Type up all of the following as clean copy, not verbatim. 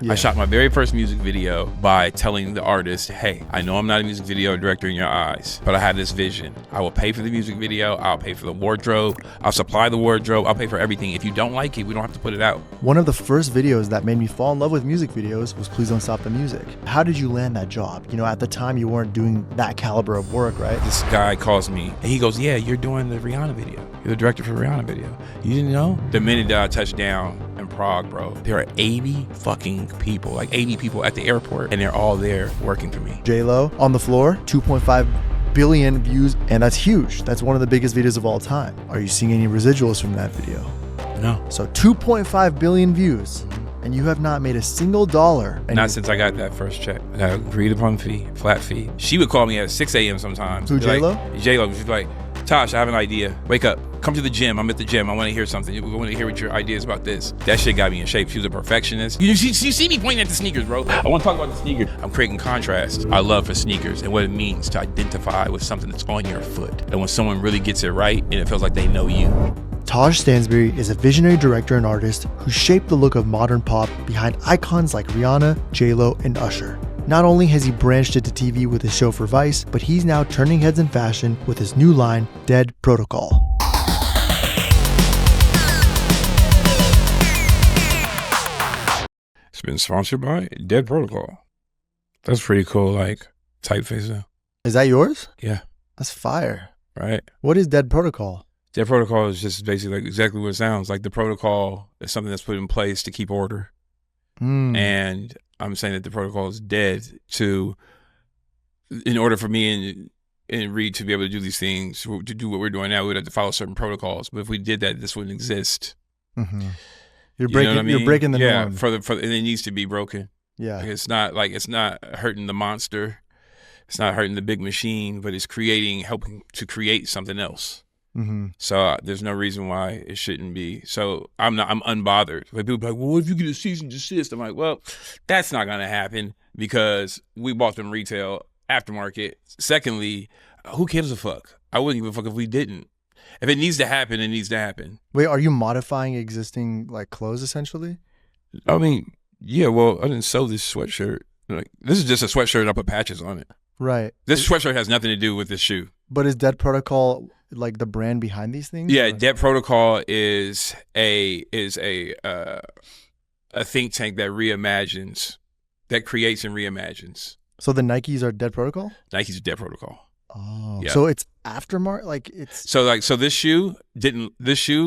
I shot my very first music video by telling the artist, hey, I know I'm not a music video director in your eyes, but I had this vision. I will pay for the music video. I'll pay for the wardrobe. I'll supply the wardrobe. I'll pay for everything. If you don't like it, we don't have to put it out. One of the first videos that made me fall in love with music videos was Please Don't Stop the Music. How did you land that job? You know, at the time you weren't doing that caliber of work, right? This guy calls me and he goes, yeah, you're doing the Rihanna video. You're the director for the Rihanna video. You didn't know? The minute that I touched down in Prague, bro, there are 80 fucking people, like 80 people at the airport, and they're all there working for me. J-Lo on the floor, 2.5 billion views, and that's huge. That's one of the biggest videos of all time. Are you seeing any residuals from that video? No. So 2.5 billion views, and you have not made a single dollar. Not since I got that first check. That agreed upon fee, flat fee. She would call me at 6 a.m. sometimes. Who, J-Lo? Like, J-Lo. She's like, Tosh, I have an idea. Wake up. Come to the gym. I'm at the gym. I want to hear something. We want to hear what your idea is about this. That shit got me in shape. She was a perfectionist. You see me pointing at the sneakers, bro. I want to talk about the sneakers. I'm creating contrast. I love for sneakers and what it means to identify with something that's on your foot. And when someone really gets it right and it feels like they know you. Taj Stansberry is a visionary director and artist who shaped the look of modern pop behind icons like Rihanna, J-Lo, and Usher. Not only has he branched into TV with his show for Vice, but he's now turning heads in fashion with his new line, Dead Protocol. It's been sponsored by Dead Protocol. That's pretty cool, like, typeface though. Is that yours? Yeah. That's fire. Right? What is Dead Protocol? Dead Protocol is just basically like exactly what it sounds like. The protocol is something that's put in place to keep order. And I'm saying that the protocol is dead in order for me and Reed to be able to do these things, to do what we're doing now, we'd have to follow certain protocols. But if we did that, this wouldn't exist. Mm-hmm. You're breaking the norm. And it needs to be broken. Yeah. Like it's not hurting the monster. It's not hurting the big machine, but it's helping to create something else. Mm-hmm. So there's no reason why it shouldn't be. So I'm unbothered. Like people are like, well, what if you get a cease and desist? I'm like, well, that's not gonna happen because we bought them retail aftermarket. Secondly, who gives a fuck? I wouldn't give a fuck if we didn't. If it needs to happen, it needs to happen. Wait, are you modifying existing like clothes essentially? I mean, yeah. Well, I didn't sew this sweatshirt. Like this is just a sweatshirt and I put patches on it. Right. This sweatshirt has nothing to do with this shoe. But is Dead Protocol like the brand behind these things? Yeah, Dead Protocol is a think tank that reimagines, that creates and reimagines. So the Nikes are Dead Protocol? Nikes are Dead Protocol. Oh, yeah. So it's aftermarket, like it's. So this shoe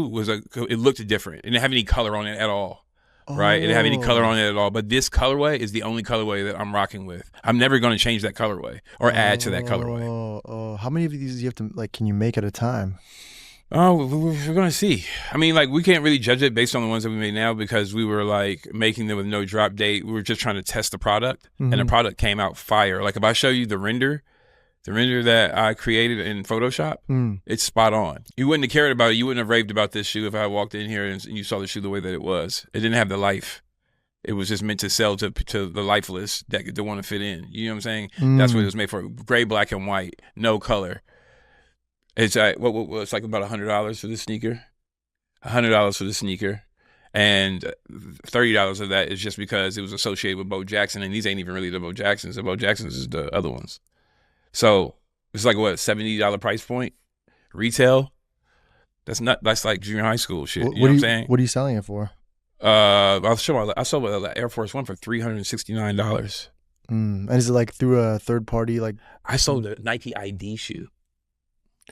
was it looked different. It didn't have any color on it at all. Right? It didn't have any color on it at all. But this colorway is the only colorway that I'm rocking with. I'm never going to change that colorway or add to that colorway. Oh, how many of these do you have to, like, can you make at a time? Oh, we're going to see. I mean, like, we can't really judge it based on the ones that we made now because we were, like, making them with no drop date. We were just trying to test the product, and the product came out fire. Like, if I show you the render that I created in Photoshop, it's spot on. You wouldn't have cared about it. You wouldn't have raved about this shoe if I walked in here and you saw the shoe the way that it was. It didn't have the life. It was just meant to sell to the lifeless that want to fit in. You know what I'm saying? That's what it was made for. Gray, black, and white. No color. It's like, it's like about $100 for the sneaker. $100 for the sneaker. And $30 of that is just because it was associated with Bo Jackson. And these ain't even really the Bo Jacksons. The Bo Jacksons is the other ones. So it's like what, $70 price point retail. That's like junior high school shit. You know what I'm saying? What are you selling it for? I sold the Air Force One for $369. And is it like through a third party? Like I sold a Nike ID shoe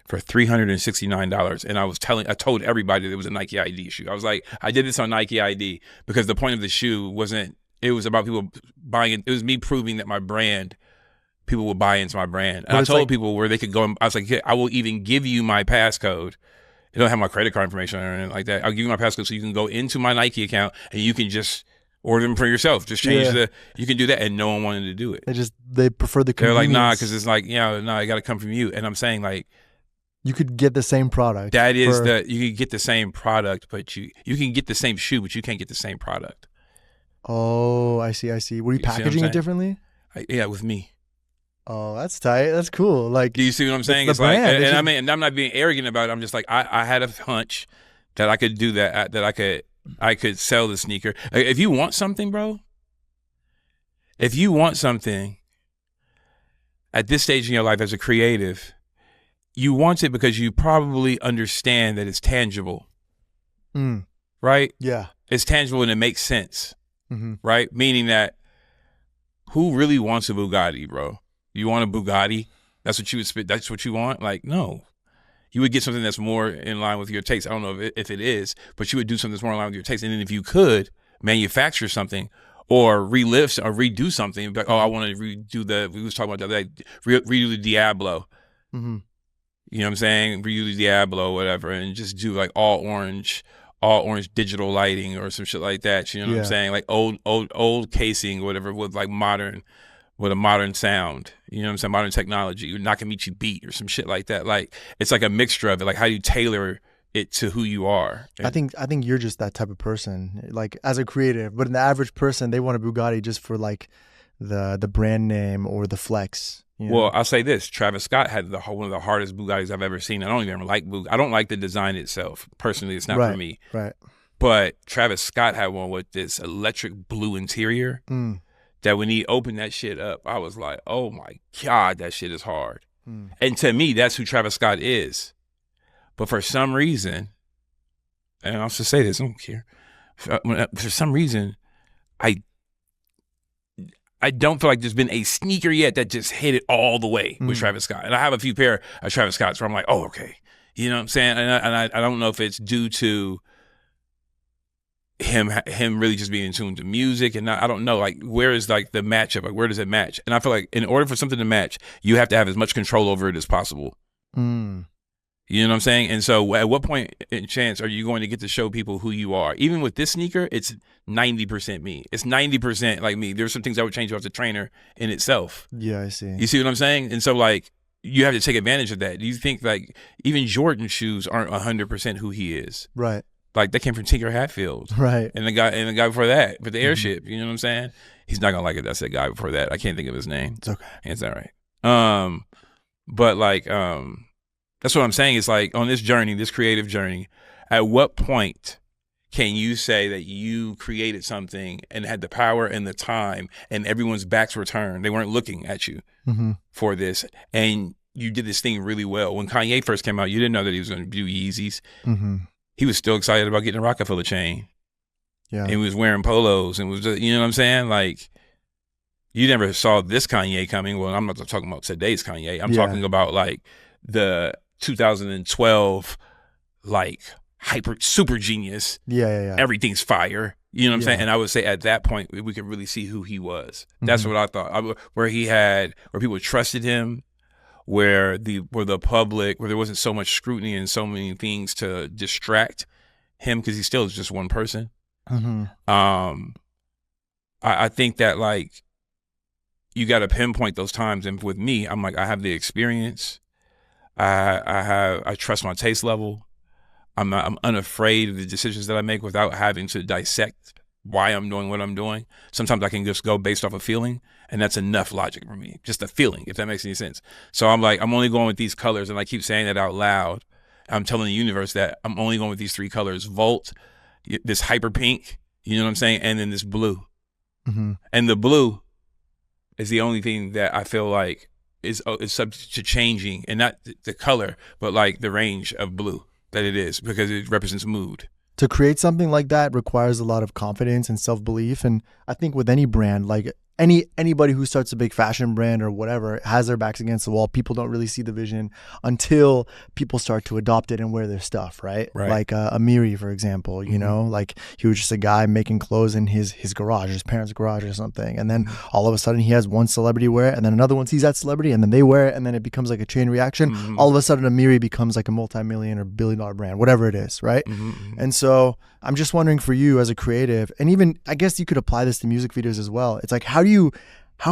for $369, and I told everybody that it was a Nike ID shoe. I was like, I did this on Nike ID because the point of the shoe wasn't. It was about people buying it. It was me proving that my brand. People would buy into my brand. And I told people where they could go. I was like, yeah, I will even give you my passcode. It don't have my credit card information or anything like that. I'll give you my passcode so you can go into my Nike account and you can just order them for yourself. Just change you can do that. And no one wanted to do it. They prefer the convenience. They're like, nah, because it's like, it got to come from you. And I'm saying like, you could get the same product. That is you could get the same product, but you can get the same shoe, but you can't get the same product. Oh, I see. Were you packaging it differently? Yeah, with me. Oh, that's tight. That's cool. Like, do you see what I'm saying? It's like, and I mean, and I'm not being arrogant about it. I'm just like, I had a hunch that I could do that I could sell the sneaker. Like, if you want something, bro, if you want something at this stage in your life as a creative, you want it because you probably understand that it's tangible, right? Yeah. It's tangible and it makes sense, right? Meaning that who really wants a Bugatti, bro? You want a Bugatti? That's what you would spit. That's what you want? Like, no. You would get something that's more in line with your taste. I don't know if it is, but you would do something that's more in line with your taste. And then if you could manufacture something or relive or redo something, like, oh, I want to redo we was talking about that, redo the Diablo. You know what I'm saying? Redo the Diablo, whatever, and just do like all orange digital lighting or some shit like that. You know what I'm saying? Like old casing or whatever with like with a modern sound, you know what I'm saying? Modern technology, Nakamichi beat or some shit like that. Like, it's like a mixture of it. Like, how do you tailor it to who you are? And I think you're just that type of person, like as a creative. But an average person, they want a Bugatti just for like the brand name or the flex. You know? Well, I'll say this: Travis Scott had one of the hardest Bugattis I've ever seen. I don't even like Bugatti. I don't like the design itself personally. It's not for me. Right. But Travis Scott had one with this electric blue interior. That when he opened that shit up, I was like, oh my God, that shit is hard. And to me, that's who Travis Scott is. But for some reason, and I'll just say this, I don't care. For some reason, I don't feel like there's been a sneaker yet that just hit it all the way with Travis Scott. And I have a few pair of Travis Scotts where I'm like, oh, okay. You know what I'm saying? And I don't know if it's due to him really just being in tune to music, and I don't know, like, where is like the matchup? Like, where does it match? And I feel like in order for something to match, you have to have as much control over it as possible. You know what I'm saying? And so at what point in chance are you going to get to show people who you are? Even with this sneaker, it's 90% me. It's 90% like me. There's some things I would change off the trainer in itself. Yeah, I see. You see what I'm saying? And so like, you have to take advantage of that. Do you think like even Jordan shoes aren't 100% who he is? Right. Like, that came from Tinker Hatfield. Right. And the guy before that, with the airship, you know what I'm saying? He's not gonna like it. That's that guy before that. I can't think of his name. It's okay. It's all right. But like, that's what I'm saying. It's like, on this journey, this creative journey, at what point can you say that you created something and had the power and the time and everyone's backs were turned? They weren't looking at you for this. And you did this thing really well. When Kanye first came out, you didn't know that he was going to do Yeezys. He was still excited about getting a Rockefeller chain. Yeah. And he was wearing polos and was just, you know what I'm saying? Like, you never saw this Kanye coming. Well, I'm not talking about today's Kanye. I'm talking about like the 2012, like super genius. Yeah. Everything's fire. You know what I'm saying? And I would say at that point, we could really see who he was. That's what I thought. Where people trusted him, where the public, where there wasn't so much scrutiny and so many things to distract him, because he still is just one person. I think that like, you got to pinpoint those times. And with me, I'm like, I have the experience. I trust my taste level. I'm unafraid of the decisions that I make without having to dissect why I'm doing what I'm doing. Sometimes I can just go based off a feeling, and that's enough logic for me. Just a feeling, if that makes any sense. So I'm like, I'm only going with these colors, and I keep saying that out loud. I'm telling the universe that I'm only going with these three colors: Volt, this hyper pink, you know what I'm saying, and then this blue. And the blue is the only thing that I feel like is subject to changing, and not the color, but like the range of blue that it is, because it represents mood. To create something like that requires a lot of confidence and self-belief. And I think with any brand, like anybody who starts a big fashion brand or whatever has their backs against the wall. People don't really see the vision until people start to adopt it and wear their stuff, right? Like Amiri, for example, you know, like he was just a guy making clothes in his garage, his parents' garage or something. And then all of a sudden he has one celebrity wear it, and then another one sees that celebrity, and then they wear it, and then it becomes like a chain reaction. All of a sudden Amiri becomes like a multi-million or billion-dollar brand, whatever it is, right? And so I'm just wondering, for you as a creative, and even I guess you could apply this to music videos as well. It's like, how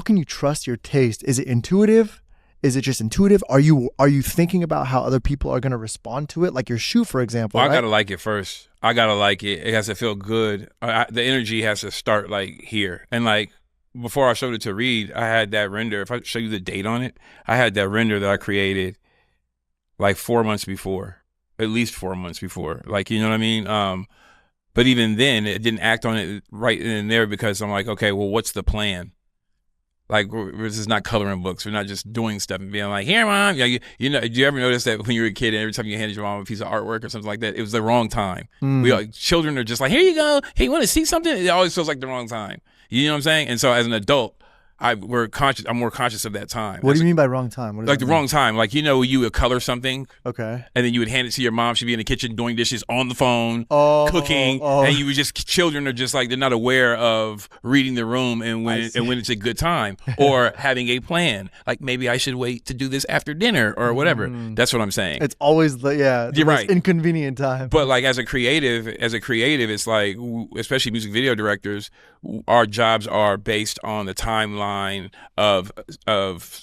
can you trust your taste? Is it intuitive? Is it just intuitive? Are you thinking about how other people are going to respond to it? Like your shoe, for example. Well, I got to like it first. I got to like it. It has to feel good. The energy has to start like here. And like, before I showed it to Reed, I had that render. If I show you the date on it, I had that render that I created like 4 months before, at least 4 months before. Like, you know what I mean? But even then, it didn't act on it right then and there, because I'm like, okay, well, what's the plan? Like we're just not coloring books. We're not just doing stuff and being like, here, mom. Yeah, you know, do you ever notice that when you were a kid and every time you handed your mom a piece of artwork or something like that, it was the wrong time? Children are just like, here you go. Hey, you want to see something? It always feels like the wrong time. You know what I'm saying? And so as an adult, I'm more conscious of that time. What do you mean by wrong time? What does like that the mean? wrong time. Like, you know, you would color something. Okay. And then you would hand it to your mom. She'd be in the kitchen doing dishes on the phone, cooking. And you would children are just like, they're not aware of reading the room and when it's a good time or having a plan. Like, maybe I should wait to do this after dinner or whatever. That's what I'm saying. It's always the You're right. inconvenient time. But like as a creative, it's like, especially music video directors, our jobs are based on the timeline of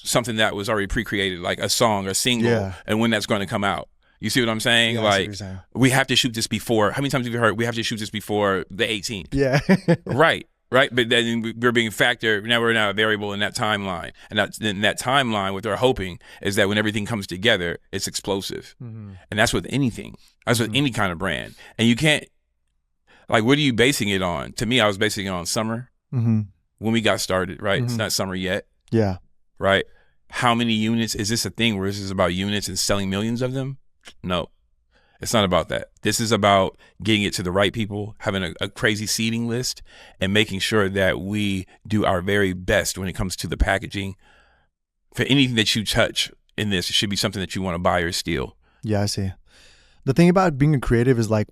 something that was already pre-created, like a song or single, and when that's going to come out. You see what I'm saying? Yeah, like, we have to shoot this before. How many times have you heard we have to shoot this before the 18th? Yeah. Right. But then we're being factored. Now we're now a variable in that timeline, and in that timeline, what they're hoping is that when everything comes together, it's explosive, and that's with anything. That's with any kind of brand, and you can't. Like, what are you basing it on? To me, I was basing it on summer when we got started. Right. It's not summer yet. Yeah. Right. How many units? Is this a thing where this is about units and selling millions of them? No, it's not about that. This is about getting it to the right people, having a crazy seeding list, and making sure that we do our very best when it comes to the packaging. For anything that you touch in this, it should be something that you want to buy or steal. Yeah, I see. The thing about being a creative is like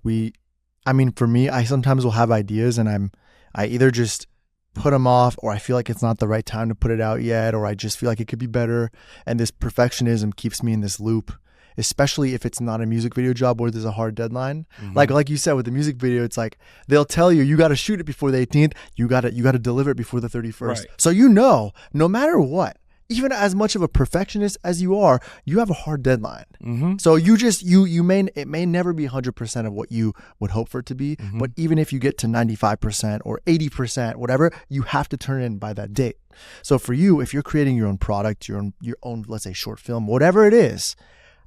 for me, I sometimes will have ideas and I either just put them off, or I feel like it's not the right time to put it out yet, or I just feel like it could be better. And this perfectionism keeps me in this loop, especially if it's not a music video job where there's a hard deadline. Like you said, with the music video, it's like they'll tell you got to shoot it before the 18th. You got to deliver it before the 31st. Right. So no matter what, even as much of a perfectionist as you are, you have a hard deadline. So it may never be 100% of what you would hope for it to be, but even if you get to 95% or 80%, whatever, you have to turn in by that date. So for you, if you're creating your own product, your own, let's say, short film, whatever it is,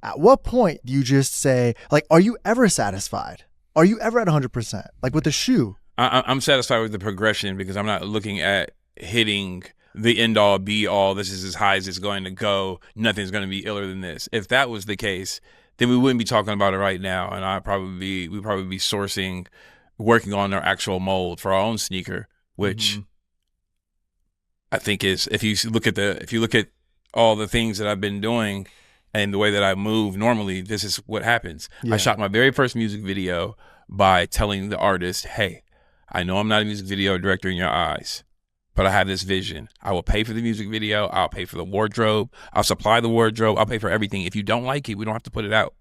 at what point do you just say, like, are you ever satisfied? Are you ever at 100%? Like with the shoe? I'm satisfied with the progression because I'm not looking at hitting the end all be all. This is as high as it's going to go. Nothing's going to be iller than this. If that was the case, then we wouldn't be talking about it right now. And we'd probably be sourcing, working on our actual mold for our own sneaker, which I think is, if you look at all the things that I've been doing and the way that I move normally, this is what happens. I shot my very first music video by telling the artist, hey, I know I'm not a music video director in your eyes, but I have this vision. I will pay for the music video. I'll pay for the wardrobe. I'll supply the wardrobe. I'll pay for everything. If you don't like it, we don't have to put it out.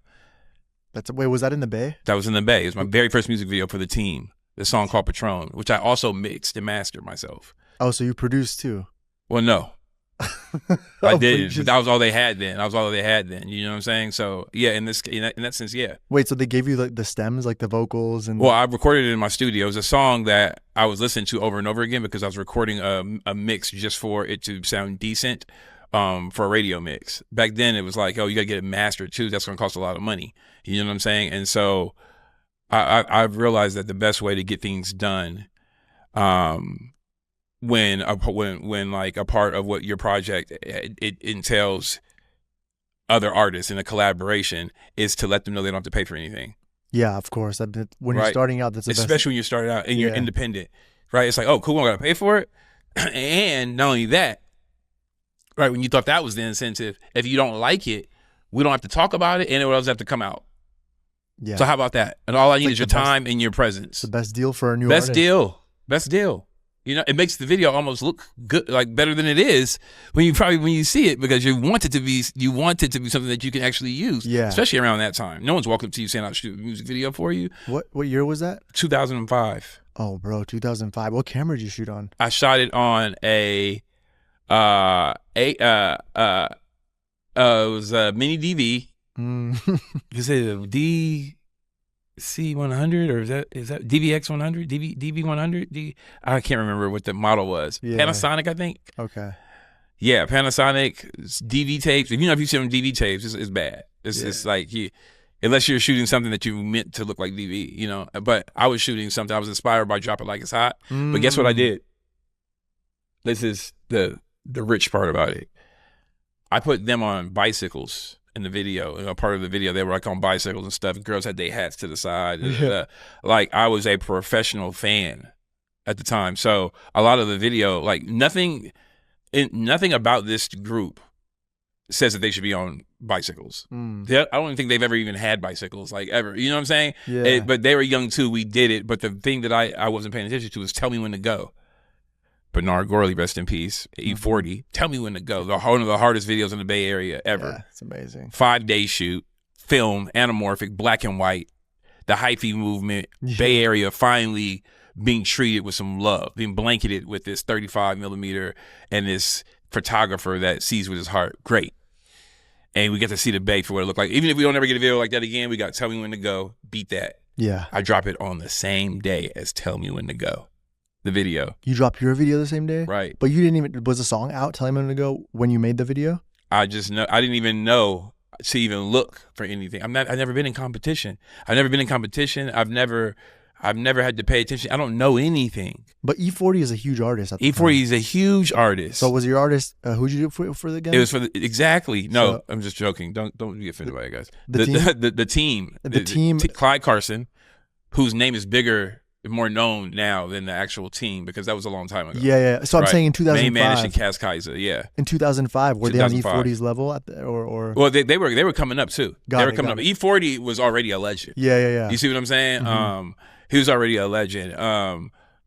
Was that in the Bay? That was in the Bay. It was my very first music video for the team. The song called Patron, which I also mixed and mastered myself. Oh, so you produced too? Well, no. I didn't. But that was all they had then. You know what I'm saying? So yeah, in that sense, yeah. Wait, so they gave you the stems, like the vocals and? Well, I recorded it in my studio. It was a song that I was listening to over and over again because I was recording a mix just for it to sound decent for a radio mix. Back then, it was like, oh, you got to get it mastered too. That's going to cost a lot of money. You know what I'm saying? And so I've realized that the best way to get things done, when like a part of what your project it entails other artists in a collaboration, is to let them know they don't have to pay for anything. Yeah, of course. When you're starting out, that's the especially best. When you're starting out and you're independent, right? It's like, oh, cool, I got to pay for it. And not only that, right, when you thought that was the incentive, if you don't like it, we don't have to talk about it and it will have to come out. Yeah. So how about that? And all I need is your time and your presence. It's the best deal for a new artist. Best deal. You know, it makes the video almost look good, like better than it is when you see it, because you want it to be something that you can actually use. Yeah. Especially around that time. No one's walking up to you saying, I'll shoot a music video for you. What year was that? 2005. Oh, bro, 2005. What camera did you shoot on? I shot it on it was a MiniDV. Is it a DC100 or is that DVX100? DV100? I can't remember what the model was. Yeah. Panasonic, I think. Okay. Yeah, Panasonic DV tapes. If you see them DV tapes, it's bad. It's like unless you're shooting something that you meant to look like DV, you know. But I was shooting something. I was inspired by Drop It Like It's Hot. But guess what I did? This is the the rich part about it. I put them on bicycles in the video. Part of the video, they were like on bicycles and stuff. Girls had their hats to the side. Yeah. Like I was a professional fan at the time. So a lot of the video, like nothing about this group says that they should be on bicycles. I don't think they've ever even had bicycles, like ever. You know what I'm saying? Yeah. But they were young too. We did it. But the thing that I wasn't paying attention to was Tell Me When to Go. Bernard Gorley, rest in peace, E40. Tell Me When to Go. One of the hardest videos in the Bay Area ever. Yeah, it's amazing. 5-day shoot, film, anamorphic, black and white, the hyphy movement, Bay Area finally being treated with some love, being blanketed with this 35 millimeter and this photographer that sees with his heart. Great. And we get to see the Bay for what it looked like. Even if we don't ever get a video like that again, we got Tell Me When to Go. Beat that. Yeah. I drop it on the same day as Tell Me When to Go. The video. You dropped your video the same day? Right. But you didn't even, was the song out, Tell Me When to Go, when you made the video? I didn't even know to even look for anything. I've never been in competition. I've never had to pay attention. I don't know anything. But E40 is a huge artist at the time. E40 is a huge artist. So was your artist, who'd you do for the game? It was for exactly. No, so, I'm just joking. Don't be offended by it, guys. The team. Clyde Carson, whose name is bigger, more known now than the actual team, because that was a long time ago. Yeah. So I'm saying in 2005. Main managed in Cass Kaiser, yeah. In 2005, were they on E40's level or? Well, they were coming up too. They were coming up. E40 was already a legend. Yeah. You see what I'm saying? Mm-hmm. He was already a legend.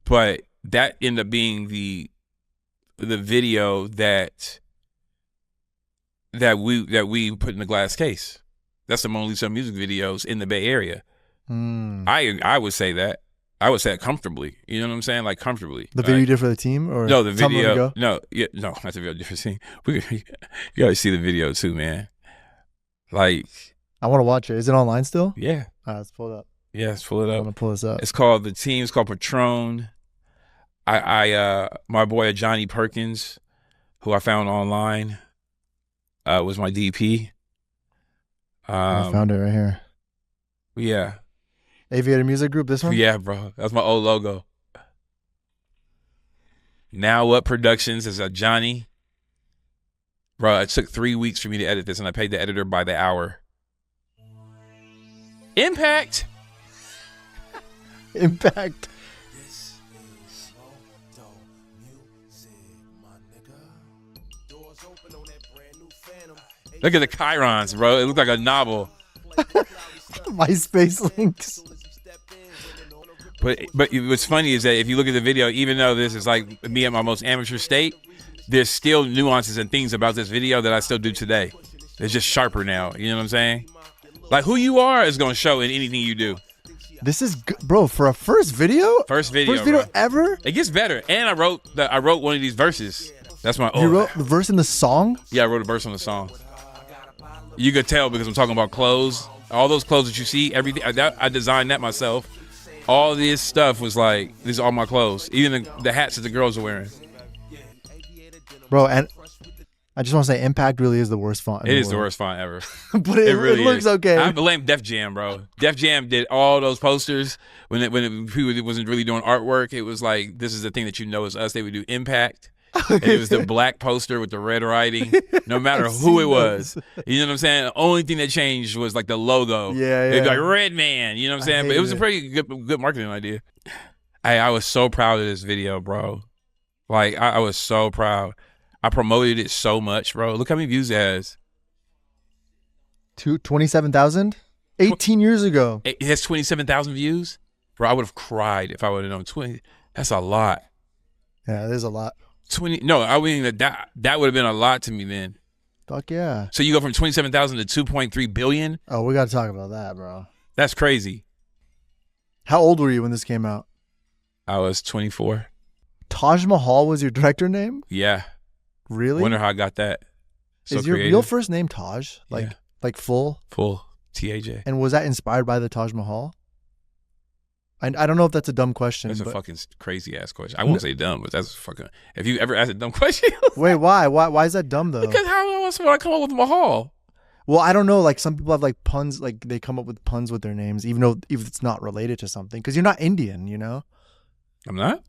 But that ended up being the video that we put in the glass case. That's the Mona Lisa music videos in the Bay Area. I would say that. I would say it comfortably. You know what I'm saying? Like comfortably. The video you did for the team, or no? The video, no, not the video. Different team. You gotta see the video too, man. Like, I want to watch it. Is it online still? Yeah. All right, let's pull it up. Yeah, let's pull it up. I'm gonna pull this up. It's called the team. It's called Patron. My boy Johnny Perkins, who I found online, was my DP. I found it right here. Yeah. Aviator Music Group, this one? Yeah, bro. That's my old logo. Now What Productions is a Johnny. Bro, it took 3 weeks for me to edit this, and I paid the editor by the hour. Impact. Impact. Look at the chirons, bro. It looked like a novel. MySpace links. But what's funny is that if you look at the video, even though this is like me at my most amateur state, there's still nuances and things about this video that I still do today. It's just sharper now. You know what I'm saying? Like who you are is going to show in anything you do. This is good, bro, for a first video? First video bro. Ever? It gets better. And I wrote one of these verses. That's my You wrote the verse in the song? Yeah, I wrote a verse on the song. You could tell because I'm talking about clothes. All those clothes that you see, everything, I designed that myself. All this stuff was like, these are all my clothes. Even the hats that the girls are wearing. Bro, and I just want to say Impact really is the worst font. It is the worst font ever. But it really looks okay. I blame Def Jam, bro. Def Jam did all those posters when people wasn't really doing artwork. It was like, this is the thing that you know is us. They would do Impact. And it was the black poster with the red writing, no matter who it was. You know what I'm saying? The only thing that changed was like the logo. Yeah. It'd be like Red Man, you know what I'm saying? But it was a pretty good marketing idea. I was so proud of this video, bro. Like, I was so proud. I promoted it so much, bro. Look how many views it has. 27,000? 18 years ago. It has 27,000 views? Bro, I would have cried if I would have known 20. That's a lot. Yeah, there's a lot. 20. No, I mean that would have been a lot to me then. Fuck yeah. So you go from 27,000 to 2.3 billion? Oh, we got to talk about that, bro. That's crazy. How old were you when this came out? I was 24. Taj Mahal was your director name? Yeah. Really? Wonder how I got that. So is your creative. real first name Taj? Like full? Full. TAJ. And was that inspired by the Taj Mahal? I don't know if that's a dumb question. That's a fucking crazy ass question. I won't say dumb, but that's fucking. If you ever asked a dumb question, wait, why? Why is that dumb though? Because how else would I come up with Mahal? Well, I don't know. Like some people have like puns, like they come up with puns with their names, even though if it's not related to something. Because you're not Indian, you know. I'm not.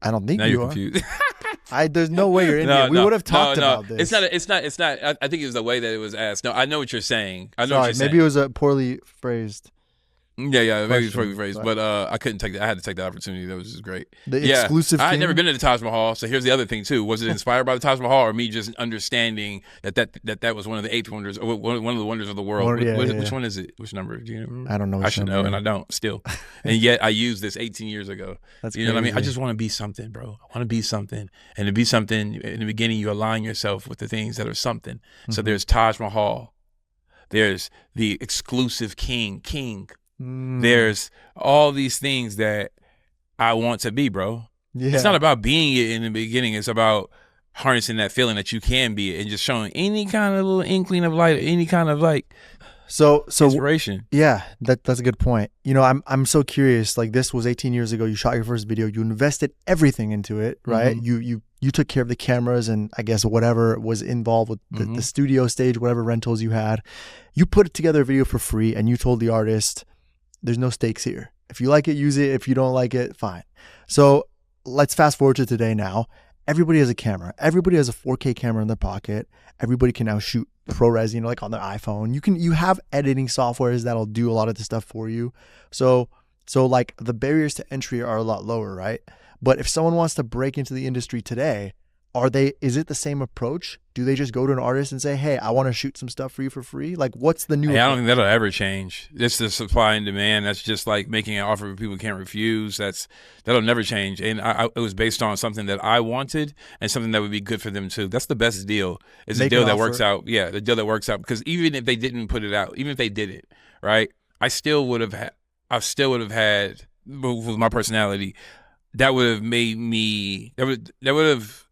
I don't think now you you're are. confused. There's no way you're Indian. We would have talked about this. It's not. I think it was the way that it was asked. No, I know what you're saying. I know what you're saying. Maybe it was a poorly phrased. Yeah, maybe it's poorly phrased, but I couldn't take that. I had to take the opportunity. That was just great. The exclusive. I had never been to the Taj Mahal, so here's the other thing too. Was it inspired by the Taj Mahal, or me just understanding that was one of the eighth wonders, or one of the wonders of the world? Which one is it? Which number? Do you remember? I don't know. I should know, and I don't still. And yet I used this 18 years ago. That's you know what I mean? I just want to be something, bro. I want to be something, and to be something in the beginning, you align yourself with the things that are something. Mm-hmm. So there's Taj Mahal. There's the exclusive king. There's all these things that I want to be, bro. Yeah. It's not about being it in the beginning. It's about harnessing that feeling that you can be it and just showing any kind of little inkling of light, any kind of like inspiration. Yeah, that's a good point. You know, I'm so curious. Like, this was 18 years ago. You shot your first video. You invested everything into it, right? Mm-hmm. You took care of the cameras and I guess whatever was involved with the studio stage, whatever rentals you had. You put together a video for free and you told the artist, there's no stakes here. If you like it, use it. If you don't like it, fine. So let's fast forward to today now. Everybody has a camera. Everybody has a 4K camera in their pocket. Everybody can now shoot ProRes, like on their iPhone. You have editing softwares that'll do a lot of the stuff for you. So like the barriers to entry are a lot lower, right? But if someone wants to break into the industry today, is it the same approach? Do they just go to an artist and say, hey, I want to shoot some stuff for you for free? Like, what's the new approach? I don't think that'll ever change. It's the supply and demand. That's just like making an offer people can't refuse. That'll never change. And it was based on something that I wanted and something that would be good for them too. That's the best deal. Is a deal that works out. Yeah, the deal that works out. Because even if they didn't put it out, even if they did it, right, I still would have had, with my personality, that would have made me, that would have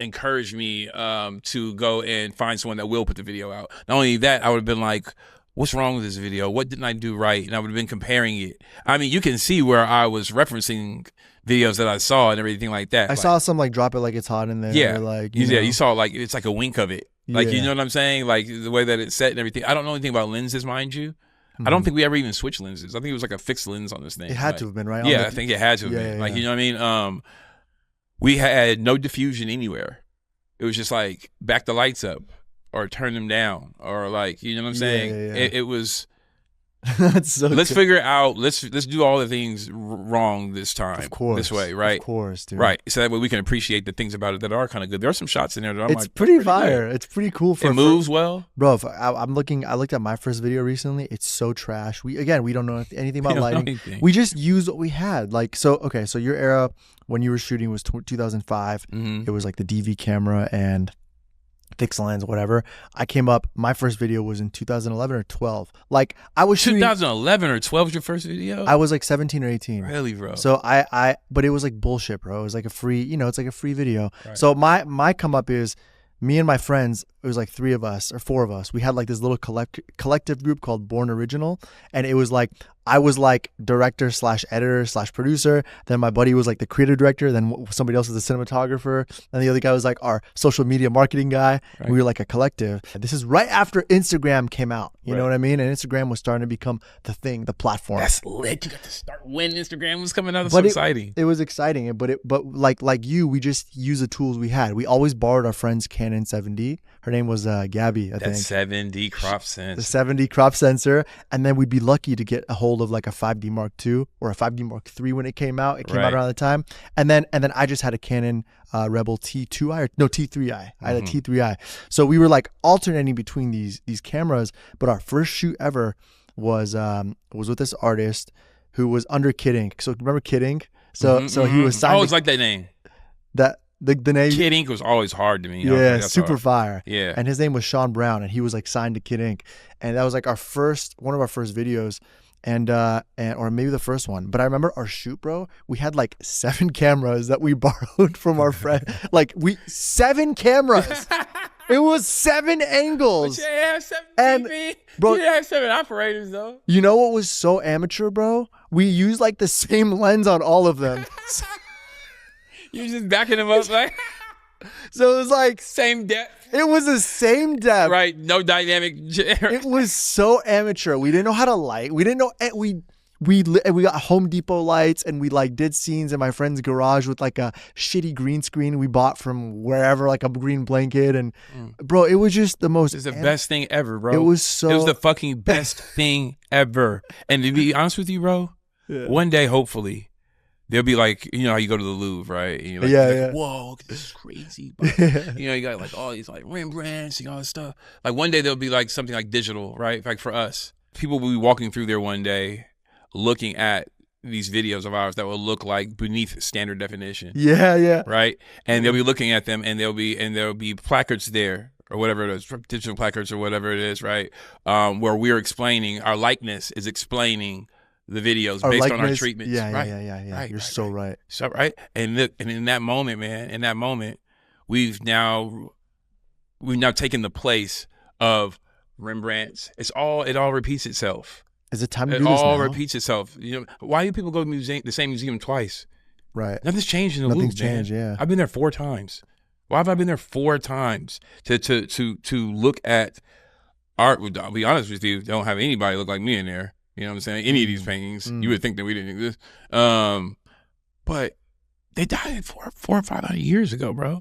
encouraged me to go and find someone that will put the video out. Not only that, I would have been like, what's wrong with this video? What didn't I do right? And I would have been comparing it. I mean, you can see where I was referencing videos that I saw and everything like that. I saw some like drop it like it's hot in there. Yeah. Like, you saw like, it's like a wink of it. Like, you know what I'm saying? Like the way that it's set and everything. I don't know anything about lenses, mind you. I don't think we ever even switched lenses. I think it was like a fixed lens on this thing. It had to have been, right? Yeah, I think it had to have been. Like, you know what I mean? We had no diffusion anywhere. It was just like back the lights up or turn them down or like, you know what I'm saying? It was. That's so let's figure it out. Let's do all the things wrong this time. Of course. This way, right? Of course, dude. Right. So that way we can appreciate the things about it that are kind of good. There are some shots in there that I'm it's pretty fire. It's pretty cool. It moves well. Bro, I looked at my first video recently. It's so trash. We don't know anything about lighting. We just used what we had. Like, so your era when you were shooting was 2005. Mm-hmm. It was like the DV camera and fixed lens, whatever. I came up, my first video was in 2011 or 12. Like, I was shooting 2011 or 12 was your first video? I was like 17 or 18. Really, bro? So but it was like bullshit, bro. It was like a free, it's like a free video. Right. So my come up is me and my friends, it was like 3 of us or 4 of us. We had like this little collective group called Born Original. And it was like, I was like director / editor / producer. Then my buddy was like the creative director. Then somebody else was the cinematographer. And the other guy was like our social media marketing guy. Right. We were like a collective. And this is right after Instagram came out. You know what I mean? And Instagram was starting to become the thing, the platform. That's lit. You got to start when Instagram was coming out. That's so exciting. It was exciting. But like you, we just used the tools we had. We always borrowed our friend's Canon 7D. Her name was Gabby, I think. 7D crop sensor. The 7D crop sensor. And then we'd be lucky to get a hold of like a 5D Mark II or a 5D Mark III when it came out. It came out around the time. And then I just had a Canon Rebel T2i, T3i. I had a T3i. So we were like alternating between these cameras. But our first shoot ever was with this artist who was under Kid Ink. So remember Kid Ink? So he was signed. I always like that name. The name Kid Ink was always hard to me. Yeah, super fire. Yeah. And his name was Sean Brown, and he was like signed to Kid Ink. And that was like one of our first videos. And or maybe the first one. But I remember our shoot, bro, we had like 7 cameras that we borrowed from our friend. Like 7 cameras. It was 7 angles. But you have 7 TV. Bro, you have 7 operators though. You know what was so amateur, bro? We used like the same lens on all of them. You're just backing them up like. So it was like same depth. It was the same depth. Right. No dynamic. It was so amateur. We didn't know how to light. We didn't know. We we got Home Depot lights, and we like did scenes in my friend's garage with like a shitty green screen we bought from wherever, like a green blanket, and bro, it was just the most. It's the best thing ever, bro. It was the fucking best thing ever. And to be honest with you, bro, one day hopefully they'll be like, you know how you go to the Louvre, right? And you're like, whoa, this is crazy. Bro. You know, you got like all these like Rembrandts and all this stuff. Like one day there'll be like something like digital, right? Like for us, people will be walking through there one day looking at these videos of ours that will look like beneath standard definition. Yeah. Right? And they'll be looking at them, and there'll be placards there or whatever it is, digital placards or whatever it is, right? Where we're explaining, our likeness is explaining the videos based on our treatments. Yeah. Right, You're so right. So right, and look, and in that moment, man, we've now taken the place of Rembrandt's. It all repeats itself. Is it time to do this now? It all repeats itself. You know, why do people go to the same museum twice? Right. Nothing's changed in the Nothing's Louvre, changed. man. Yeah. I've been there 4 times. Why have I been there 4 times to look at art? I'll be honest with you, don't have anybody look like me in there. You know what I'm saying? Any of these paintings, you would think that we didn't exist. But they died 400 or 500 years ago, bro.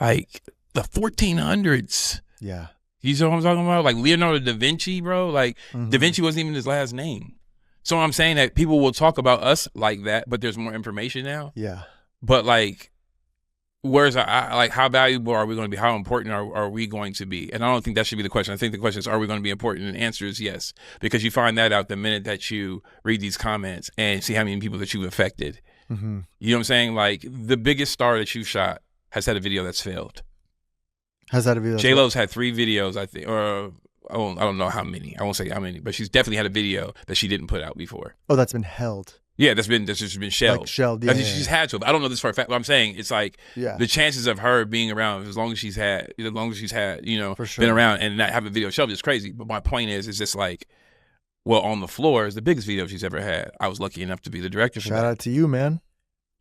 Like the 1400s. Yeah. You know what I'm talking about? Like Leonardo da Vinci, bro. Like Da Vinci wasn't even his last name. So I'm saying that people will talk about us like that, but there's more information now. Yeah. But like, where's like how valuable are we going to be? How important are we going to be? And I don't think that should be the question. I think the question is, are we going to be important? And the answer is yes, because you find that out the minute that you read these comments and see how many people that you've affected. Mm-hmm. You know what I'm saying? Like the biggest star that you shot has had a video that's failed. Has that a video? J-Lo's had 3 videos, I think, or I don't know how many. I won't say how many, but she's definitely had a video that she didn't put out before. Oh, that's been held. Yeah, that's just been shelved. Like shelved, yeah. She's had to. I don't know this for a fact, but I'm saying it's like the chances of her being around as long as she's had, you know, for sure, been around and not have a video shelved is crazy. But my point is just like, well, On the Floor is the biggest video she's ever had. I was lucky enough to be the director for that. Shout out to you, man.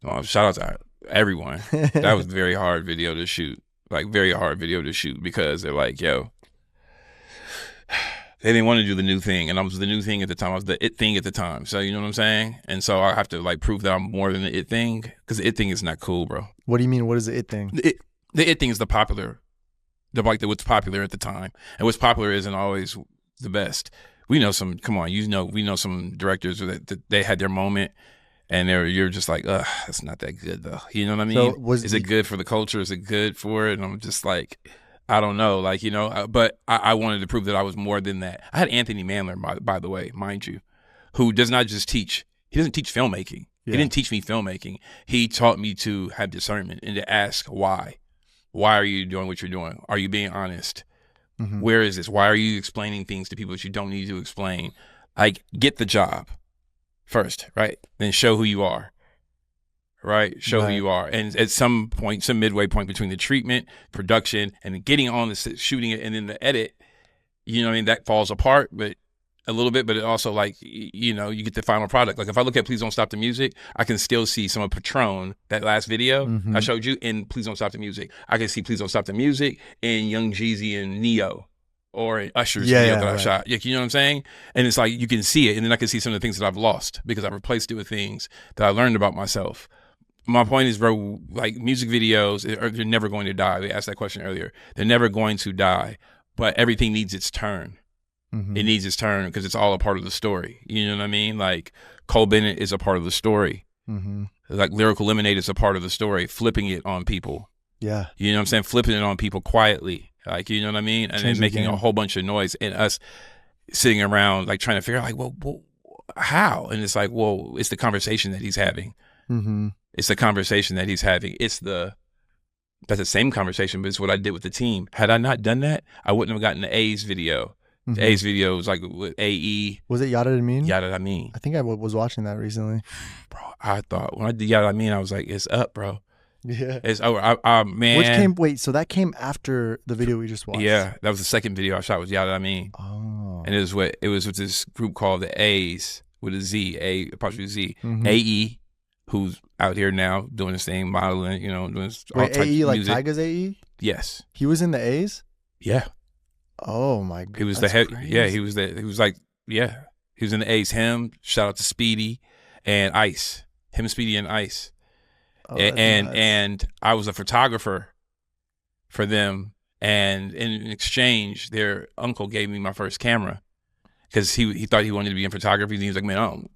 Oh, shout out to everyone. That was a very hard video to shoot. Like very hard video to shoot because they're like, yo, they didn't want to do the new thing, and I was the new thing at the time. I was the it thing at the time. So you know what I'm saying? And so I have to like prove that I'm more than the it thing, because the it thing is not cool, bro. What do you mean? What is the it thing? The it thing is what's popular at the time, and what's popular isn't always the best. We know some. Come on, we know some directors that they had their moment. And you're just like, that's not that good though. You know what I mean? So is it good for the culture? Is it good for it? And I'm just like, I don't know. Like, you know, but I wanted to prove that I was more than that. I had Anthony Mandler, by the way, mind you, who does not just teach. He doesn't teach filmmaking. Yeah. He didn't teach me filmmaking. He taught me to have discernment and to ask why. Why are you doing what you're doing? Are you being honest? Mm-hmm. Where is this? Why are you explaining things to people that you don't need to explain? Like, get the job first, right? Then show who you are, right? Show who you are. And at some point, some midway point between the treatment, production, and getting on the shooting it, and then the edit, you know what I mean? That falls apart, but a little bit, but it also like, you know, you get the final product. Like if I look at Please Don't Stop the Music, I can still see some of Patron, that last video I showed you, in Please Don't Stop the Music. I can see Please Don't Stop the Music in Young Jeezy and Neo. Or Usher's video that I shot. You know what I'm saying? And it's like you can see it, and then I can see some of the things that I've lost because I've replaced it with things that I learned about myself. My point is, bro, like music videos, they're never going to die. We asked that question earlier. They're never going to die, but everything needs its turn. Mm-hmm. It needs its turn because it's all a part of the story. You know what I mean? Like Cole Bennett is a part of the story. Mm-hmm. Like Lyrical Lemonade is a part of the story. Flipping it on people. Yeah. You know what I'm saying? Flipping it on people quietly. Like, you know what I mean? And then making a whole bunch of noise, and us sitting around like trying to figure out like, well, how? And it's like, well, it's the conversation that he's having. Mm-hmm. It's the conversation that he's having. That's the same conversation, but it's what I did with the team. Had I not done that, I wouldn't have gotten the A's video. Mm-hmm. The A's video was like with AE. Was it Yada I Mean? Yada I Mean. I think I was watching that recently. Bro, I thought when I did Yada I Mean, I was like, it's up, bro. Yeah, it's over. Man. So that came after the video we just watched. Yeah, that was the second video I shot. Was Yada I Mean. Oh, and it was with this group called the A's with a Z, apostrophe Z, AE, who's out here now doing his thing, modeling, you know, doing all types AE of like music. Tyga's AE. Yes, he was in the A's. Yeah. Oh my god. He was the head. Yeah, he was like He was in the Ace. Him, shout out to Speedy and Ice. Him, Speedy, and Ice. Oh, and I was a photographer for them. And in exchange, their uncle gave me my first camera because he thought he wanted to be in photography. And he was like, man,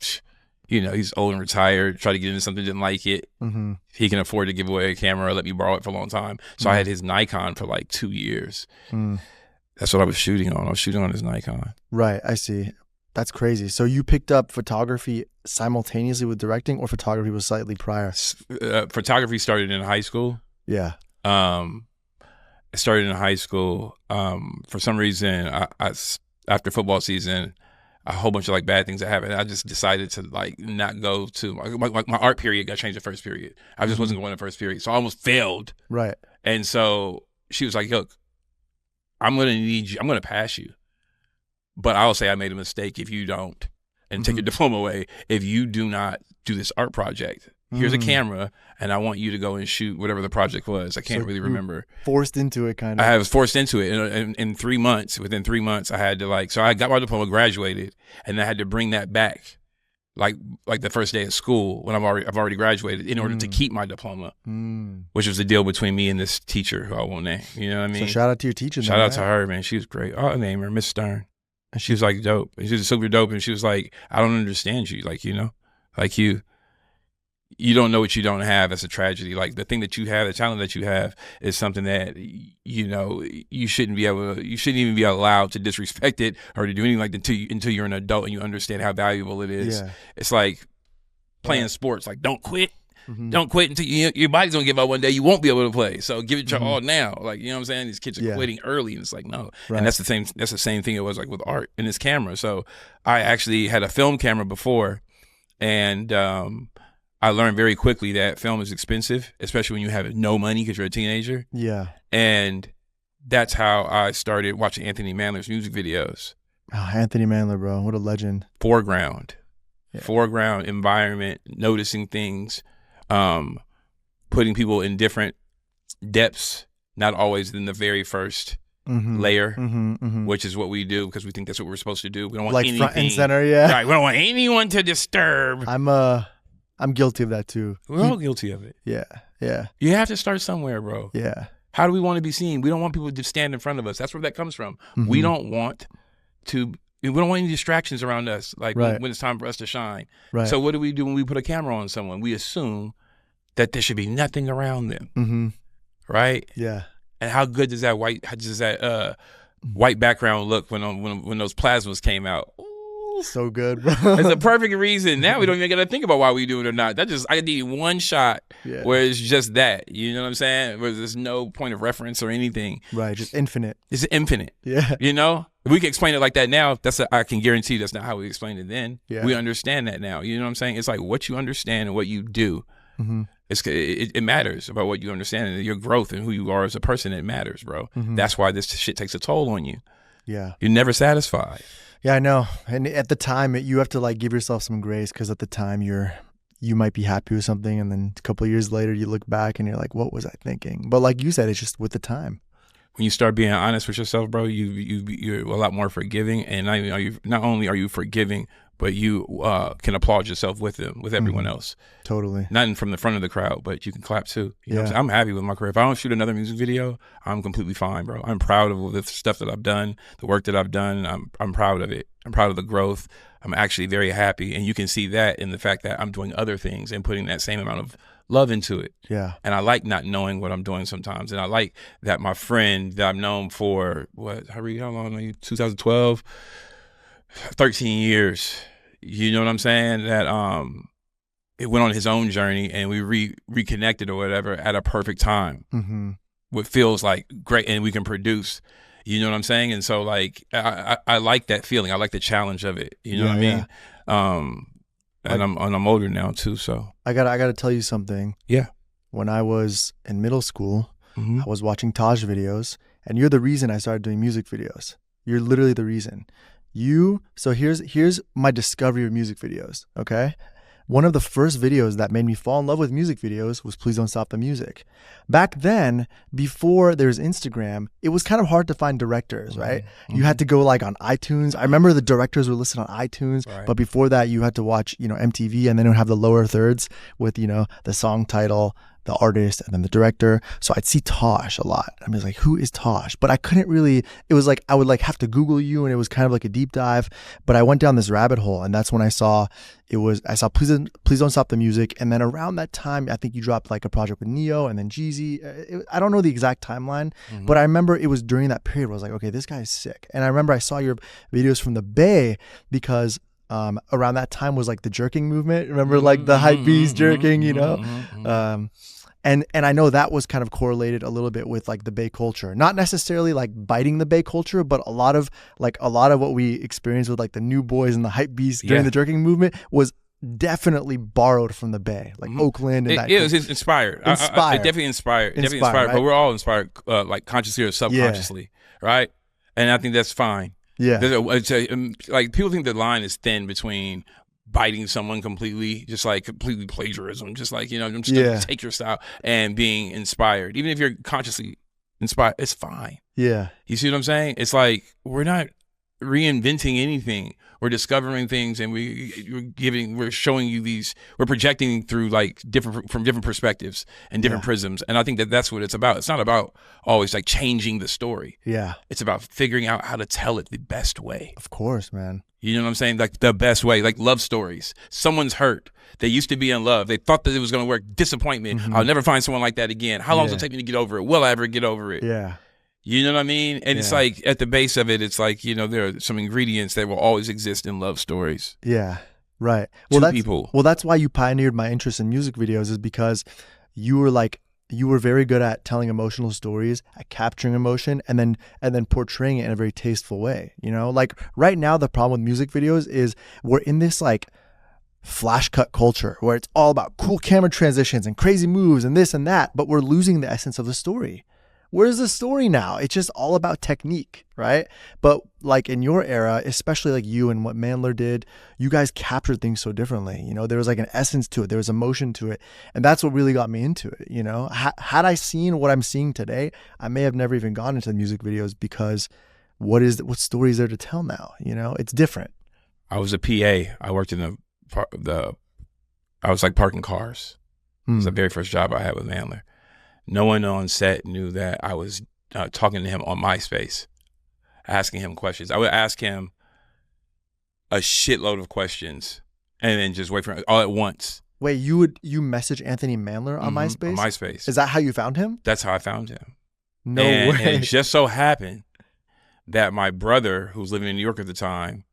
he's old and retired, tried to get into something, didn't like it. Mm-hmm. He can afford to give away a camera or let me borrow it for a long time. So I had his Nikon for like 2 years. That's what I was shooting on. I was shooting on his Nikon. Right, I see. That's crazy. So you picked up photography simultaneously with directing, or photography was slightly prior? Photography started in high school. Yeah. I started in high school. For some reason, I after football season, a whole bunch of like bad things that happened. I just decided to like not go to my art period got changed to first period. I just wasn't going to first period, so I almost failed. Right. And so she was like, "Look, I'm gonna need you. I'm gonna pass you, but I'll say I made a mistake if you don't, and take your diploma away if you do not do this art project. Here's a camera, and I want you to go and shoot whatever the project was. I can't really remember. Forced into it, kind of. I was forced into it. In 3 months, within 3 months, I had to so I got my diploma, graduated, and I had to bring that back, like the first day of school when I've already graduated, in order to keep my diploma, which was the deal between me and this teacher who I won't name. You know what I mean? So shout out to your teacher. Shout out to her, man. She was great. I'll name her, Miss Stern. And she was like dope. She was super dope, and she was like, I don't understand you, like you don't know what you don't have. That's a tragedy. Like the thing that you have, the talent that you have, is something that you shouldn't even be allowed to disrespect it or to do anything like that until you're an adult and you understand how valuable it is. Yeah. It's like playing sports. Like don't quit. Don't quit until your body's gonna give up one day. You won't be able to play. So give it your all now. Like, you know what I'm saying? These kids are quitting early, and it's like no. Right. And that's the same thing it was like with art and this camera. So I actually had a film camera before, and I learned very quickly that film is expensive, especially when you have no money because you're a teenager. Yeah. And that's how I started watching Anthony Mandler's music videos. Oh, Anthony Mandler, bro. What a legend. Foreground environment, noticing things, putting people in different depths, not always in the very first layer, which is what we do because we think that's what we're supposed to do. We don't want anything. Front and center, yeah. Right. We don't want anyone to disturb. I'm guilty of that too. We're all guilty of it. Yeah, yeah. You have to start somewhere, bro. Yeah. How do we want to be seen? We don't want people to stand in front of us. That's where that comes from. We don't want any distractions around us, like when it's time for us to shine. Right. So what do we do when we put a camera on someone? We assume that there should be nothing around them. Right? Yeah. And how good does that white background look when those plasmas came out? So good, bro. It's a perfect reason. Now we don't even got to think about why we do it or not. I need one shot where it's just that. You know what I'm saying? Where there's no point of reference or anything. Right, just infinite. It's infinite. Yeah. You know? If we can explain it like that now, I can guarantee that's not how we explained it then. Yeah. We understand that now. You know what I'm saying? It's like what you understand and what you do. It matters about what you understand and your growth and who you are as a person. It matters, bro. That's why this shit takes a toll on you. Yeah. You're never satisfied. Yeah, I know. And at the time, you have to like give yourself some grace because at the time you might be happy with something, and then a couple of years later you look back and you're like, what was I thinking? But like you said, it's just with the time. When you start being honest with yourself, bro, you're a lot more forgiving, and not only are you forgiving, but you can applaud yourself with everyone else. Totally. Not from the front of the crowd, but you can clap too. You know what I'm saying? I'm happy with my career. If I don't shoot another music video, I'm completely fine, bro. I'm proud of the stuff that I've done, the work that I've done. I'm proud of it. I'm proud of the growth. I'm actually very happy, and you can see that in the fact that I'm doing other things and putting that same amount of love into it. Yeah. And I like not knowing what I'm doing sometimes, and I like that my friend that I've known for how long? 2012. 13 years, you know what I'm saying? That it went on his own journey, and we reconnected or whatever at a perfect time. What feels like great, and we can produce. You know what I'm saying? And so like I like that feeling. I like the challenge of it. You know what I mean? And I'm older now too. So I gotta tell you something. Yeah. When I was in middle school, I was watching Taj videos, and you're the reason I started doing music videos. You're literally the reason. So here's my discovery of music videos, okay? one of the first videos that made me fall in love with music videos was Please Don't Stop the Music. Back then, before there's Instagram, it was kind of hard to find directors, right? You had to go like on iTunes. I remember the directors were listed on iTunes, but before that you had to watch, MTV, and then it would have the lower thirds with, the song title, the artist, and then the director. So I'd see Taj a lot. I was like, who is Taj? But I couldn't really, it was like, I would like have to Google you, and it was kind of like a deep dive. But I went down this rabbit hole, and that's when I saw Please Don't Stop the Music. And then around that time, I think you dropped like a project with Neo and then Jeezy. I don't know the exact timeline, but I remember it was during that period where I was like, okay, this guy is sick. And I remember I saw your videos from the Bay because around that time was like the jerking movement. Remember like the hype beast jerking, And I know that was kind of correlated a little bit with like the Bay culture, not necessarily like biting the Bay culture, but a lot of what we experienced with like the New Boys and the hype beasts during the jerking movement was definitely borrowed from the Bay, like Oakland. And it was inspired. It definitely inspired. Right? But we're all inspired, like consciously or subconsciously, right? And I think that's fine. Yeah. Like people think the line is thin between biting someone completely, just like completely plagiarism, just like, I'm just gonna take your style, and being inspired. Even if you're consciously inspired, it's fine. Yeah. You see what I'm saying? It's like we're not reinventing anything. We're discovering things, and we're showing you these, we're projecting through like from different perspectives and different prisms. And I think that's what it's about. It's not about always like changing the story. Yeah. It's about figuring out how to tell it the best way. Of course, man. You know what I'm saying? Like the best way, like love stories. Someone's hurt. They used to be in love. They thought that it was going to work. Disappointment. I'll never find someone like that again. How long does it take me to get over it? Will I ever get over it? Yeah. You know what I mean? And it's like at the base of it, it's like, there are some ingredients that will always exist in love stories. Yeah, right. People. Well, that's why you pioneered my interest in music videos, is because you were very good at telling emotional stories, at capturing emotion, and then portraying it in a very tasteful way. Like right now, the problem with music videos is we're in this like flash cut culture where it's all about cool camera transitions and crazy moves and this and that, but we're losing the essence of the story. Where's the story now? It's just all about technique, right? But like in your era, especially like you and what Mandler did, you guys captured things so differently. There was like an essence to it. There was emotion to it. And that's what really got me into it. Had I seen what I'm seeing today, I may have never even gone into the music videos, because what story is there to tell now? It's different. I was a PA. I worked in I was like parking cars. It was the very first job I had with Mandler. No one on set knew that I was talking to him on MySpace, asking him questions. I would ask him a shitload of questions and then just wait for him all at once. Wait, you message Anthony Mandler on MySpace? On MySpace. Is that how you found him? That's how I found him. No way. And it just so happened that my brother, who was living in New York at the time,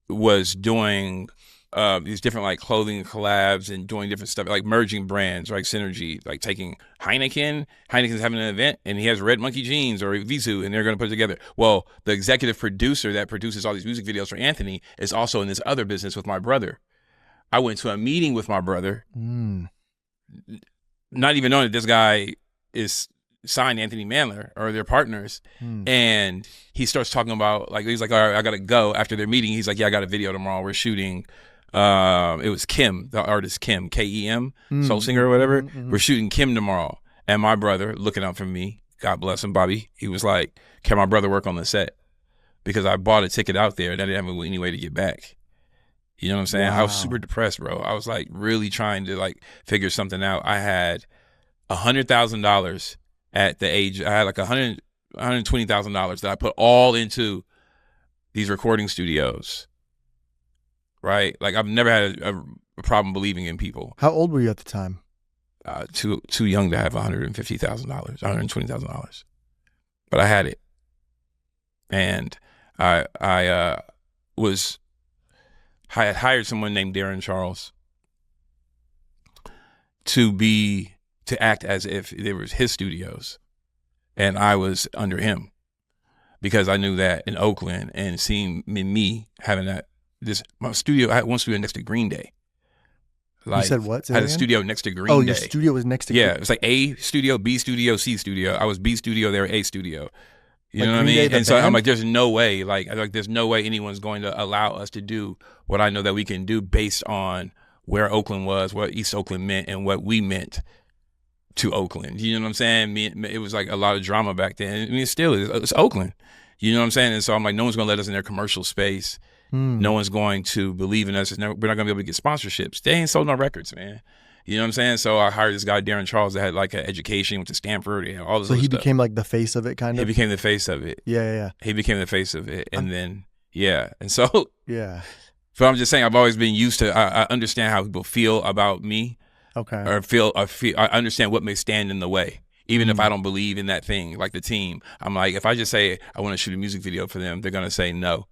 was doing these different like clothing collabs and doing different stuff, like merging brands, like synergy, like taking Heineken's having an event and he has Red Monkey Jeans or Visu and they're going to put it together. Well, the executive producer that produces all these music videos for Anthony is also in this other business with my brother. I went to a meeting with my brother, not even knowing that this guy is signed Anthony Mandler or they're partners. And he starts talking about he's like, all right, I got to go after their meeting. He's like, yeah, I got a video tomorrow. We're shooting. It was Kim, the artist Kim, K-E-M, soul singer or whatever. We're shooting Kim tomorrow. And my brother, looking out for me, God bless him, Bobby, he was like, can my brother work on the set? Because I bought a ticket out there and I didn't have any way to get back. You know what I'm saying? Wow. I was super depressed, bro. I was like really trying to like figure something out. I had $100,000 at the age, I had like $120,000 that I put all into these recording studios. Right? Like I've never had a problem believing in people. How old were you at the time? Too young to have $150,000, $120,000. But I had it. And I had hired someone named Darren Charles to act as if there was his studios and I was under him, because I knew that in Oakland and seeing me having my studio, I had one studio next to Green Day. Like, you said what? I had a studio next to Green Day. Oh, your studio was next to Green Day? Yeah, it was like A studio, B studio, C studio. I was B studio, they were A studio. You know what I Green mean? Day, and so I'm like, there's no way, there's no way anyone's going to allow us to do what I know that we can do based on where Oakland was, what East Oakland meant, and what we meant to Oakland. You know what I'm saying? It was like a lot of drama back then. I mean, it still is. It's Oakland. You know what I'm saying? And so I'm like, no one's going to let us in their commercial space. No one's going to believe in us. We're not going to be able to get sponsorships. They ain't sold no records, man. You know what I'm saying? So I hired this guy, Darren Charles, that had like an education, went to Stanford, and all this. So he stuff. became like the face of it, kind of. He became the face of it. Yeah. He became the face of it, and then and so yeah. But I'm just saying, I've always been used to. I understand how people feel about me. Okay. Or feel. I understand what may stand in the way, even if I don't believe in that thing. Like the team, I'm like, if I just say I want to shoot a music video for them, they're gonna say no.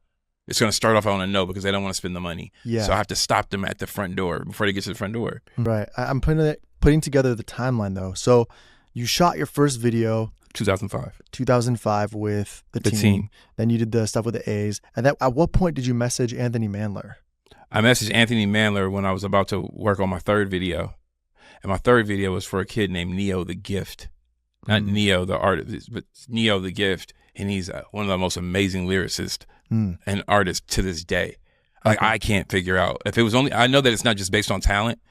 It's going to start off on a no because they don't want to spend the money. Yeah. So I have to stop them at the front door before they get to the front door. Right. I'm putting together the timeline, though. So you shot your first video. 2005 with the team. Then you did the stuff with the A's. And at what point did you message Anthony Mandler? I messaged Anthony Mandler when I was about to work on my third video. And my third video was for a kid named Neo the Gift. Not Neo the artist, but Neo the Gift. And he's one of the most amazing lyricists and artists to this day. Like, I can't figure out. If it was only, I know that it's not just based on talent,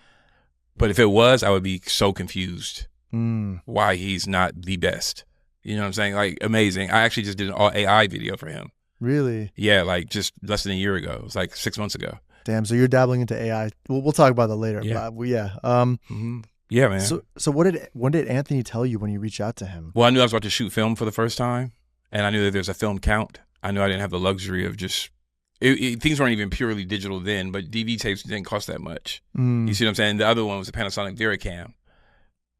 but if it was, I would be so confused why he's not the best. You know what I'm saying? Like, amazing. I actually just did an all AI video for him. Really? Yeah, like just less than a year ago. It was like 6 months ago. Damn, so you're dabbling into AI. We'll talk about that later. Yeah. But yeah. Yeah, man. So when did Anthony tell you when you reached out to him? Well, I knew I was about to shoot film for the first time, and I knew that there's a film count. I knew I didn't have the luxury of just things weren't even purely digital then, but DV tapes didn't cost that much. You see what I'm saying? The other one was a Panasonic Vericam.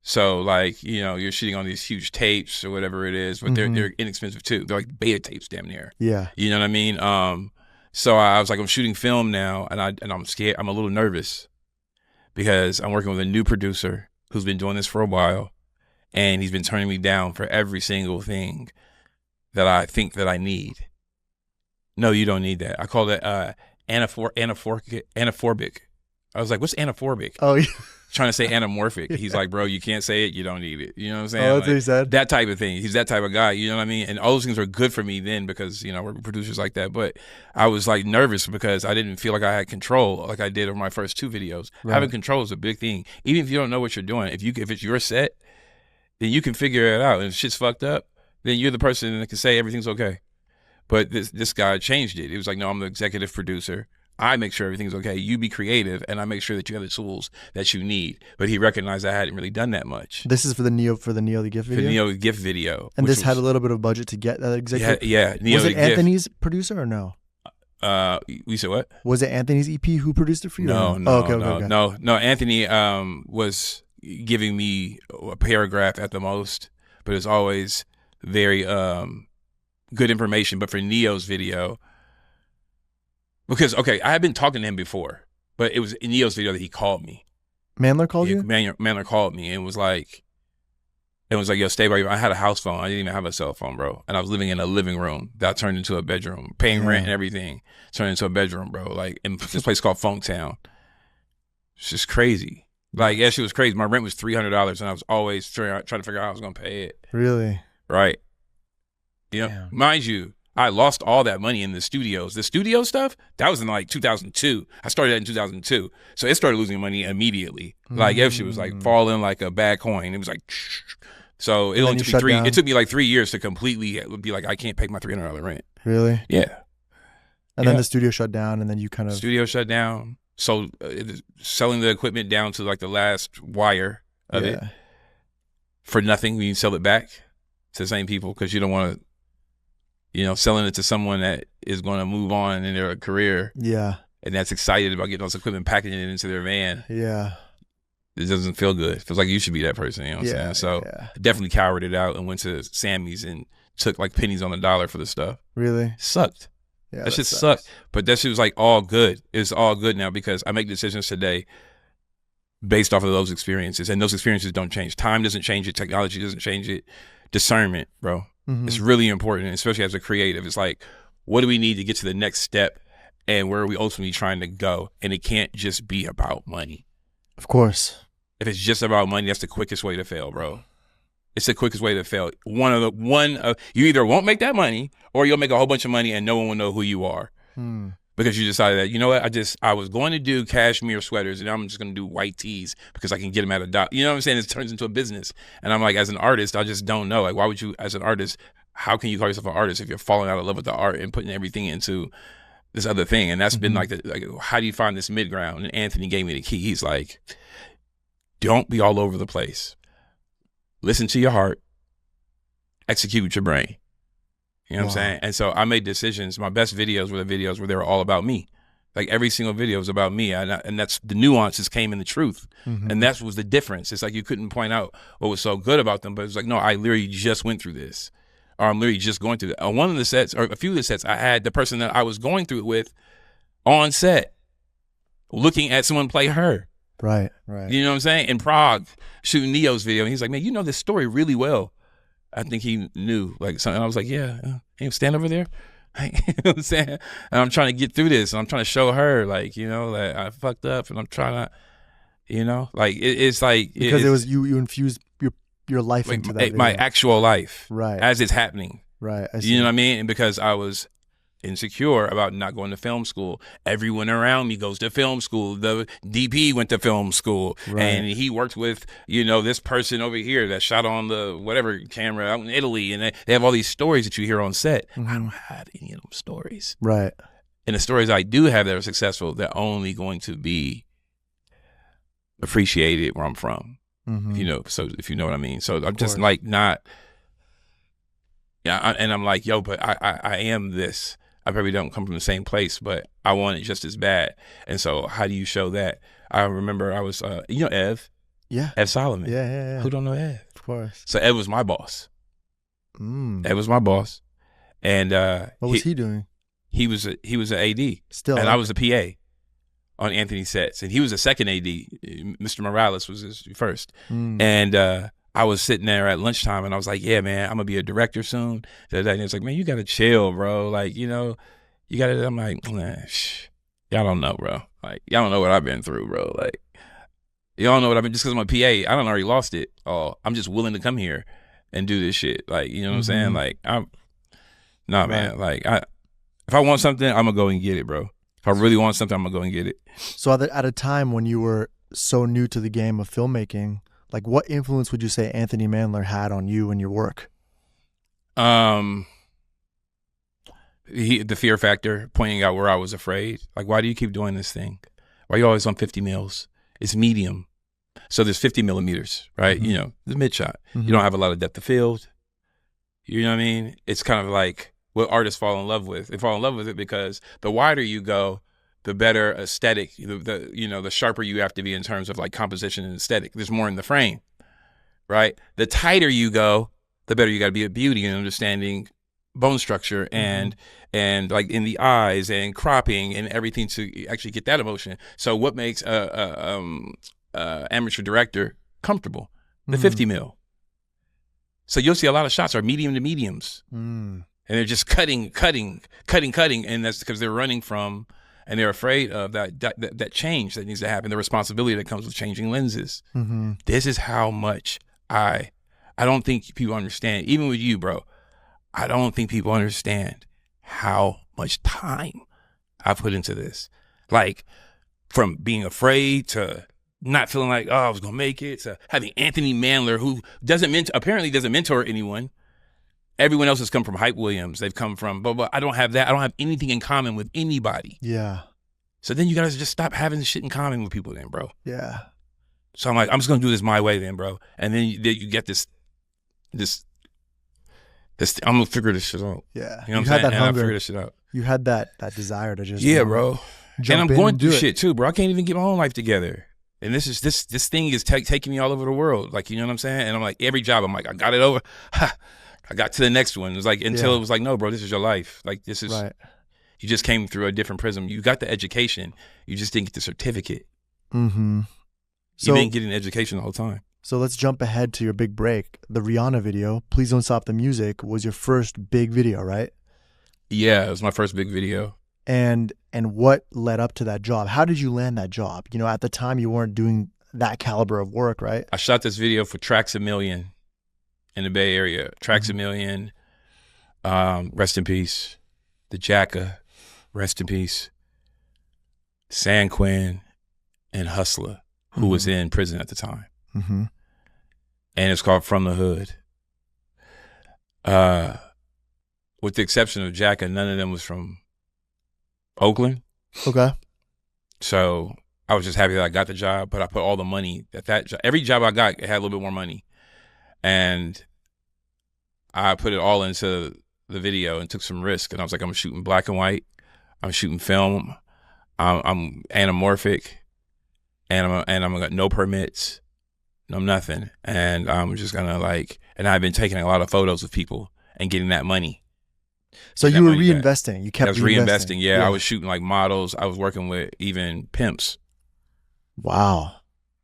So like, you know, you're shooting on these huge tapes or whatever it is, but they're inexpensive too. They're like beta tapes damn near. Yeah. You know what I mean? So I was like, I'm shooting film now, and I'm scared. I'm a little nervous because I'm working with a new producer who's been doing this for a while, and he's been turning me down for every single thing that I think that I need. No, you don't need that. I call it anaphobic. I was like, what's anaphobic? Oh, yeah. Trying to say anamorphic. Yeah. He's like, bro, you can't say it. You don't need it. You know what I'm saying? Oh, that's what he said? That type of thing. He's that type of guy. You know what I mean? And all those things are good for me then because, you know, we're producers like that. But I was like nervous because I didn't feel like I had control like I did over my first two videos. Right. Having control is a big thing. Even if you don't know what you're doing, if it's your set, then you can figure it out. And if shit's fucked up, then you're the person that can say everything's okay. But this guy changed it. He was like, no, I'm the executive producer. I make sure everything's okay. You be creative, and I make sure that you have the tools that you need. But he recognized I hadn't really done that much. This is for the Neo the Gift video? For the Neo the Gift video. And this had a little bit of budget to get that executive? Yeah. Neo was it the Gift. Anthony's producer or no? You said what? Was it Anthony's EP who produced it for you? No. Okay. No. Anthony was giving me a paragraph at the most, but it's always very good information. But for Neo's video, because, okay, I had been talking to him before, but it was in Neo's video that he called me. Mandler called you? Mandler called me and was like, yo, stay by your, I had a house phone. I didn't even have a cell phone, bro. And I was living in a living room that turned into a bedroom, paying rent and everything, turned into a bedroom, bro. Like in this place called Funktown. It's just crazy. Like, yeah, shit was crazy. My rent was $300 and I was always trying to figure out how I was going to pay it. Really? Right. You know, mind you, I lost all that money in the studios. The studio stuff, that was in like 2002. I started that in 2002. So it started losing money immediately. Like, shit was like falling like a bad coin. It was like, so it only took me it took me like 3 years to completely be like, I can't pay my $300 rent. Really? Yeah. And then the studio shut down, and then you kind of... Studio shut down. So selling the equipment down to like the last wire of it for nothing when you sell it back to the same people because you don't want to, you know, selling it to someone that is going to move on in their career. Yeah. And that's excited about getting all this equipment, packaging it into their van. Yeah. It doesn't feel good. It feels like you should be that person, you know what I'm saying? So I definitely cowered it out and went to Sammy's and took like pennies on the dollar for the stuff. Really? It sucked. Yeah, that shit sucked. But that shit was like all good. It's all good now because I make decisions today based off of those experiences. And those experiences don't change. Time doesn't change it. Technology doesn't change it. Discernment, bro. It's really important, especially as a creative. It's like, what do we need to get to the next step and where are we ultimately trying to go? And it can't just be about money. Of course. If it's just about money, that's the quickest way to fail, bro. It's the quickest way to fail. You either won't make that money or you'll make a whole bunch of money and no one will know who you are. Because you decided that, you know what, I was going to do cashmere sweaters and I'm just going to do white tees because I can get them at a dollar. You know what I'm saying? It turns into a business. And I'm like, as an artist, I just don't know. Like, why would you, as an artist, how can you call yourself an artist if you're falling out of love with the art and putting everything into this other thing? And that's been like, how do you find this mid ground? And Anthony gave me the key. He's like, don't be all over the place. Listen to your heart. Execute with your brain. You know what I'm saying? And so I made decisions. My best videos were the videos where they were all about me. Like every single video was about me. And that's the nuances came in the truth. And that was the difference. It's like you couldn't point out what was so good about them, but it's like, no, I literally just went through this. Or I'm literally just going through it. On one of the sets, or a few of the sets, I had the person that I was going through it with on set looking at someone play her. Right. You know what I'm saying? In Prague, shooting Neo's video. And he's like, man, you know this story really well. I think he knew like something. I was like, yeah, stand over there. You know what I'm saying? And I'm trying to get through this. And I'm trying to show her like, you know, that I fucked up and I'm trying to, you know, like it's like. Because it was you infused your life like into that video. My actual life. Right. As it's happening. Right. You know what I mean? And because I was insecure about not going to film school. Everyone around me goes to film school. The DP went to film school, and he worked with, you know, this person over here that shot on the whatever camera out in Italy, and they have all these stories that you hear on set. I don't have any of them stories. Right. And the stories I do have that are successful, they're only going to be appreciated where I'm from. If you know, so if you know what I mean. So I'm just like not. Yeah, and I'm like, yo, but I am this. I probably don't come from the same place, but I want it just as bad. And so how do you show that? I remember I was, you know Ev? Yeah. Ev Solomon. Yeah. Who don't know Ev? Of course. So Ev was my boss. Ev was my boss. And what was he doing? He was an AD. Still. And I was a PA on Anthony's sets. And he was a second AD. Mr. Morales was his first. And I was sitting there at lunchtime and I was like, yeah, man, I'm going to be a director soon. And he was like, man, you got to chill, bro. Like, you know, you got to, I'm like, nah, y'all don't know, bro. Like, y'all don't know what I've been through, bro. Like, y'all don't know what I've been, just because I'm a PA, I done already lost it. Oh, I'm just willing to come here and do this shit. Like, you know what I'm saying? Like, man, like, if I want something, I'm going to go and get it, bro. If I really want something, I'm going to go and get it. So at a time when you were so new to the game of filmmaking, like, what influence would you say Anthony Mandler had on you and your work? The fear factor, pointing out where I was afraid. Like, why do you keep doing this thing? Why are you always on 50 mils? It's medium. So there's 50 millimeters, right? You know, the mid shot. You don't have a lot of depth of field. You know what I mean? It's kind of like what artists fall in love with. They fall in love with it because the wider you go, the better aesthetic, the sharper you have to be in terms of like composition and aesthetic. There's more in the frame, right? The tighter you go, the better you got to be at beauty and understanding bone structure and like in the eyes and cropping and everything to actually get that emotion. So what makes a amateur director comfortable? The 50 mil. So you'll see a lot of shots are medium to mediums, and they're just cutting, and that's because they're running from. And they're afraid of that change that needs to happen, the responsibility that comes with changing lenses. This is how much I don't think people understand, even with you, bro. I don't think people understand how much time I put into this. Like, from being afraid to not feeling like, oh, I was going to make it, to having Anthony Mandler, who apparently doesn't mentor anyone. Everyone else has come from Hype Williams. They've come from, but I don't have that. I don't have anything in common with anybody. Yeah. So then you guys just stop having this shit in common with people then, bro. Yeah. So I'm like, I'm just going to do this my way then, bro. And then you get this, I'm going to figure this shit out. Yeah. You know what I'm saying? That hunger. And I figure this shit out. You had that desire to just. Yeah, bro. And I'm going through shit too, bro. I can't even get my own life together. And this thing is taking me all over the world. Like, you know what I'm saying? And I'm like, every job, I'm like, I got it over. I got to the next one. It was like, until it was like, no, bro, this is your life. Like, this is, you just came through a different prism. You got the education. You just didn't get the certificate. You didn't get an education the whole time. So let's jump ahead to your big break. The Rihanna video, Please Don't Stop the Music, was your first big video, right? Yeah, it was my first big video. And what led up to that job? How did you land that job? You know, at the time you weren't doing that caliber of work, right? I shot this video for Tracks a Million in the Bay Area. Tracks a Million, rest in peace. The Jacka, rest in peace. San Quinn, and Hustler, who was in prison at the time. Mm-hmm. And it's called From the Hood. With the exception of Jacka, none of them was from Oakland. Okay. So I was just happy that I got the job, but I put all the money every job I got, it had a little bit more money. And I put it all into the video and took some risk. And I was like, I'm shooting black and white. I'm shooting film. I'm anamorphic. And I'm got no permits, no nothing. And I'm just gonna and I've been taking a lot of photos of people and getting that money. So you were reinvesting. You kept reinvesting. Yeah, I was shooting like models. I was working with even pimps. Wow.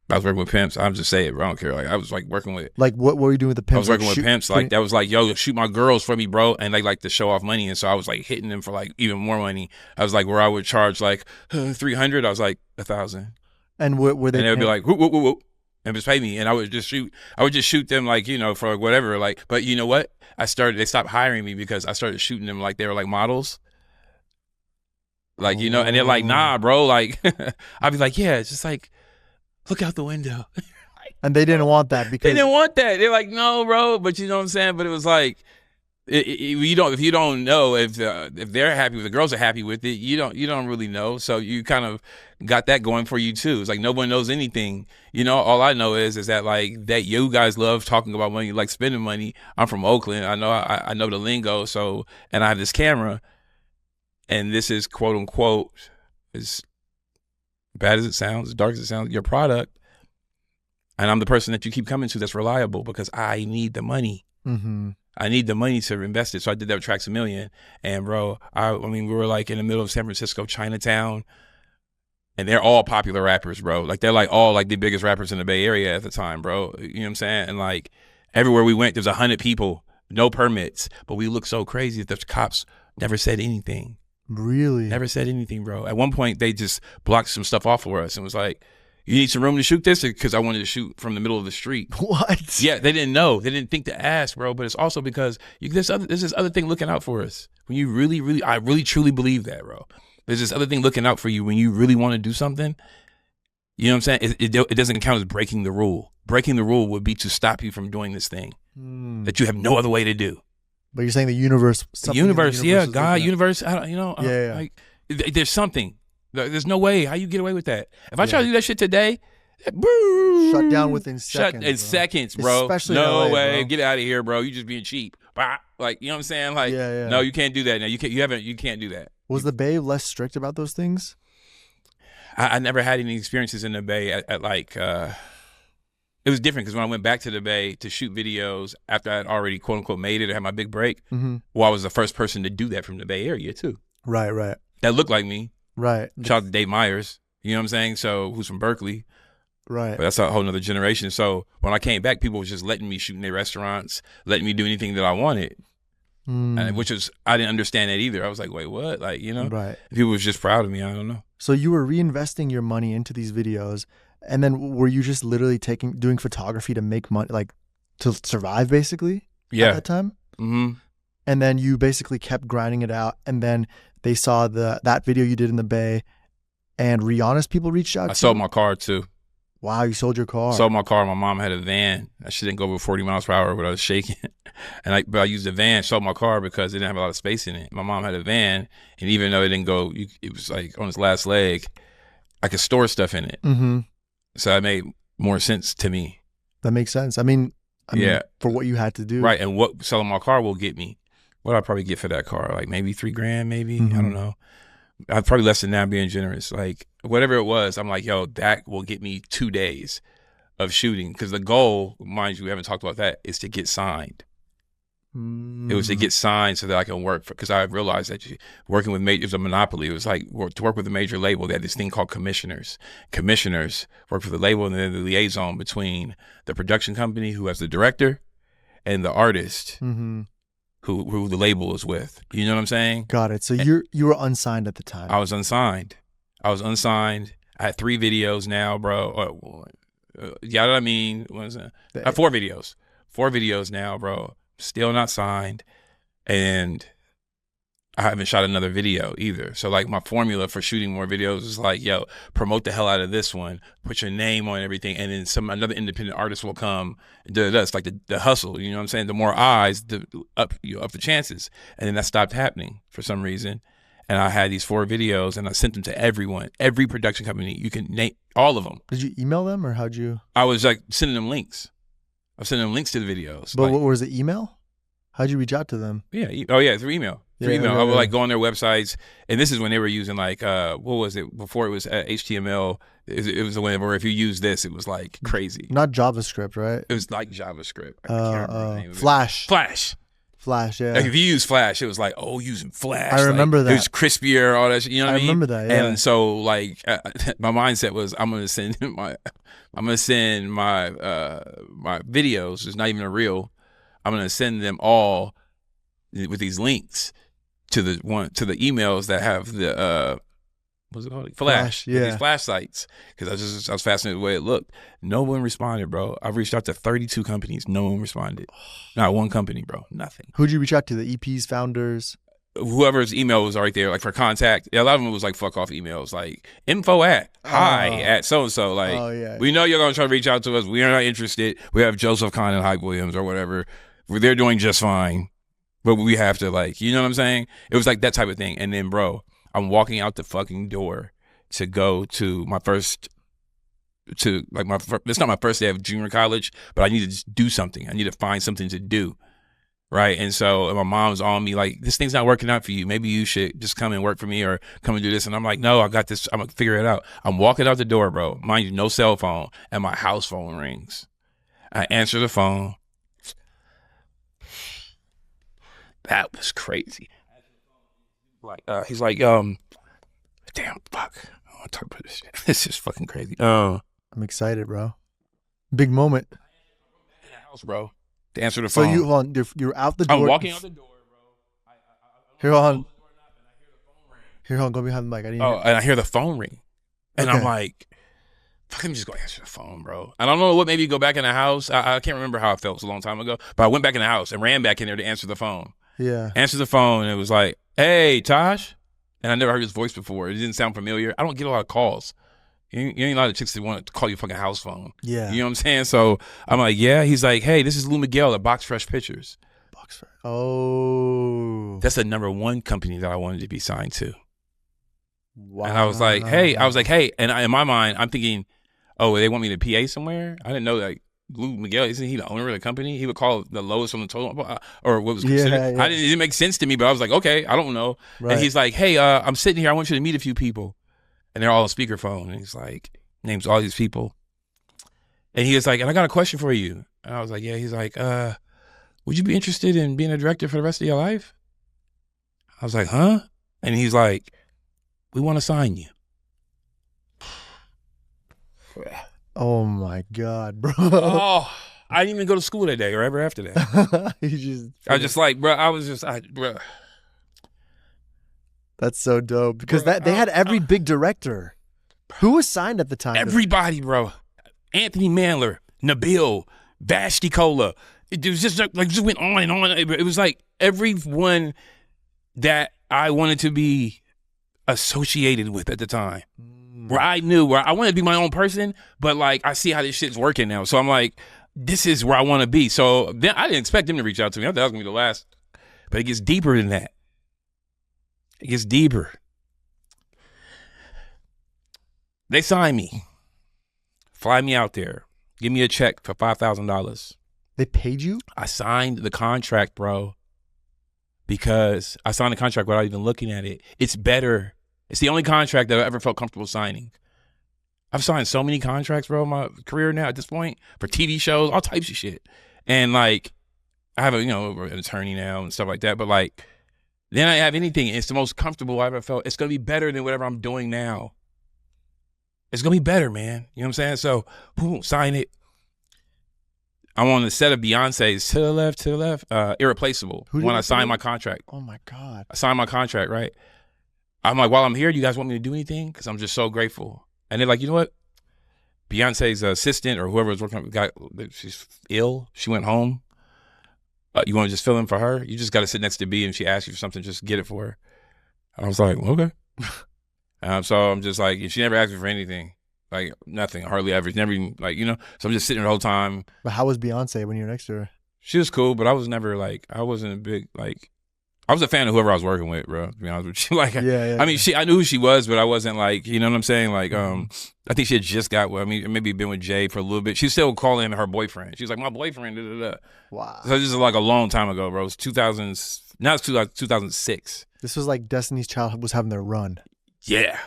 I was working with pimps. I'm just saying it, bro. I don't care. Like I was like working with what were you doing with the pimps? I was working with pimps. That was like, yo, shoot my girls for me, bro. And they like to show off money. And so I was like hitting them for like even more money. I was like where I would charge like 300. I was like 1,000. And were they? And they would be like, whoop, whoop, whoop, whoop, and just pay me. And I would just shoot them like, for like whatever. Like, but you know what? They stopped hiring me because I started shooting them like they were like models. Like, and they're like, nah, bro. Like, I'd be like, yeah, it's just like, look out the window. And they didn't want that because they didn't want that. They're like, no, bro. But you know what I'm saying? But it was like, if you don't know if they're happy, if the girls are happy with it, you don't really know. So you kind of got that going for you too. It's like no one knows anything. All I know is that like that you guys love talking about money, like spending money. I'm from Oakland. I know the lingo. So and I have this camera, and this is quote unquote as bad as it sounds, as dark as it sounds, your product. And I'm the person that you keep coming to that's reliable because I need the money. Mm-hmm. I need the money to invest it. So I did that with Tracks a Million. And bro, I mean, we were like in the middle of San Francisco, Chinatown, and they're all popular rappers, bro. Like they're like all like the biggest rappers in the Bay Area at the time, bro. You know what I'm saying? And like everywhere we went, there's 100 people, no permits, but we looked so crazy that the cops never said anything. Really? Never said anything, bro. At one point, they just blocked some stuff off for us and was like, you need some room to shoot this? Because I wanted to shoot from the middle of the street. What? Yeah, they didn't know. They didn't think to ask, bro. But it's also because there's this other thing looking out for us. When you I really truly believe that, bro. There's this other thing looking out for you when you really want to do something. You know what I'm saying? It doesn't count as breaking the rule. Breaking the rule would be to stop you from doing this thing that you have no other way to do. But you're saying the universe. Yeah, God, universe. Yeah. Like, there's something. There's no way how you get away with that. If I try to do that shit today, shut down within seconds. Seconds, bro. Especially no in LA, way. bro. Get out of here, bro. You just being cheap. Like, you know what I'm saying? Like, yeah. No, you can't do that. Now you can't do that. Was the Bay less strict about those things? I never had any experiences in the Bay at like. It was different because when I went back to the Bay to shoot videos after I had already quote unquote made it, I had my big break. Mm-hmm. Well, I was the first person to do that from the Bay Area too. Right. That looked like me. Right. Shout out to Dave Myers, you know what I'm saying? So who's from Berkeley. Right. But that's a whole nother generation. So when I came back, people was just letting me shoot in their restaurants, letting me do anything that I wanted. And which is, I didn't understand that either. I was like, wait, what? Like, Right. People was just proud of me. I don't know. So you were reinvesting your money into these videos, and then were you just literally doing photography to make money, like to survive basically? Yeah. At that time? Mm-hmm. And then you basically kept grinding it out, and then they saw that video you did in the Bay, and Rihanna's people reached out to you? I sold my car too. Wow, you sold your car. Sold my car. My mom had a van. That shit didn't go over 40 miles per hour, but I was shaking. But I used the van, sold my car because it didn't have a lot of space in it. My mom had a van, and even though it didn't go, it was like on its last leg, I could store stuff in it. Mm-hmm. So it made more sense to me. That makes sense. I mean, yeah, for what you had to do. Right, and what selling my car will get me. What I'd probably get for that car, like maybe $3,000, maybe. Mm-hmm. I don't know. I'd probably less than that, being generous. Like whatever it was, I'm like, yo, that will get me 2 days of shooting. Because the goal, mind you, we haven't talked about that, is to get signed. It was to get signed so that I can work for, because I realized that working with it was a monopoly. It was like to work with a major label. They had this thing called commissioners. Commissioners work for the label, and then the liaison between the production company, who has the director, and the artist. Mm-hmm. Who the label is with. You know what I'm saying? Got it. So you were unsigned at the time. I was unsigned. I had 3 videos now, bro. Yeah, what I mean? What is it? 4 videos. 4 videos now, bro. Still not signed. And I haven't shot another video either. So like my formula for shooting more videos is like, yo, promote the hell out of this one, put your name on everything, and then another independent artist will come. That's like the hustle. You know what I'm saying? The more eyes, the up the chances. And then that stopped happening for some reason. And I had these 4 videos, and I sent them to everyone, every production company. You can name all of them. Did you email them, or how'd you? I was like sending them links. I was sending them links to the videos. But like, what was the email? How'd you reach out to them? Yeah. Through email. Through email. I would like go on their websites, and this is when they were using like what was it before it was HTML? It was whenever if you use this, it was like crazy. Not JavaScript, right? It was like JavaScript. I can't remember the name of Flash. Flash. Flash, yeah. Like if you use Flash, it was like, oh, using Flash. I remember that. It was crispier, all that shit. You know what I mean? I remember that, yeah. And so like my mindset was I'm gonna send my videos. It's not even a reel. I'm gonna send them all with these links to the emails that have the what's it called? Flash. Yeah. These flash sites. Because I was fascinated with the way it looked. No one responded, bro. I've reached out to 32 companies. No one responded. Not one company, bro. Nothing. Who'd you reach out to? The EP's founders? Whoever's email was right there, like for contact. A lot of them was like fuck off emails, like info at hi at so and so. Like we know you're gonna try to reach out to us. We are not interested. We have Joseph Kahn and Hype Williams or whatever. They're doing just fine, but we have to like, you know what I'm saying? It was like that type of thing. And then, bro, I'm walking out the fucking door to go to my first. It's not my first day of junior college, but I need to just do something. I need to find something to do. Right. And so my mom's on me like, this thing's not working out for you. Maybe you should just come and work for me or come and do this. And I'm like, no, I got this. I'm going to figure it out. I'm walking out the door, bro. Mind you, no cell phone. And my house phone rings. I answer the phone. That was crazy. Like, he's like, damn, fuck. I want to talk about this shit. This is fucking crazy. I'm excited, bro. Big moment. In the house, bro. To answer the phone. So you're out the door. I'm walking out the door, bro. Here on. Go behind the mic. And I hear the phone ring. And okay. I'm like, fuck, let me just go answer the phone, bro. I don't know what made me go back in the house. I can't remember how it felt. It was a long time ago. But I went back in the house and ran back in there to answer the phone. Yeah. Answered the phone, and it was like, hey, Taj. And I never heard his voice before. It didn't sound familiar. I don't get a lot of calls. You ain't a lot of chicks that want to call your fucking house phone. Yeah. You know what I'm saying? So I'm like, yeah. He's like, hey, this is Lou Miguel at Box Fresh Pictures. Box Fresh. Oh. That's the #1 company that I wanted to be signed to. Wow. And I was like, hey. And in my mind, I'm thinking, oh, they want me to PA somewhere? I didn't know that. Lou Miguel, isn't he the owner of the company? He would call the lowest on the total, or what was considered. Yeah. It didn't make sense to me, but I was like, okay, I don't know. Right. And he's like, hey, I'm sitting here. I want you to meet a few people. And they're all on speakerphone. And he's like, names all these people. And he was like, and I got a question for you. And I was like, yeah. He's like, would you be interested in being a director for the rest of your life? I was like, huh? And he's like, we want to sign you. Oh my God, bro. Oh, I didn't even go to school that day or ever after that. I was just like, bro. That's so dope because they had every big director. Who was signed at the time? Everybody, bro. Anthony Mandler, Nabil, Vashti Cola. It was just like just went on and on. It was like everyone that I wanted to be associated with at the time. Where I knew where I wanted to be my own person, but like I see how this shit's working now. So I'm like, this is where I want to be. So then I didn't expect them to reach out to me. I thought that was gonna be the last. But it gets deeper than that. It gets deeper. They sign me. Fly me out there. Give me a check for $5,000. They paid you? I signed the contract, bro. Because I signed the contract without even looking at it. It's better. It's the only contract that I ever felt comfortable signing. I've signed so many contracts, bro, in my career now at this point for TV shows, all types of shit. And like, I have an attorney now and stuff like that. But like, then I have anything. It's the most comfortable I ever felt. It's going to be better than whatever I'm doing now. It's going to be better, man. You know what I'm saying? So, boom, sign it. I'm on the set of Beyonce's To the Left, Irreplaceable. When I signed my contract. Oh my God. I signed my contract, right? I'm like, while I'm here, do you guys want me to do anything? Because I'm just so grateful. And they're like, you know what? Beyonce's assistant or whoever was working on she's ill. She went home. you want to just fill in for her? You just got to sit next to B, and she asks you for something, just get it for her. I was like, okay. So I'm just like, she never asked me for anything, like nothing, hardly ever, never even like, you know. So I'm just sitting there the whole time. But how was Beyonce when you were next to her? She was cool, but I was never like, I wasn't a big like. I was a fan of whoever I was working with, bro. To be honest with you, like, I mean, I knew who she was, but I wasn't like, you know what I'm saying? Like, I think she had just got, maybe been with Jay for a little bit. She was still calling her boyfriend. She was like, my boyfriend. Da, da, da. Wow. So this is like a long time ago, bro. It was 2000s. Now it's 2006. This was like Destiny's Child was having their run. Yeah.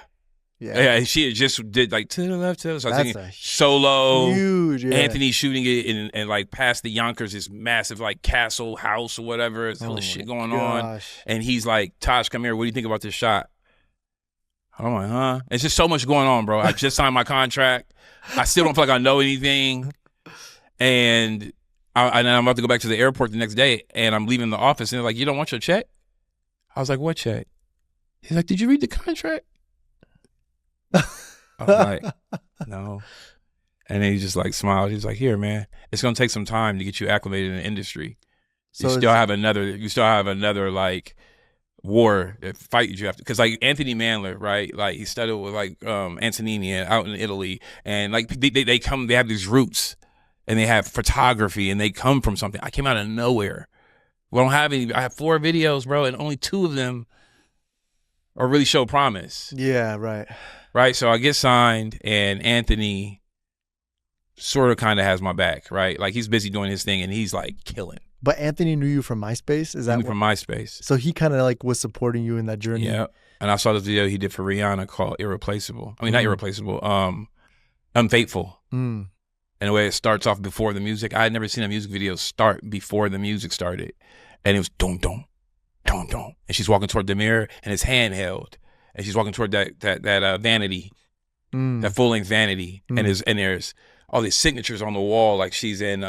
Yeah, and she had just did like to the left, so I was thinking solo, huge, Anthony shooting it and like past the Yonkers, this massive like castle house or whatever. There's all this shit going on, and he's like, Taj, come here. What do you think about this shot? I'm like, huh? It's just so much going on, bro. I just signed my contract. I still don't feel like I know anything, and I'm about to go back to the airport the next day, and I'm leaving the office, and they're like, you don't want your check? I was like, what check? He's like, did you read the contract? I was like, no. And then he just like smiled. He was like, here, man, it's gonna take some time to get you acclimated in the industry. So you still have another like war fight you have to, because like Anthony Mandler, right? Like he studied with like Antonini out in Italy, and like they have these roots, and they have photography, and they come from something. I came out of nowhere. We don't have any. I have 4 videos, bro, and only 2 of them are really show promise. Yeah, right. Right, so I get signed, and Anthony sort of kind of has my back, right? Like he's busy doing his thing, and he's like killing. But Anthony knew you from MySpace? Is that from MySpace? So he kind of like was supporting you in that journey. Yeah, and I saw this video he did for Rihanna called "Irreplaceable." I mean, not irreplaceable, "Unfaithful." And the way it starts off before the music, I had never seen a music video start before the music started, and it was dum dum, dum dum, and she's walking toward the mirror, and it's handheld. And she's walking toward that vanity, that full length vanity, and there's all these signatures on the wall, like she's in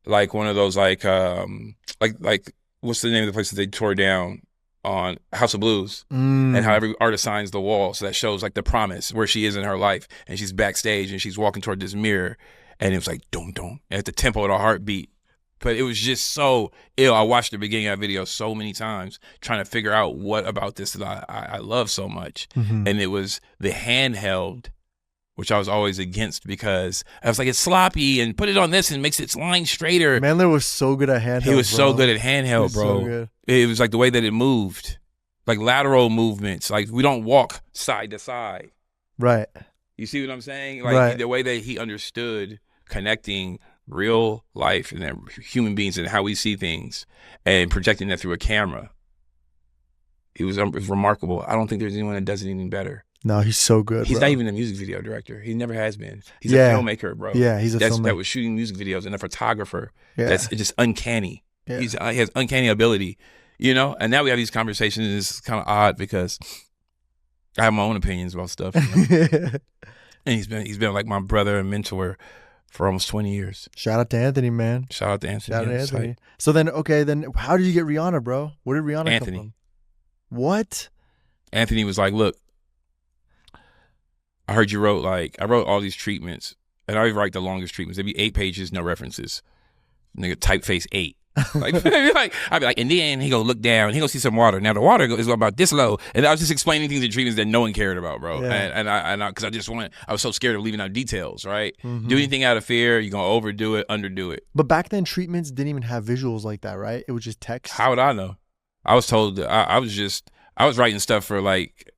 like one of those like what's the name of the place that they tore down on House of Blues, and how every artist signs the wall, so that shows like the promise where she is in her life, and she's backstage and she's walking toward this mirror, and it was like dum dum at the tempo of the heartbeat. But it was just so ill. I watched the beginning of that video so many times trying to figure out what about this that I love so much. And it was the handheld, which I was always against, because I was like, it's sloppy, and put it on this and makes its line straighter. Mandler was so good at handheld. He was so good at handheld, bro. So it was like the way that it moved, like lateral movements. Like we don't walk side to side. Right. You see what I'm saying? Like the way that he understood connecting real life and human beings and how we see things and projecting that through a camera. It was remarkable. I don't think there's anyone that does it any better. No, he's so good. He's not even a music video director. He never has been. He's a filmmaker, bro. Yeah, he's a filmmaker. That was shooting music videos, and a photographer. Yeah. That's just uncanny. Yeah. He has uncanny ability, you know? And now we have these conversations, and it's kind of odd because I have my own opinions about stuff. You know? And he's been like my brother and mentor for almost 20 years. Shout out to Anthony, man. Shout out to Anthony. So then, how did you get Rihanna, bro? Where did Rihanna come from? What? Anthony was like, look, I heard you wrote I wrote all these treatments, and I write the longest treatments. There'd be 8 pages, no references. Nigga, typeface 8. I'd be like, and then he gonna look down, he gonna see some water. Now the water is about this low, and I was just explaining things in treatments that no one cared about, bro. Yeah. And I because I was so scared of leaving out details, right? Do anything out of fear, you're gonna overdo it, underdo it. But back then, treatments didn't even have visuals like that, right? It was just text. How would I know? I was told that I was writing stuff for like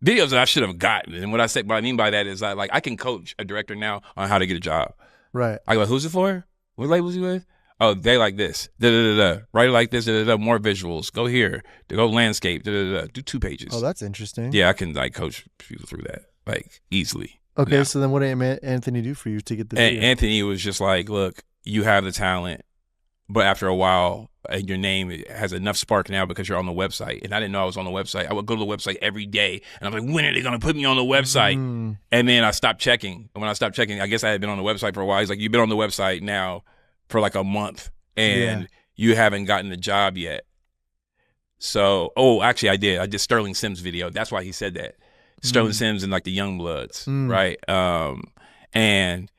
videos that I should have gotten. And what I mean by that is like I can coach a director now on how to get a job. Right. I go, who's it for? What labels you with? Oh, they like this. Write it like this. More visuals. Go here. Go landscape. Do 2 pages. Oh, that's interesting. Yeah, I can like coach people through that like easily. Okay, so then what did Anthony do for you to get the video? Anthony was just like, look, you have the talent, but after a while, your name has enough spark now because you're on the website. And I didn't know I was on the website. I would go to the website every day, and I'm like, when are they going to put me on the website? And then I stopped checking. And when I stopped checking, I guess I had been on the website for a while. He's like, you've been on the website now for like a month, and you haven't gotten the job yet. So, actually I did. I did Sterling Sims video. That's why he said that. Sterling Sims and like the Young Bloods, right? And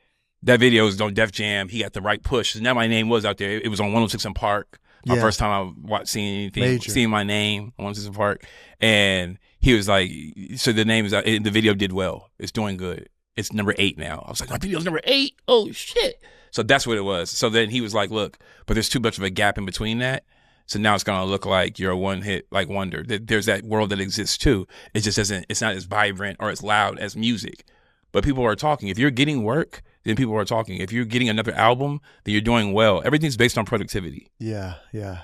That video was on Def Jam. He got the right push. Now my name was out there. It was on 106 in Park. My first time I seeing anything, seeing my name on 106 in Park. And he was like, so the name is out. The video did well. It's doing good. It's number 8 now. I was like, my video's number 8? Oh, shit. So that's what it was. So then he was like, look, but there's too much of a gap in between that. So now it's going to look like you're a one-hit like wonder. There's that world that exists too. It just doesn't, it's not as vibrant or as loud as music. But people are talking. If you're getting work, then people are talking. If you're getting another album, then you're doing well. Everything's based on productivity. Yeah.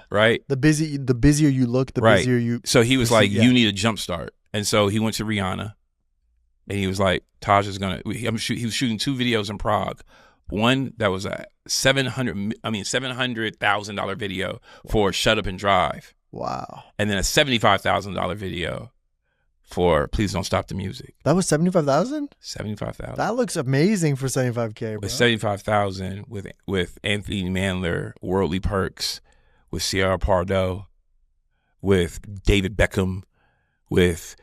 Right? The busier you look, the busier you... So he was like, you need a jump start. And so he went to Rihanna. And he was like, Taj is going to... He was shooting 2 videos in Prague. One that was a $700,000 video for Shut Up and Drive. Wow. And then a $75,000 video for Please Don't Stop the Music. That was $75,000? $75,000. That looks amazing for $75K, bro. With $75,000 with Anthony Mandler, Worldly Perks, with Sierra Pardo, with David Beckham, with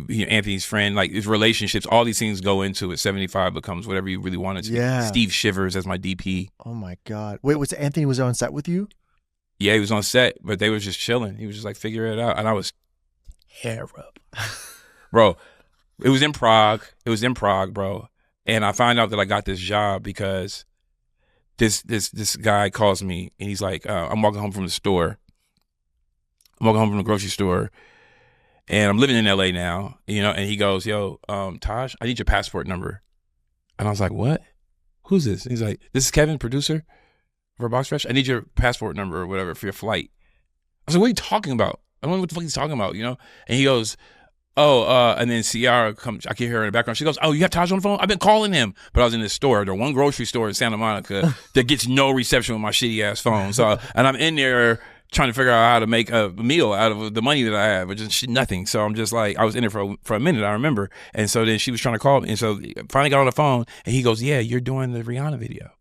Anthony's friend, like his relationships, all these things go into it. 75 becomes whatever you really want it to be. Steve Shivers as my DP. Oh my God. Wait, was Anthony on set with you? Yeah, he was on set, but they was just chilling. He was just like, figure it out. And I was terrible. Bro, it was in Prague, bro. And I find out that I got this job because this guy calls me and he's like, I'm walking home from the store. I'm walking home from the grocery store. And I'm living in LA now, and he goes, yo, Taj, I need your passport number. And I was like, what? Who's this? And he's like, this is Kevin, producer for Box Fresh. I need your passport number or whatever for your flight. I was like, what are you talking about? I don't know what the fuck he's talking about, And he goes, and then Ciara comes, I can hear her in the background. She goes, oh, you have Taj on the phone? I've been calling him. But I was in this store, the one grocery store in Santa Monica that gets no reception with my shitty ass phone. So, and I'm in there trying to figure out how to make a meal out of the money that I have, which is nothing. So I'm just like, I was in it for a minute, I remember. And so then she was trying to call me. And so finally got on the phone and he goes, yeah, you're doing the Rihanna video.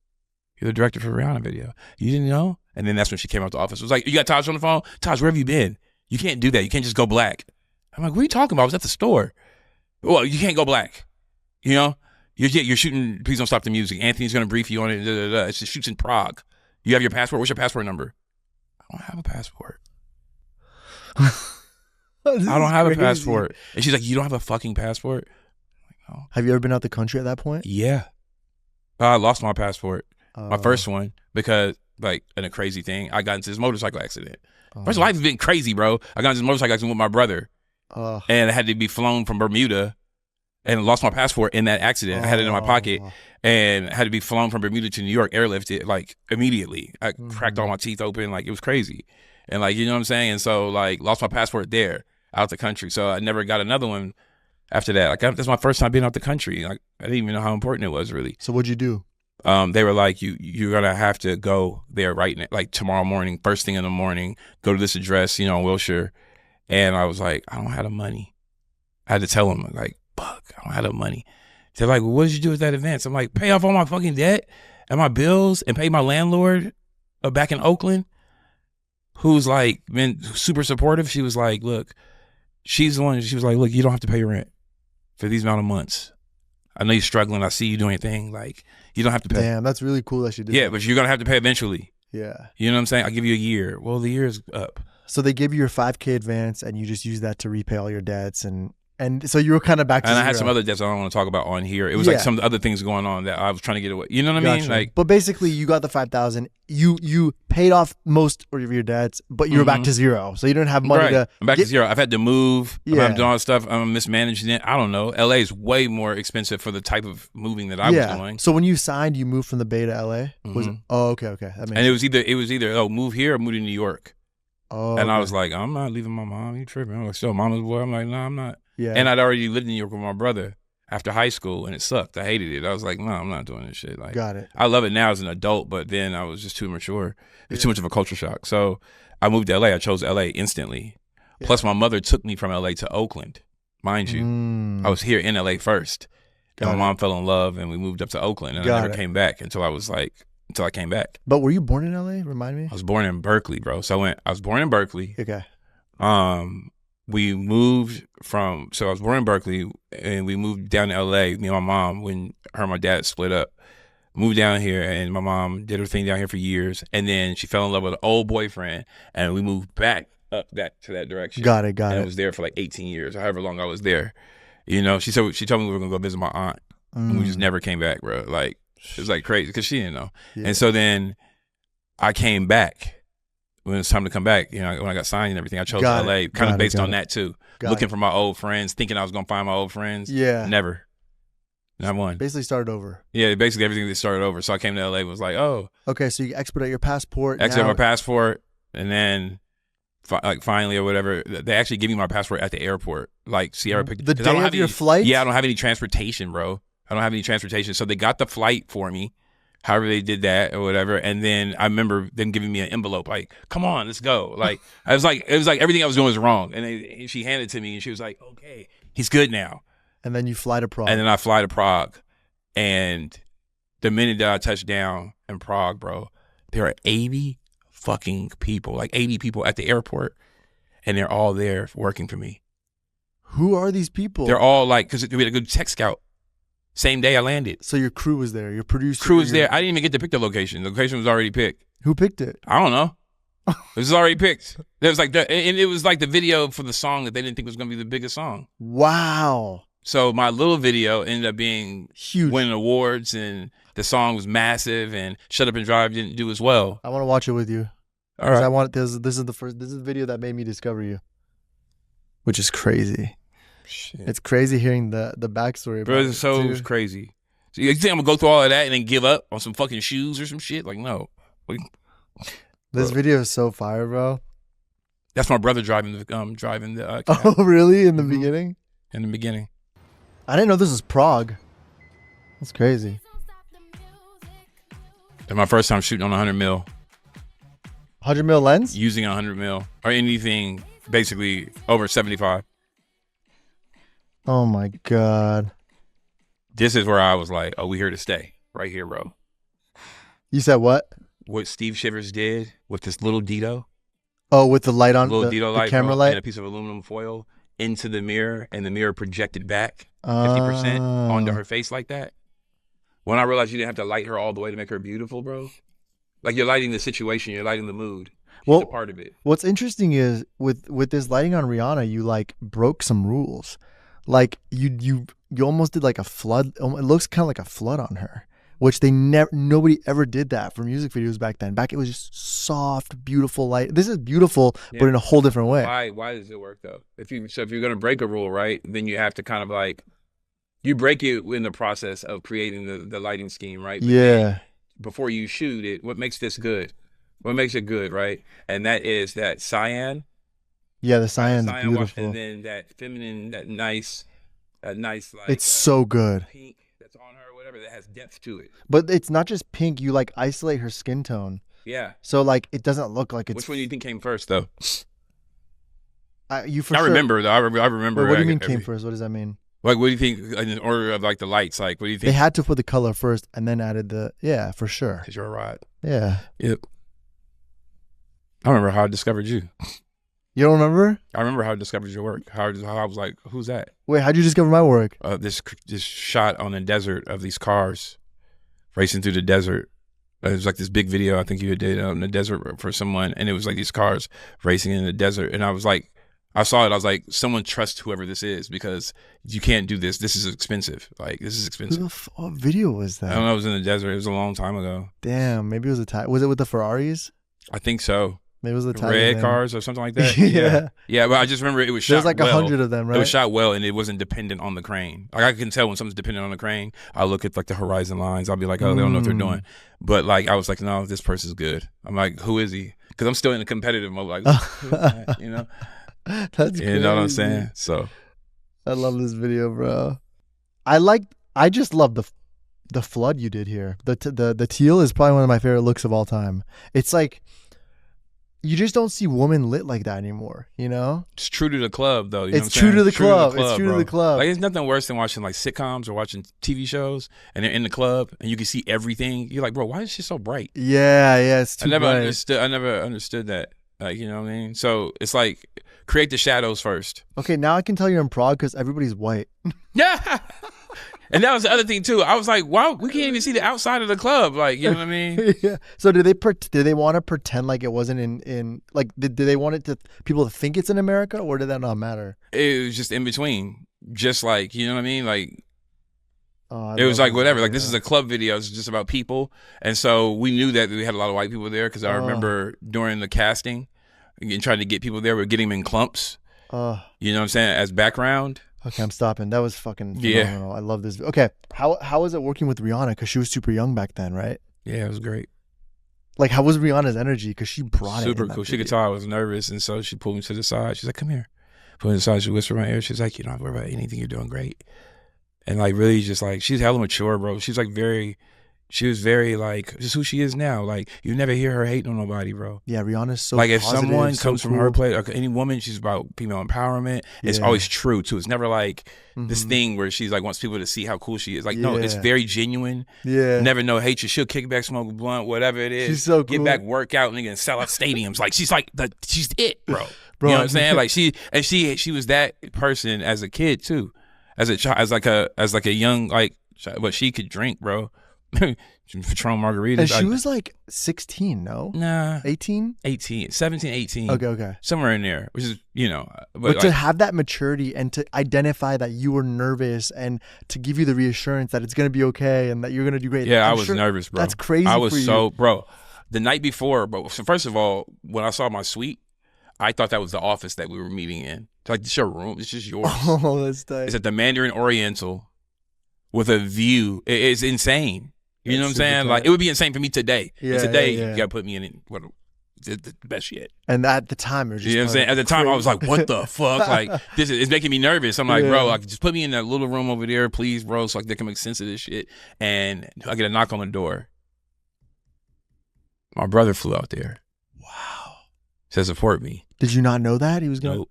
You're the director for the Rihanna video. You didn't know? And then that's when she came out the office. It was like, you got Taj on the phone? Taj, where have you been? You can't do that. You can't just go black. I'm like, what are you talking about? I was at the store. Well, you can't go black. You're shooting Please Don't Stop the Music. Anthony's going to brief you on it. It's just shoots in Prague. You have your passport? What's your passport number? I don't have a passport. I don't have a passport. And she's like, you don't have a fucking passport? I'm like, no. Have you ever been out the country at that point? Yeah. I lost my passport. My first one, because like in a crazy thing, I got into this motorcycle accident. First, life has been crazy, bro. I got into this motorcycle accident with my brother. And I had to be flown from Bermuda and lost my passport in that accident. I had it in my pocket and had to be flown from Bermuda to New York, airlifted like immediately. I cracked all my teeth open. Like it was crazy. And like, you know what I'm saying? And so like lost my passport there out the country. So I never got another one after that. Like that's my first time being out the country. Like I didn't even know how important it was really. So what'd you do? They were like, you're going to have to go there right now, like tomorrow morning, first thing in the morning, go to this address, in Wilshire. And I was like, I don't have the money. I had to tell them, like, fuck, I don't have the money. They're like, well, what did you do with that advance? I'm like, pay off all my fucking debt and my bills and pay my landlord back in Oakland, who's like been super supportive. She was like, look, she's the one, she was like, look, you don't have to pay rent for these amount of months. I know you're struggling. I see you doing your thing. Like, you don't have to pay. Damn, that's really cool that she did. Yeah, but you're going to have to pay eventually. Yeah. You know what I'm saying? I'll give you a year. Well, the year is up. So they give you your $5K advance and you just use that to repay all your debts. And so you were kind of back to zero. And I had some other debts I don't want to talk about on here. It was like some other things going on that I was trying to get away. You know what I mean? Like, but basically you got the $5,000. You paid off most of your debts, but you were back to zero. So you didn't have money to... I'm back to zero. I've had to move. I'm doing all this stuff. I'm mismanaging it. I don't know. LA is way more expensive for the type of moving that I was doing. So when you signed, you moved from the Bay to LA? Was it? Oh, okay. That makes sense. It was either move here or move to New York. Oh, and I was like, I'm not leaving my mom. You tripping? I'm like, still mama's boy. I'm like, no, I'm not. Yeah. And I'd already lived in New York with my brother after high school, and it sucked. I hated it. I was like, no, I'm not doing this shit. Like, got it. I love it now as an adult, but then I was just too mature. It was too much of a culture shock. So I moved to LA. I chose LA instantly. Yeah. Plus, my mother took me from LA to Oakland, mind you. I was here in LA first. And my mom fell in love, and we moved up to Oakland, and I never came back until I came back. But were you born in LA? Remind me. I was born in Berkeley, bro. So I was born in Berkeley. Okay. We moved so I was born in Berkeley and we moved down to LA, me and my mom, when her and my dad split up. moved down here, and my mom did her thing down here for years, and then she fell in love with an old boyfriend, and we moved back up to that direction. Got it. And I was there for like 18 years, or however long I was there. You know, she told me we were gonna go visit my aunt, and we just never came back, bro. Like it was like crazy because she didn't know. Yeah. And so then I came back when it was time to come back. You know, when I got signed and everything, I chose LA, kind of based on that too. Looking for my old friends, thinking I was gonna find my old friends. Yeah, never. Not one. Basically started over. Yeah, basically everything that started over. So I came to LA, was like, oh. Okay, so you expedite your passport. Expedite my passport, and then like finally or whatever, they actually give me my passport at the airport. Like Sierra picked the day of your flight? Yeah, I don't have any transportation, bro. I don't have any transportation. So they got the flight for me, however they did that or whatever. And then I remember them giving me an envelope, like, come on, let's go. Like, it was like everything I was doing was wrong. And she handed it to me, and she was like, okay, he's good now. And then you fly to Prague. And then I fly to Prague. And the minute that I touched down in Prague, bro, there are 80 fucking people, like 80 people at the airport, and they're all there working for me. Who are these people? They're all like, because we had a good tech scout. Same day I landed. So your crew was there, your producer. Crew was there. I didn't even get to pick the location. The location was already picked. Who picked it? I don't know. It was already picked. It was like and it was like the video for the song that they didn't think was going to be the biggest song. Wow. So my little video ended up being huge, winning awards, and the song was massive, and Shut Up and Drive didn't do as well. I want to watch it with you. All right. I want this is the video that made me discover you. Which is crazy. Shit. It's crazy hearing the backstory about it. So it was crazy. So you think I'm gonna go through all of that and then give up on some fucking shoes or some shit? Like, no. This video is so fire, bro. That's my brother driving the Oh, really? In the beginning? In the beginning. I didn't know this was Prague. That's crazy. That's my first time shooting on 100 mil. 100 mil lens? Using 100 mil or anything basically over 75. Oh my God. This is where I was like, oh, we here to stay. Right here, bro. You said what? What Steve Shivers did with this little Dito. Oh, with the light on, little the Dito light, camera bro, light? and a piece of aluminum foil into the mirror, and the mirror projected back 50% onto her face like that. When I realized you didn't have to light her all the way to make her beautiful, bro. Like, you're lighting the situation, you're lighting the mood. She's a part of it. What's interesting is with this lighting on Rihanna, you like broke some rules. Like you almost did like a flood. It looks kind of like a flood on her, which nobody ever did that for music videos back then. Back it was just soft, beautiful light. This is beautiful, but in a whole different way. Why does it work though? If you're gonna break a rule, right, then you have to kind of like you break it in the process of creating the lighting scheme, right? But yeah. Before you shoot it, what makes this good? What makes it good, right? And that is that cyan. Yeah, the cyan's beautiful. Wash, and then that feminine, that nice like. It's so good. Pink that's on her, whatever, that has depth to it. But it's not just pink. You like isolate her skin tone. Yeah. So like it doesn't look like it's. Which one do you think came first, though? I remember though. I remember. Wait, what do you mean came first? What does that mean? Like, what do you think in order of like the lights? Like, what do you think? They had to put the color first and then added for sure. Because you're right. Yeah. Yep. I remember how I discovered you. You don't remember? I remember how I discovered your work. How I was like, who's that? Wait, how'd you discover my work? This shot on the desert of these cars racing through the desert. It was like this big video I think you did in the desert for someone, and it was like these cars racing in the desert. And I was like, I saw it. I was like, someone trust whoever this is because you can't do this. This is expensive. Like, this is expensive. What video was that? I don't know. It was in the desert. It was a long time ago. Damn, maybe it was was it with the Ferraris? I think so. Maybe it was the red cars or something like that. Yeah. But I just remember it was shot. There's like 100 of them, right? It was shot well, and it wasn't dependent on the crane. Like, I can tell when something's dependent on the crane. I look at like the horizon lines. I'll be like, oh, they don't know what they're doing. But like, I was like, no, this person's good. I'm like, who is he? Because I'm still in the competitive mode. Like, who's that? You know. That's crazy. You know what I'm saying? So I love this video, bro. I just love the flood you did here. The teal is probably one of my favorite looks of all time. It's like you just don't see woman lit like that anymore, you know? It's true to the club, though. It's true to the club. It's true to the club. Like, there's nothing worse than watching like sitcoms or watching TV shows, and they're in the club, and you can see everything. You're like, bro, why is she so bright? Yeah, it's too bright. I never understood that. Like, you know what I mean? So it's like, create the shadows first. Okay, now I can tell you're in Prague because everybody's white. Yeah. And that was the other thing too. I was like, wow, we can't even see the outside of the club. Like, you know what I mean? Yeah. So did they want to pretend like it wasn't in like did they want it to people to think it's in America, or did that not matter? It was just in between. Just like, you know what I mean? Like, Oh, it was like whatever. Like, this is a club video. It's just about people. And so we knew that we had a lot of white people there because I remember during the casting and trying to get people there, we're getting them in clumps. You know what I'm saying? As background. Okay, I'm stopping. That was fucking phenomenal. I love this. Okay, how was it working with Rihanna? Because she was super young back then, right? Yeah, it was great. Like, how was Rihanna's energy? Because she brought it. Super cool. She could tell I was nervous, and so she pulled me to the side. She's like, "Come here." Pulled me to the side. She whispered in my ear. She's like, "You don't have to worry about anything. You're doing great." And like, really, just like, she's hella mature, bro. She was very like just who she is now. Like, you never hear her hating on nobody, bro. Yeah, Rihanna's so like, if positive, someone so comes cool. from her place, like any woman, she's about female empowerment. It's always true too. It's never like this thing where she's like wants people to see how cool she is. Like, no, it's very genuine. Yeah, never no hatred. She'll kick back, smoke a blunt, whatever it is. She's so cool. Get back, work out, nigga, and sell out stadiums. Like, she's like she's it, bro. You know what I'm saying? Like, she was that person as a kid too, as a child, as like a young, like, what she could drink, bro. Patron margaritas. And she was like 16, no? Nah. 18? 17, 18. Okay. Somewhere in there, which is, you know. But like, to have that maturity and to identify that you were nervous and to give you the reassurance that it's going to be okay and that you're going to do great. Yeah, I was nervous, bro. That's crazy. I was bro, the night before, so first of all, when I saw my suite, I thought that was the office that we were meeting in. Like, this is your room. It's just yours. Oh, that's tight. It's at the Mandarin Oriental with a view. It's insane. You know what I'm saying? Tight. Like, it would be insane for me today. Yeah, today, you got to put me in the best yet. And at the time, it was just, you know what I'm saying? At the time, I was like, what the fuck? Like, it's making me nervous. I'm like, bro, like, just put me in that little room over there, please, bro, so like, they can make sense of this shit. And I get a knock on the door. My brother flew out there. Wow. To support me. Did you not know that he was going? Nope.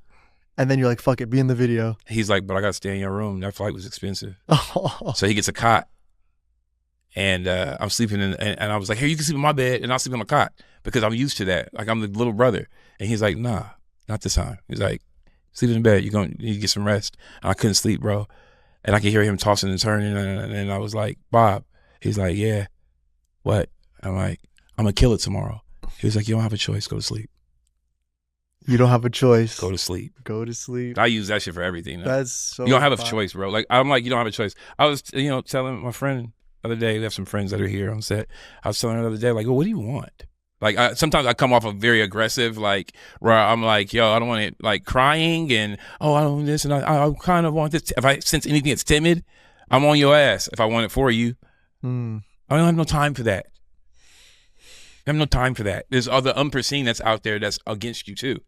And then you're like, fuck it, be in the video. He's like, but I got to stay in your room. That flight was expensive. So he gets a cot. And I'm sleeping and I was like, hey, you can sleep in my bed and I'll sleep on the cot because I'm used to that. Like, I'm the little brother. And he's like, nah, not this time. He's like, sleep in bed. You need to get some rest. And I couldn't sleep, bro. And I could hear him tossing and turning. And I was like, Bob. He's like, yeah. What? I'm like, I'm going to kill it tomorrow. He was like, you don't have a choice. Go to sleep. You don't have a choice. Go to sleep. Go to sleep. I use that shit for everything. That's so You don't have a choice, bro. Like, I'm like, you don't have a choice. I was, telling my friend the other day, we have some friends that are here on set. I was telling her the other day, like, well, what do you want? Like, sometimes I come off of very aggressive, like, where I'm like, yo, I don't want it, like, crying and, oh, I don't want this and I kind of want this. If I sense anything that's timid, I'm on your ass if I want it for you. I don't have no time for that. I have no time for that. There's other unforeseen that's out there that's against you too.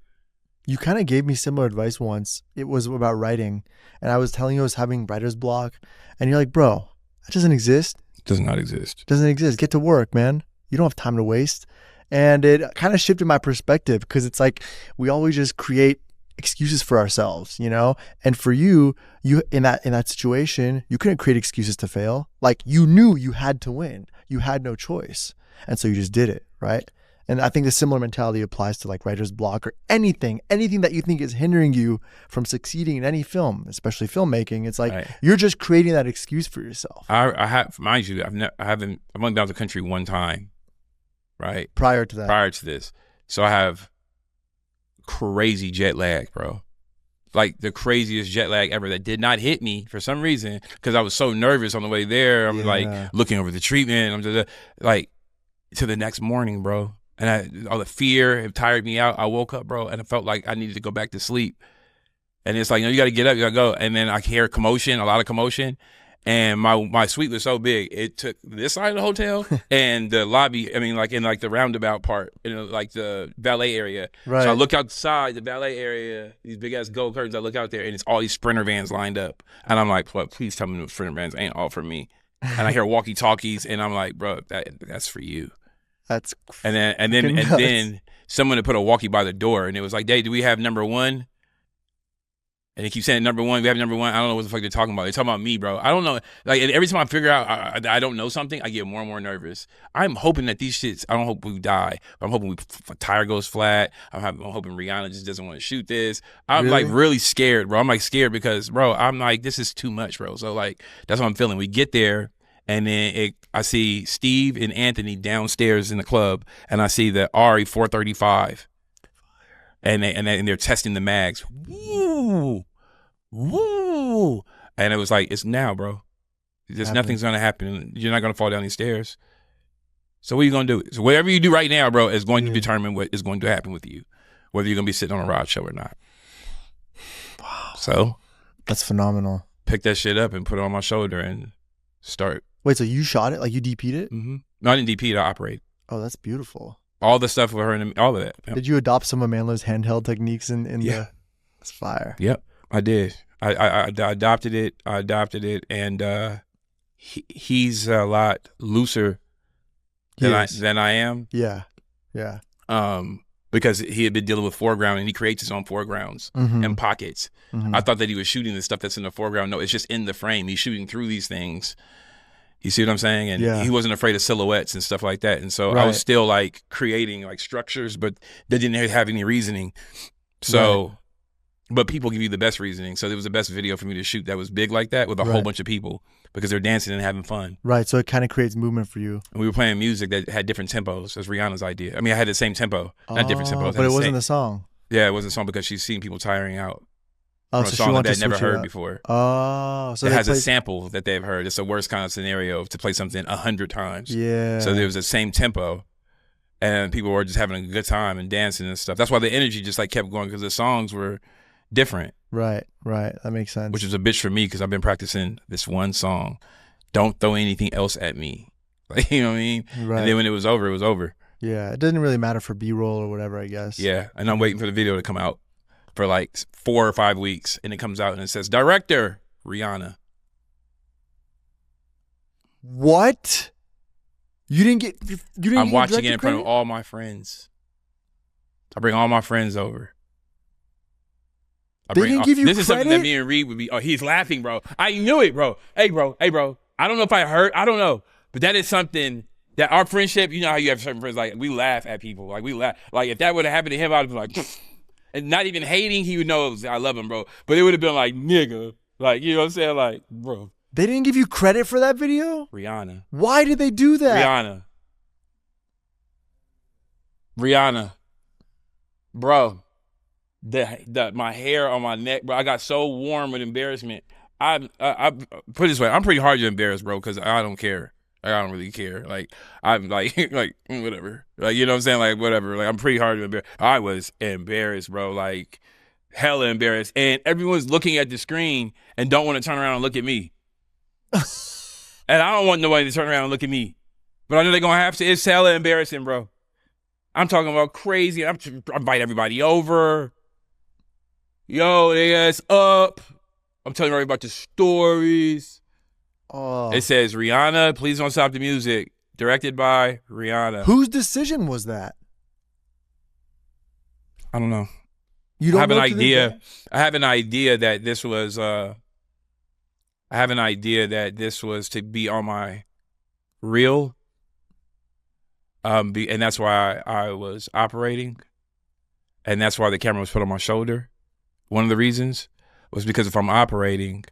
You kind of gave me similar advice once. It was about writing. And I was telling you I was having writer's block. And you're like, bro, that doesn't exist. Does not exist. Doesn't exist. Get to work, man. You don't have time to waste. And it kind of shifted my perspective because it's like we always just create excuses for ourselves, And for you in that situation, you couldn't create excuses to fail. Like, you knew you had to win. You had no choice. And so you just did it, right? And I think the similar mentality applies to like writer's block or anything that you think is hindering you from succeeding in any film, especially filmmaking. It's like You're just creating that excuse for yourself. I have, mind you, I've only been out of the country one time, right? Prior to this. So I have crazy jet lag, bro. Like the craziest jet lag ever that did not hit me for some reason because I was so nervous on the way there. I'm like looking over the treatment. I'm just like to the next morning, bro. And all the fear had tired me out. I woke up, bro, and I felt like I needed to go back to sleep. And it's like, you got to get up, you got to go. And then I hear commotion, a lot of commotion. And my suite was so big, it took this side of the hotel and the lobby. I mean, like in like the roundabout part, like the valet area. Right. So I look outside the valet area, these big ass gold curtains. I look out there, and it's all these Sprinter vans lined up. And I'm like, please tell me those Sprinter vans ain't all for me. And I hear walkie talkies, and I'm like, bro, that's for you. That's and then someone had put a walkie by the door, and it was like, "Hey, do we have number 1?" And they keep saying number one, we have number one. I don't know what the fuck they're talking about. They're talking about me, bro. I don't know. Like, and every time I figure out I don't know something, I get more and more nervous. I'm hoping that these shits, I don't hope we die. I'm hoping tire goes flat. I'm hoping Rihanna just doesn't want to shoot this. I'm like really scared, bro. I'm like scared because, bro, I'm like, this is too much, bro. So like, that's what I'm feeling. We get there and then I see Steve and Anthony downstairs in the club and I see the Ari 435. And they're testing the mags. Woo! Woo! And it was like, it's now, bro. There's nothing's gonna happen. You're not gonna fall down these stairs. So what are you gonna do? So whatever you do right now, bro, is going to determine what is going to happen with you, whether you're gonna be sitting on a rod show or not. Wow. So that's phenomenal. Pick that shit up and put it on my shoulder and start. Wait, so you shot it? Like you DP'd it? Mm-hmm. No, I didn't DP it. I operate. Oh, that's beautiful. All the stuff with her and all of that. Yep. Did you adopt some of Mandler's handheld techniques in the? That's fire. Yep, I did. I adopted it. And he's a lot looser than I am. Yeah. Because he had been dealing with foreground and he creates his own foregrounds and pockets. I thought that he was shooting the stuff that's in the foreground. No, it's just in the frame. He's shooting through these things. You see what I'm saying? And he wasn't afraid of silhouettes and stuff like that. And so I was still like creating like structures, but they didn't have any reasoning. So, but people give you the best reasoning. So it was the best video for me to shoot that was big like that with a whole bunch of people because they're dancing and having fun. Right. So it kind of creates movement for you. And we were playing music that had different tempos. That's Rihanna's idea. I mean, I had the same tempo, not different tempos. But it wasn't the song. Yeah, it wasn't a song because she's seen people tiring out. Oh, from so a song she that wants they'd to never switch it heard up. before. Oh, so it has a sample that they've heard. It's the worst kind of scenario to play something 100 times. Yeah. So there was the same tempo, and people were just having a good time and dancing and stuff. That's why the energy just like kept going because the songs were different. Right. That makes sense. Which is a bitch for me because I've been practicing this one song. Don't throw anything else at me. Like, you know what I mean? Right. And then when it was over, it was over. Yeah. It doesn't really matter for B-roll or whatever, I guess. Yeah. And I'm waiting for the video to come out for like 4 or 5 weeks, and it comes out and it says director Rihanna. What? You didn't get? I'm watching it in front of all my friends. I bring all my friends over. They didn't give you this credit? is something that me and Reed would be. Oh, he's laughing, bro. I knew it, bro. Hey, bro. I don't know if I heard. I don't know, but that is something that our friendship. You know how you have certain friends like we laugh at people. Like we laugh. Like if that would have happened to him, I'd be like. And not even hating, he would know I love him, bro. But it would have been like, nigga. Like, you know what I'm saying? Like, bro. They didn't give you credit for that video? Rihanna. Why did they do that? Rihanna. Bro. My hair on my neck, bro. I got so warm with embarrassment. I put it this way. I'm pretty hard to embarrass, bro, because I don't care. I don't really care. Like, I'm like, whatever. Like, you know what I'm saying? Like, whatever. Like, I'm pretty hard to embarrass. I was embarrassed, bro. Like, hella embarrassed. And everyone's looking at the screen and don't want to turn around and look at me. And I don't want nobody to turn around and look at me. But I know they're going to have to. It's hella embarrassing, bro. I'm talking about crazy. I invite everybody over. Yo, they ass up. I'm telling everybody about the stories. Oh. It says, Rihanna, please don't stop the music. Directed by Rihanna. Whose decision was that? I don't know. You don't I have an idea. I have an idea that this was to be on my reel. And that's why I was operating. And that's why the camera was put on my shoulder. One of the reasons was because if I'm operating,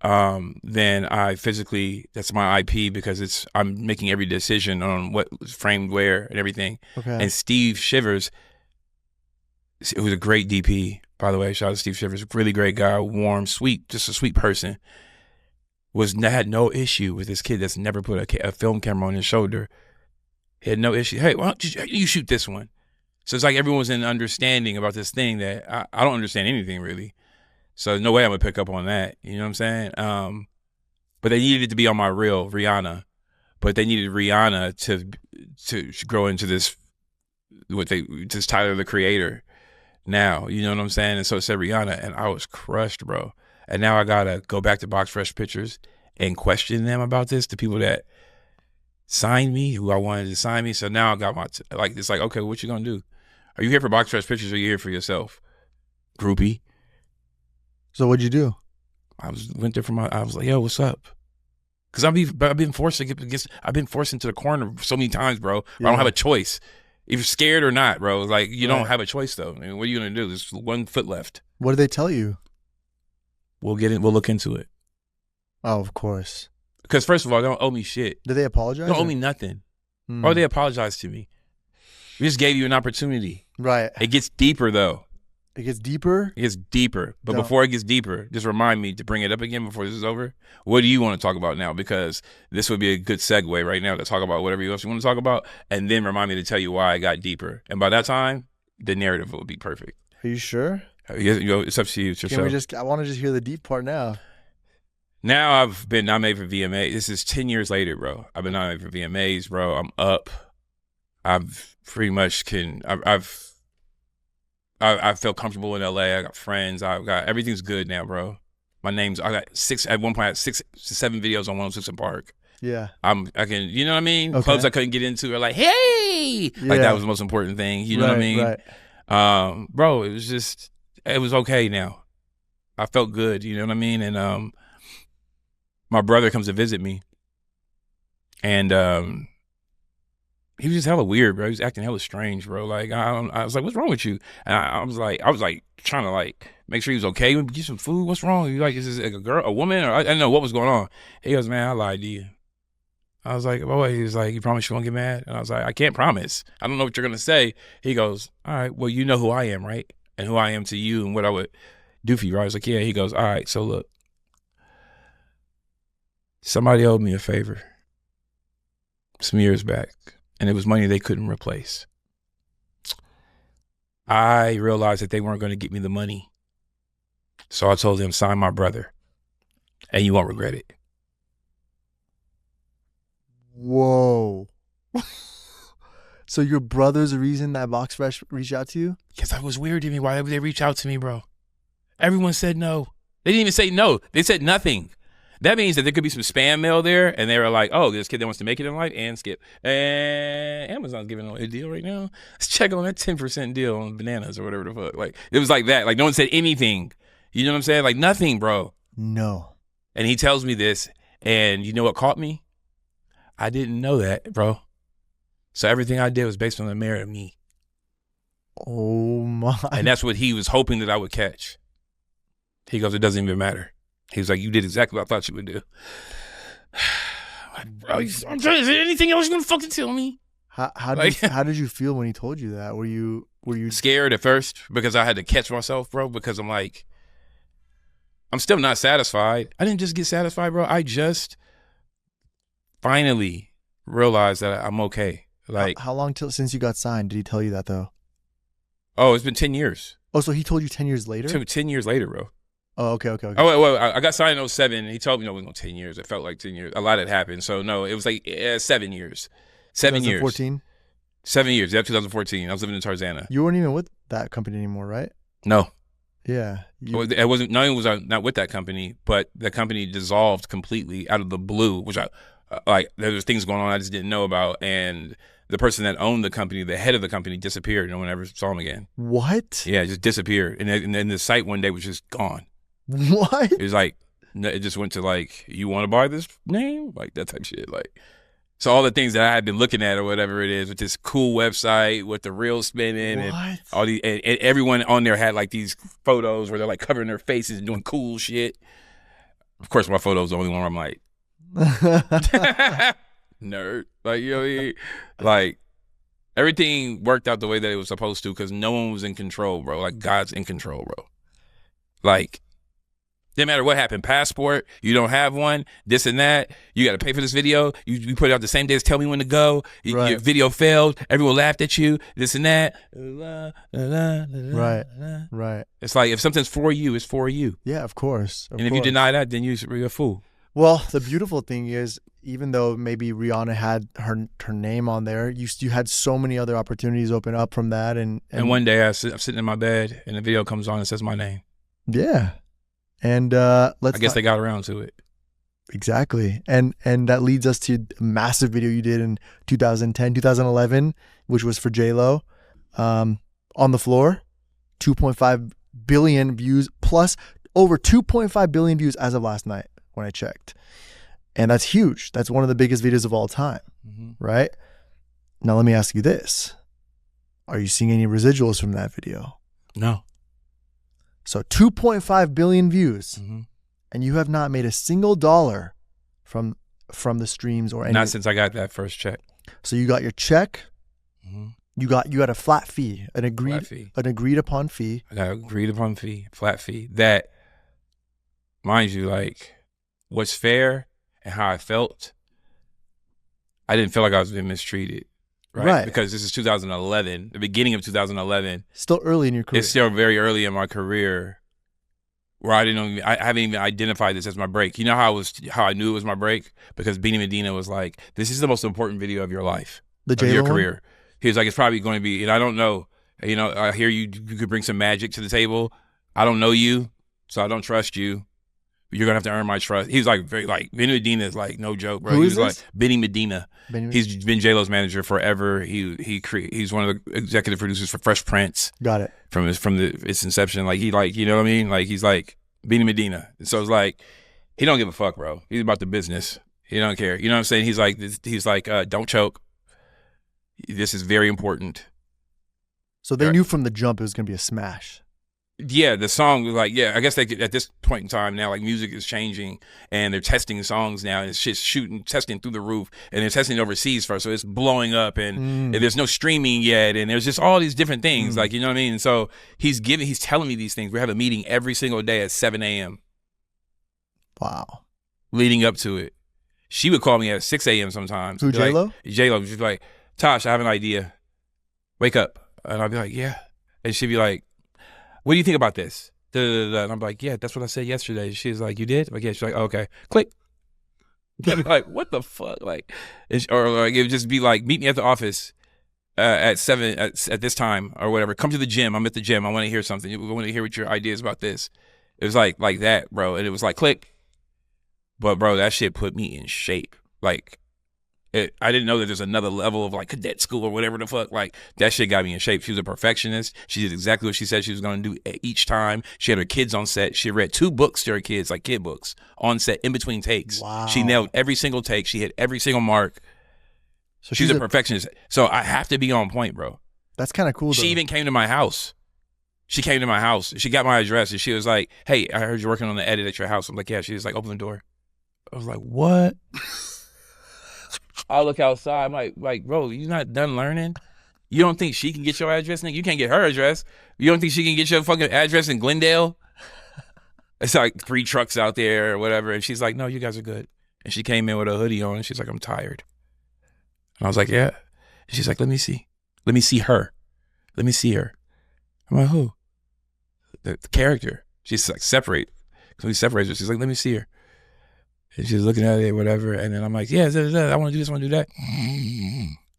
then I physically, that's my IP because I'm making every decision on what was framed where and everything. Okay. And Steve Shivers, who's a great DP, by the way, shout out to Steve Shivers, really great guy, warm, sweet, just a sweet person, had no issue with this kid that's never put a film camera on his shoulder. He had no issue. Hey, why don't you shoot this one? So it's like everyone's in understanding about this thing that I don't understand anything really. So there's no way I'm going to pick up on that. You know what I'm saying? But they needed it to be on my reel, Rihanna. But they needed Rihanna to grow into this, this Tyler, the Creator now. You know what I'm saying? And so it said Rihanna, and I was crushed, bro. And now I got to go back to Box Fresh Pictures and question them about this, the people that signed me, who I wanted to sign me. So now I got it's like, okay, what you going to do? Are you here for Box Fresh Pictures or are you here for yourself? Groupie. So what'd you do? I went there I was like, yo, what's up? Because I've been forced to I've been forced into the corner so many times, bro. Yeah. I don't have a choice. If you're scared or not, bro, like you don't have a choice though. I mean, what are you gonna do? There's 1 foot left. What did they tell you? We'll look into it. Oh, of course. Because first of all, they don't owe me shit. Did they apologize? They don't owe me nothing. Or they apologized to me. We just gave you an opportunity. Right. It gets deeper though. It gets deeper? It gets deeper. But before it gets deeper, just remind me to bring it up again before this is over. What do you want to talk about now? Because this would be a good segue right now to talk about whatever else you want to talk about, and then remind me to tell you why I got deeper. And by that time, the narrative will be perfect. Are you sure? It's up to you. It's yourself. I want to just hear the deep part now. Now I've been nominated for VMA. This is 10 years later, bro. I've been nominated for VMAs, bro. I'm up. I've pretty much I feel comfortable in LA. I got friends. Everything's good now, bro. I got 6 to 7 videos on 106 in Park. Yeah. I can, you know what I mean? Okay. Clubs I couldn't get into are like, hey! Yeah. Like that was the most important thing. You know what I mean? Right. Bro, it was okay now. I felt good, you know what I mean? And my brother comes to visit me. And he was just hella weird, bro. He was acting hella strange, bro. Like I was like, "What's wrong with you?" And I was like trying to like make sure he was okay. Get some food. What's wrong? You like, is this like a girl, a woman, or I didn't know what was going on. He goes, "Man, I lied to you." I was like, "Oh." He was like, "You promise you won't get mad?" And I was like, "I can't promise. I don't know what you're gonna say." He goes, "All right, well, you know who I am, right? And who I am to you, and what I would do for you." Right? I was like, "Yeah." He goes, "All right, so look, somebody owed me a favor some years back. And it was money they couldn't replace. I realized that they weren't going to get me the money. So I told them, sign my brother, and you won't regret it." Whoa. So your brother's the reason that Box Fresh reached out to you? Because that was weird to me. Why would they reach out to me, bro? Everyone said no. They didn't even say no. They said nothing. That means that there could be some spam mail there, and they were like, "Oh, this kid that wants to make it in life and skip." And Amazon's giving a deal right now. Let's check on that 10% deal on bananas or whatever the fuck. Like, it was like that. Like, no one said anything. You know what I'm saying? Like, nothing, bro. No. And he tells me this, and you know what caught me? I didn't know that, bro. So everything I did was based on the merit of me. Oh, my. And that's what he was hoping that I would catch. He goes, "It doesn't even matter." He was like, "You did exactly what I thought you would do." Like, bro, I'm trying. Is there anything else you're gonna fucking tell me? How did you feel when he told you that? Were you scared at first because I had to catch myself, bro? Because I'm like, I'm still not satisfied. I didn't just get satisfied, bro. I just finally realized that I'm okay. Like, how long since you got signed? Did he tell you that though? Oh, it's been 10 years. Oh, so he told you 10 years later? 10 years later, bro. Oh, okay. Oh, wait, I got signed in 2007, and he told me, no, it was 10 years. It felt like 10 years. A lot had happened. So, no, it was like 7 years. 7 years. 2014? 7 years. Yeah, 2014. I was living in Tarzana. You weren't even with that company anymore, right? No. Yeah. It wasn't. Not only was I not with that company, but the company dissolved completely out of the blue, which there was things going on I just didn't know about, and the person that owned the company, the head of the company, disappeared. No one ever saw him again. What? Yeah, just disappeared. And then the site one day was just gone. What? It was like, it just went to like, you want to buy this name? Like that type of shit. Like, so all the things that I had been looking at or whatever it is with this cool website with the reels spinning and all these, and everyone on there had like these photos where they're like covering their faces and doing cool shit. Of course, my photo's the only one where I'm like, nerd. Like, you know, like everything worked out the way that it was supposed to because no one was in control, bro. Like, God's in control, bro. Like, didn't matter what happened. Passport, you don't have one, this and that. You got to pay for this video. You put it out the same day as Tell Me When to Go. Right. Your video failed. Everyone laughed at you, this and that. Right. It's like if something's for you, it's for you. Yeah, of course. If you deny that, then you're a fool. Well, the beautiful thing is, even though maybe Rihanna had her name on there, you had so many other opportunities open up from that. And one day I'm sitting in my bed and the video comes on and says my name. Yeah. And I guess they got around to it. Exactly. And that leads us to a massive video you did in 2010, 2011, which was for J-Lo. On the Floor, 2.5 billion views plus Over 2.5 billion views as of last night when I checked. And that's huge. That's one of the biggest videos of all time, right? Now, let me ask you this. Are you seeing any residuals from that video? No. So 2.5 billion views, and you have not made a single dollar from the streams or anything. Not since I got that first check. So you got your check. You got a flat fee, an agreed upon fee. I got agreed upon fee, flat fee. That, mind you, like, what's fair and how I felt, I didn't feel like I was being mistreated. Right. Because this is 2011, the beginning of 2011. Still early in your career. It's still very early in my career where I haven't even identified this as my break. You know how I knew it was my break? Because Beanie Medina was like, this is the most important video of your life, of your career. He was like, it's probably going to be, and I don't know, I hear you could bring some magic to the table. I don't know you, so I don't trust you. You're gonna have to earn my trust. He was like very like Benny Medina is like no joke, bro. Who he is was this? like Benny Medina. He's been J-Lo's manager forever. He's one of the executive producers for Fresh Prince. Got it. From its inception. Like you know what I mean? Like he's like Benny Medina. So it's like he don't give a fuck, bro. He's about the business. He don't care. You know what I'm saying? He's like don't choke. This is very important. So they knew from the jump it was gonna be a smash. Yeah, the song was like, I guess they could, at this point in time now, like music is changing and they're testing songs now and it's just testing through the roof and they're testing overseas first. So it's blowing up and there's no streaming yet and there's just all these different things. Like, you know what I mean? And so he's telling me these things. We have a meeting every single day at 7 a.m. Wow. Leading up to it. She would call me at 6 a.m. sometimes. Who, J-Lo? Like, J-Lo. She'd be like, Tosh, I have an idea. Wake up. And I'd be like, yeah. And she'd be like, what do you think about this? And I'm like, yeah, that's what I said yesterday. She's like, you did? I'm like, yeah. She's like, oh, okay. Click. I'd be like, what the fuck? Like, or like it would just be like, meet me at the office at 7 at this time or whatever. Come to the gym. I'm at the gym. I want to hear something. I want to hear what your ideas about this. It was like that, bro. And it was like, click. But bro, that shit put me in shape. Like, I didn't know that there's another level of like cadet school or whatever the fuck. Like that shit got me in shape. She was a perfectionist. She did exactly what she said she was going to do each time. She had her kids on set. She read 2 books to her kids, like kid books, on set in between takes. Wow. She nailed every single take. She hit every single mark. So she's a perfectionist. So I have to be on point, bro. That's kind of cool. She even came to my house. She came to my house. She got my address and she was like, hey, I heard you're working on the edit at your house. I'm like, yeah. She was like, open the door. I was like, what? I look outside. I'm like, bro, you not done learning? You don't think she can get your address, nigga? You can't get her address. You don't think she can get your fucking address in Glendale? It's like 3 trucks out there or whatever. And she's like, no, you guys are good. And she came in with a hoodie on and she's like, I'm tired. And I was like, yeah. And she's like, let me see. Let me see her. Let me see her. I'm like, who? The character. She's like, separate. So we separate her. She's like, let me see her. And she's looking at it, whatever. And then I'm like, yeah, I want to do this, I want to do that.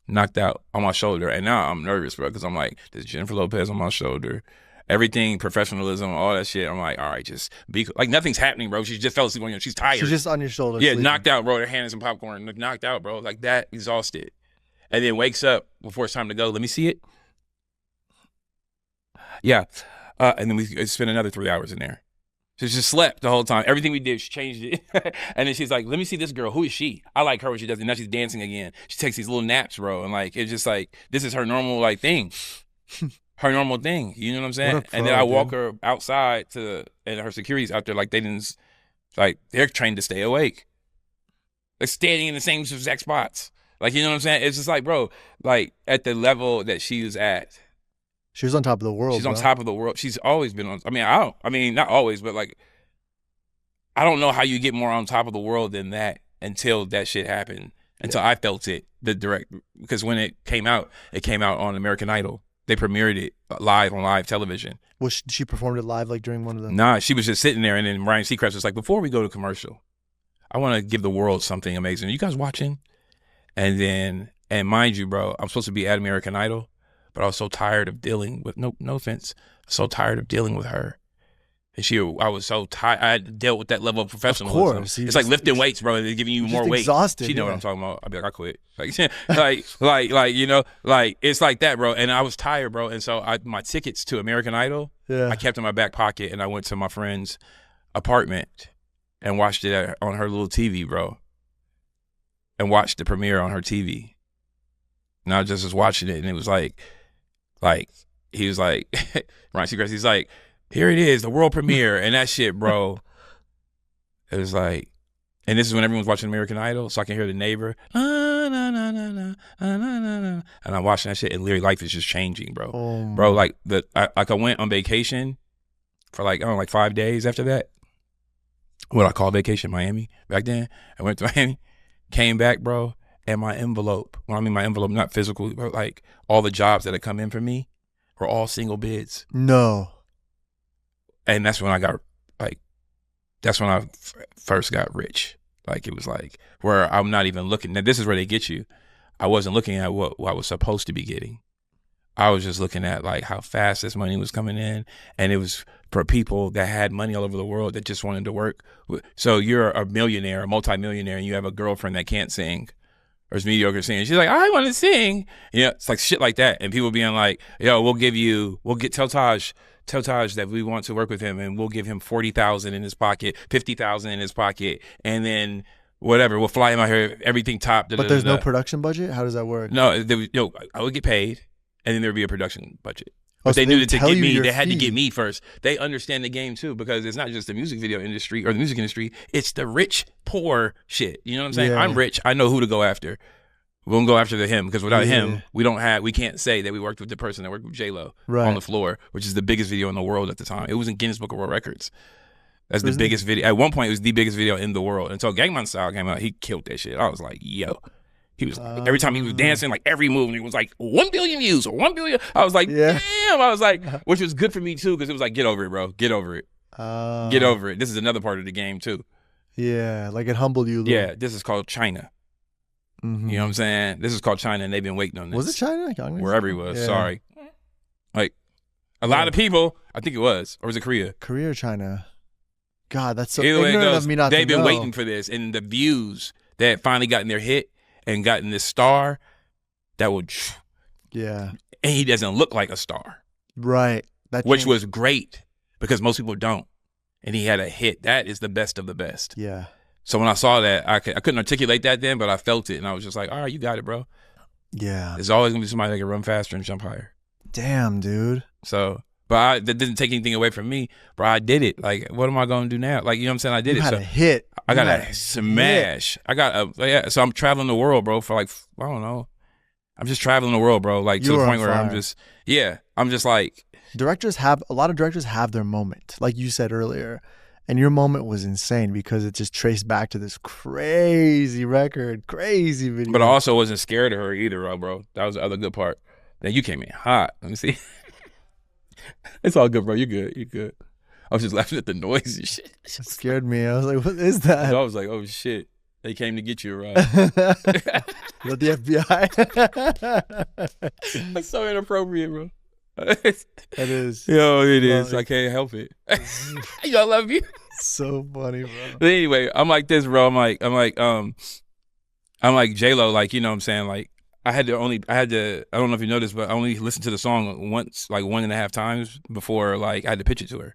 Knocked out on my shoulder. And now I'm nervous, bro, because I'm like, there's Jennifer Lopez on my shoulder. Everything, professionalism, all that shit. I'm like, all right, just be like, nothing's happening, bro. She just fell asleep on you. She's tired. She's just on your shoulder. Yeah, sleeping. Knocked out, bro. Her hand in some popcorn. Knocked out, bro. Like that, exhausted. And then wakes up before it's time to go. Let me see it. Yeah. And then we spent another 3 hours in there. She just slept the whole time. Everything we did, she changed it. And then she's like, let me see this girl. Who is she? I like her when she does it. Now she's dancing again. She takes these little naps, bro. And like, it's just like, this is her normal like thing. Her normal thing. You know what I'm saying? And then I walk her outside and her security's out there like they're trained to stay awake. They're standing in the same exact spots. Like, you know what I'm saying? It's just like, bro, like at the level that she was at. She was on top of the world. She's on top of the world. She's always been on. I mean, not always, but like, I don't know how you get more on top of the world than that until that shit happened. Until I felt it, because when it came out on American Idol. They premiered it live on live television. Well, she performed it live like during one of the. Nah, she was just sitting there, and then Ryan Seacrest was like, before we go to commercial, I want to give the world something amazing. Are you guys watching? And mind you, bro, I'm supposed to be at American Idol. But I was so tired of dealing with, no offense, so tired of dealing with her. And I was so tired. I had dealt with that level of professionalism. Of course. It's like lifting weights, bro. They're giving you more weight. Exhausted. She know what I'm talking about. I'd be like, I quit. Like, you know, like, it's like that, bro. And I was tired, bro. And so my tickets to American Idol, I kept in my back pocket. And I went to my friend's apartment and watched it on her little TV, bro. And watched the premiere on her TV. And I just was watching it, and it was like he was like, Ryan Seacrest, he's like, here it is, the world premiere, and that shit, bro. It was like, and this is when everyone's watching American Idol, so I can hear the neighbor, na, na, na, na, na, na, na, na, and I'm watching that shit, and literally life is just changing, bro. Bro, like I went on vacation for like 5 days after that. What I call vacation, Miami. Back then, I went to Miami, came back, bro, and my envelope. Well, I mean my envelope, not physical, but like all the jobs that had come in for me were all single bids. No. And that's when I got that's when I first got rich. Like, it was like where I'm not even looking. Now, this is where they get you. I wasn't looking at what I was supposed to be getting. I was just looking at like how fast this money was coming in. And it was for people that had money all over the world that just wanted to work. So you're a millionaire, a multimillionaire, and you have a girlfriend that can't sing or is mediocre singing. She's like, I want to sing. Yeah, it's like shit like that. And people being like, yo, tell Taj that we want to work with him, and we'll give him $40,000 in his pocket, $50,000 in his pocket, and then whatever, we'll fly him out here, everything top. But there's no production budget? How does that work? No, I would get paid, and then there would be a production budget. But they knew that to get me, they had to get me first. They understand the game too, because it's not just the music video industry or the music industry, it's the rich, poor shit. You know what I'm saying? Yeah. I'm rich, I know who to go after. We're gonna go after him, because without him, we can't say that we worked with the person that worked with J-Lo on the floor, which is the biggest video in the world at the time. It was in Guinness Book of World Records. That's the biggest video. At one point, it was the biggest video in the world. Until Gangnam Style came out, he killed that shit. I was like, yo. He was like, every time he was dancing, like every move, and it was like 1 billion views or 1 billion. I was like, damn. I was like, which was good for me too, because it was like, get over it, bro. Get over it. Get over it. This is another part of the game too. Yeah, like it humbled you a little. Yeah, this is called China. Mm-hmm. You know what I'm saying? This is called China, and they've been waiting on this. Was it China? Wherever he was. Yeah. Sorry. Like, a lot of people, I think it was. Or was it Korea? Korea or China? God, that's so ignorant of me not to know. They've been waiting for this, and the views that finally gotten their hit and gotten this star, that would... Yeah. And he doesn't look like a star. Right. Which was great, because most people don't. And he had a hit. That is the best of the best. Yeah. So when I saw that, I couldn't articulate that then, but I felt it, and I was just like, all right, you got it, bro. Yeah. There's always going to be somebody that can run faster and jump higher. Damn, dude. So, but that didn't take anything away from me, bro. I did it. Like, what am I going to do now? Like, you know what I'm saying? I did it. You had a hit. I got a smash. So I'm traveling the world, bro, for like, I don't know. I'm just traveling the world, bro. Like, to the point where I'm just like. A lot of directors have their moment, like you said earlier. And your moment was insane because it just traced back to this crazy record, crazy video. But I also wasn't scared of her either, bro. That was the other good part. Now you came in hot. Let me see. It's all good, bro. You're good. You're good. I was just laughing at the noise and shit. It scared me. I was like, what is that? I was like, oh, shit. They came to get you, right? With the FBI. That's so inappropriate, bro. It is. Yo, it is. I can't help it. I love you. So funny, bro. But anyway, I'm like this, bro. I'm like J-Lo, like, you know what I'm saying? Like, I don't know if you noticed, but I only listened to the song once, like 1.5 times before, like, I had to pitch it to her.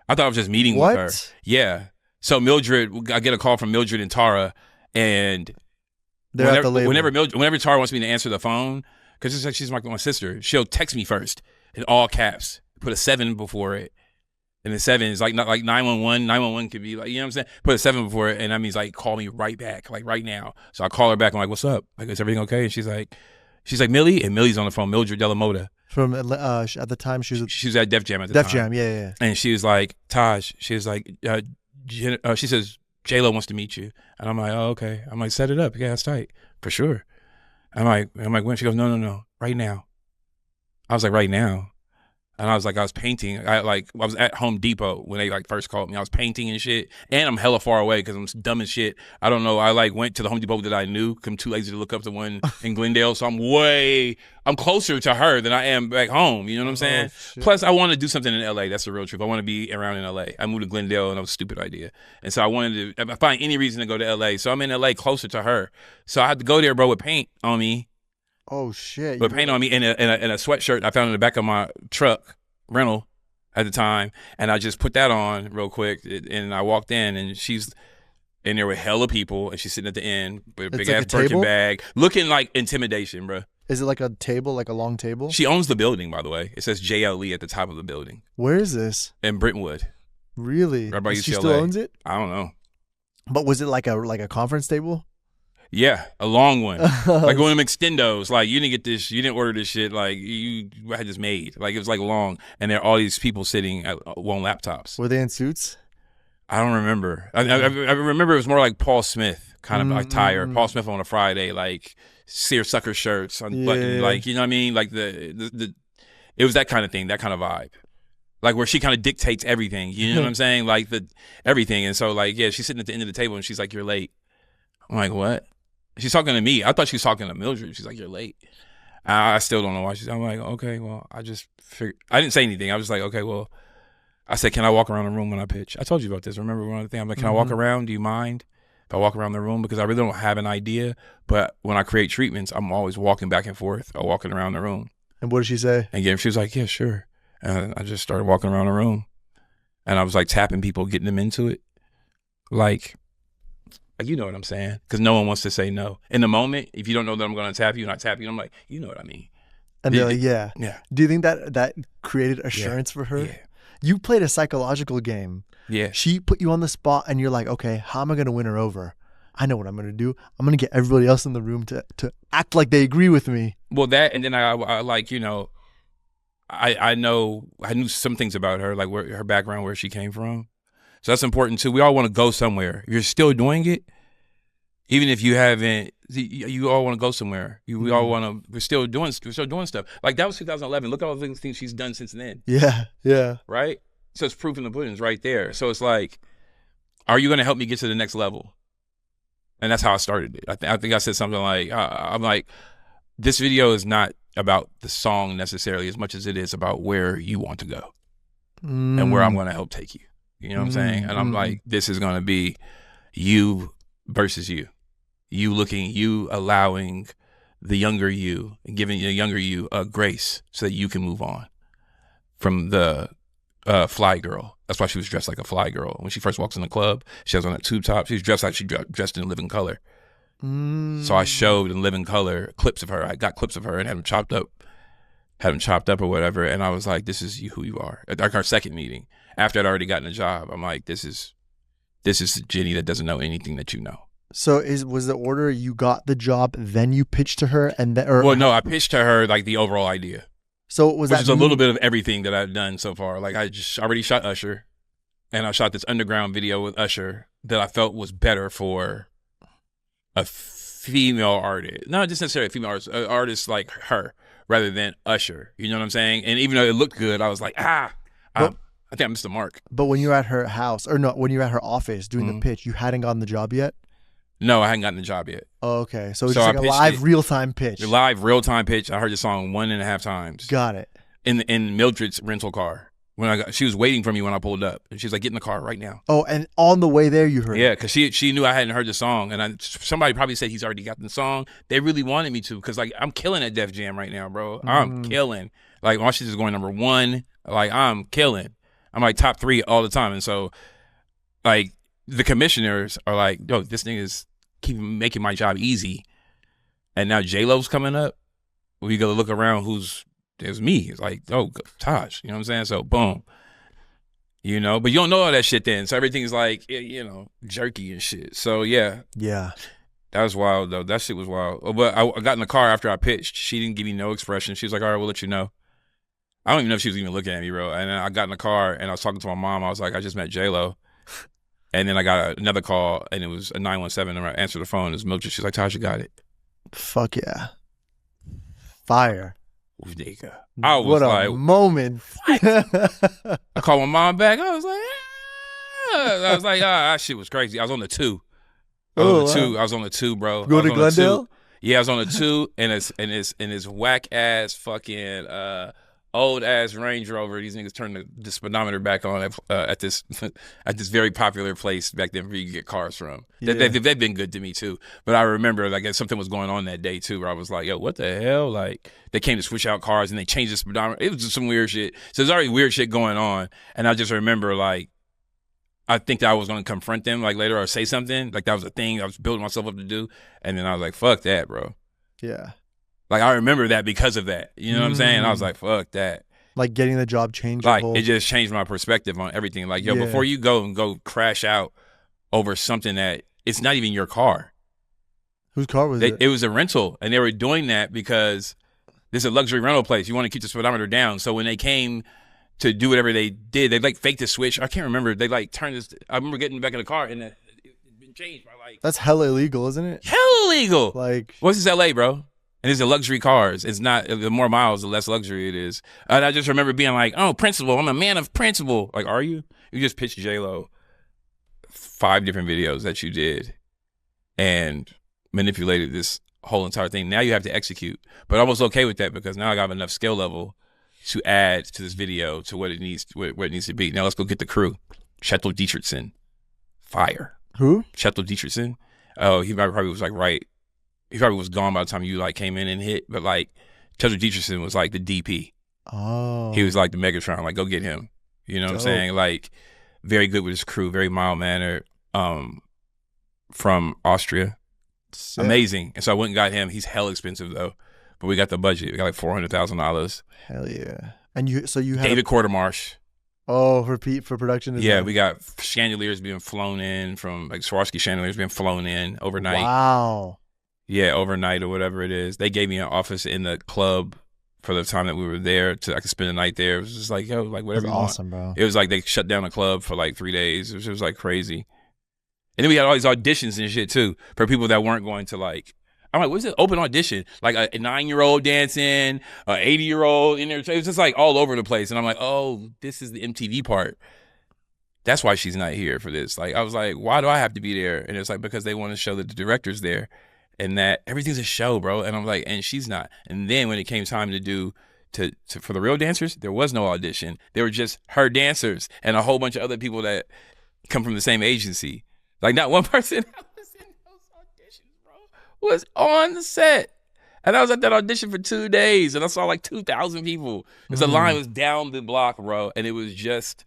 I thought I was just meeting with her. Yeah. So Mildred, I get a call from Mildred and Tara, and they're at the label. Whenever Tara wants me to answer the phone, because it's like she's my sister, she'll text me first in all caps, put a 7 before it. And the 7 is like not like 911. 911 could be like, you know what I'm saying? Put a 7 before it, and that means like call me right back, like right now. So I call her back. I'm like, what's up? Like, is everything okay? And she's like, Millie, and Millie's on the phone. Mildred Delamota. From at the time she was at Def Jam at the time. Def Jam, yeah. And she was like, Taj. She was like, she says J-Lo wants to meet you, and I'm like, oh, okay. I'm like, set it up. Yeah, that's tight for sure. I'm like, when? She goes, no, right now. I was like, right now. And I was painting. I was at Home Depot when they like first called me. I was painting and shit. And I'm hella far away because I'm dumb as shit. I don't know. I like went to the Home Depot that I knew. I'm too lazy to look up the one in Glendale. So I'm closer to her than I am back home. You know what I'm saying? Plus, I want to do something in LA. That's the real truth. I want to be around in LA. I moved to Glendale, and that was a stupid idea. And so I wanted to find any reason to go to LA. So I'm in LA closer to her. So I had to go there, bro, with paint on me. Oh shit! With paint on me in a sweatshirt I found in the back of my truck rental. at the time, and I just put that on real quick, and I walked in, and she's in there with hella people, and she's sitting at the end with a big ass Birkin bag, looking like intimidation, bro. Is it like a table, like a long table? She owns the building, by the way. It says JLE at the top of the building. Where is this? In Brentwood. Really? Right by UCLA. She still owns it? I don't know. But was it like a conference table? Yeah, a long one. Like one of them extendos. Like you didn't order this shit. Like you had this made. Like it was like long, and there are all these people sitting at on laptops. Were they in suits? I don't remember. I remember it was more like Paul Smith kind of attire. Paul Smith on a Friday, like seersucker shirts unbuttoned, like you know what I mean. Like the it was that kind of thing, that kind of vibe. Like where she kind of dictates everything. You know what I'm saying? Like everything. And so like yeah, she's sitting at the end of the table and she's like, "You're late." I'm like, "What?" She's talking to me. I thought she was talking to Mildred. She's like, "You're late." I still don't know why. I'm like, "Okay, well, I just figured." I didn't say anything. I was like, "Okay, well." I said, "Can I walk around the room when I pitch?" I told you about this. Remember one other thing? I'm like, "Can I walk around? Do you mind if I walk around the room?" Because I really don't have an idea. But when I create treatments, I'm always walking back and forth or walking around the room. And what did she say? And again, she was like, "Yeah, sure." And I just started walking around the room. And I was like tapping people, getting them into it. Like you know what I'm saying? Because no one wants to say no. In the moment, if you don't know that I'm going to tap you and I tap you, I'm like, you know what I mean. And they're like, yeah. Yeah. Do you think that created assurance for her? Yeah. You played a psychological game. Yeah. She put you on the spot and you're like, okay, how am I going to win her over? I know what I'm going to do. I'm going to get everybody else in the room to act like they agree with me. Well, that, and then I like, you know, I knew some things about her, like her background, where she came from. So that's important too. We all want to go somewhere. If you're still doing it, even if you haven't, you all want to go somewhere. We all want to. We're still doing stuff. Like that was 2011. Look at all the things she's done since then. Yeah. Right. So it's proof in the pudding's right there. So it's like, are you going to help me get to the next level? And that's how I started it. I think I said something like, I'm like, this video is not about the song necessarily as much as it is about where you want to go and where I'm going to help take you. You know what I'm saying? And I'm like, this is going to be you versus you. You allowing the younger you and giving the younger you a grace so that you can move on from the fly girl. That's why she was dressed like a fly girl. When she first walks in the club, she has on a tube top. She's dressed like she dressed in living color. So I showed in living color clips of her. I got clips of her and had them chopped up or whatever. And I was like, this is who you are. At like our second meeting, after I'd already gotten a job, I'm like, this is Jenny that doesn't know anything that you know. So was the order you got the job, then you pitched to her, and then? Well, no, I pitched to her like the overall idea. So was which is a little bit of everything that I've done so far. Like I just already shot Usher, and I shot this underground video with Usher that I felt was better for a female artist, not just necessarily a female artist, an artist like her, rather than Usher. You know what I'm saying? And even though it looked good, I was like, I think I missed the mark. But when you're at her house, or no, when you're at her office doing the pitch, you hadn't gotten the job yet? No, I hadn't gotten the job yet. Oh, okay. So it's just like a live, real-time pitch. The live, real-time pitch. I heard the song 1.5 times. Got it. In Mildred's rental car. She was waiting for me when I pulled up. And she was like, get in the car right now. Oh, and on the way there you heard it? Yeah, because she knew I hadn't heard the song. And somebody probably said he's already got the song. They really wanted me to because, like, I'm killing at Def Jam right now, bro. I'm killing. Like, my shit is going number 1. Like, I'm killing. I'm, like, top 3 all the time. And so, like, the commissioners are like, yo, this thing is keep making my job easy. And now J-Lo's coming up. We go look around there's me. It's like, oh, Taj. You know what I'm saying? So, boom. You know? But you don't know all that shit then. So everything's like, you know, jerky and shit. So, yeah. Yeah. That was wild, though. That shit was wild. But I got in the car after I pitched. She didn't give me no expression. She was like, all right, we'll let you know. I don't even know if she was even looking at me, bro. And then I got in the car and I was talking to my mom. I was like, I just met J-Lo. And then I got another call, and it was a 917, and I answered the phone. It was Mildred. She's like, Taj, you got it. Fuck yeah. Fire. Nigga. I was what a like, moment. I called my mom back. I was like, that shit was crazy. I was on the 2. I was on the 2, bro. Go to Glendale? Yeah, I was on the 2, and it's whack ass fucking old ass Range Rover. These niggas turned the speedometer back on at this very popular place back then where you could get cars from. Yeah. They've been good to me too. But I remember like something was going on that day too where I was like, yo, what the hell? Like they came to switch out cars and they changed the speedometer. It was just some weird shit. So there's already weird shit going on. And I just remember like, I think that I was going to confront them like later or say something. Like that was a thing I was building myself up to do. And then I was like, fuck that, bro. Yeah. Like I remember that because of that. You know what I'm saying? I was like, fuck that. Like getting the job changed. Like it just changed my perspective on everything. Like, yo, before you go crash out over something that it's not even your car. Whose car was it? It was a rental. And they were doing that because this is a luxury rental place. You want to keep the speedometer down. So when they came to do whatever they did, they like faked the switch. I can't remember. They like turned this. I remember getting back in the car and it had been changed by like. That's hella illegal, isn't it? Hella illegal. Like. What's this LA, bro? And these are luxury cars. It's not, the more miles, the less luxury it is. And I just remember being like, oh, principle. I'm a man of principle. Like, are you? You just pitched J-Lo 5 different videos that you did and manipulated this whole entire thing. Now you have to execute. But I was okay with that because now I got enough skill level to add to this video to what it needs to be. Now let's go get the crew. Chetlo Dietrichson. Fire. Who? Chetlo Dietrichson. Oh, he probably was like he probably was gone by the time you like came in and hit, but like Chetlo Dietrichson was like the DP. Oh. He was like the Megatron, like go get him. You know what I'm saying? Like very good with his crew, very mild-mannered, from Austria. Sick. Amazing. And so I went and got him. He's hell expensive though. But we got the budget. We got like $400,000. Hell yeah. And you had David Quartermarsh. Oh, for production? Yeah, we got chandeliers being flown in from like Swarovski chandeliers being flown in overnight. Wow. Yeah, overnight or whatever it is. They gave me an office in the club for the time that we were there I could spend the night there. It was just like, yo, like whatever you want. Awesome, bro. It was like they shut down the club for like 3 days. It was like crazy. And then we had all these auditions and shit too for people that weren't going to like, I'm like, what's it? Open audition? Like a 9-year-old dancing, an 80-year-old in there. It was just like all over the place. And I'm like, oh, this is the MTV part. That's why she's not here for this. Like, I was like, why do I have to be there? And it's like, because they want to show that the director's there and that everything's a show, bro. And I'm like, and she's not. And then when it came time to do, for the real dancers, there was no audition. They were just her dancers and a whole bunch of other people that come from the same agency. Like, not one person that was in those auditions, bro, was on the set. And I was at that audition for 2 days, and I saw like 2,000 people. Because the line was down the block, bro, and it was just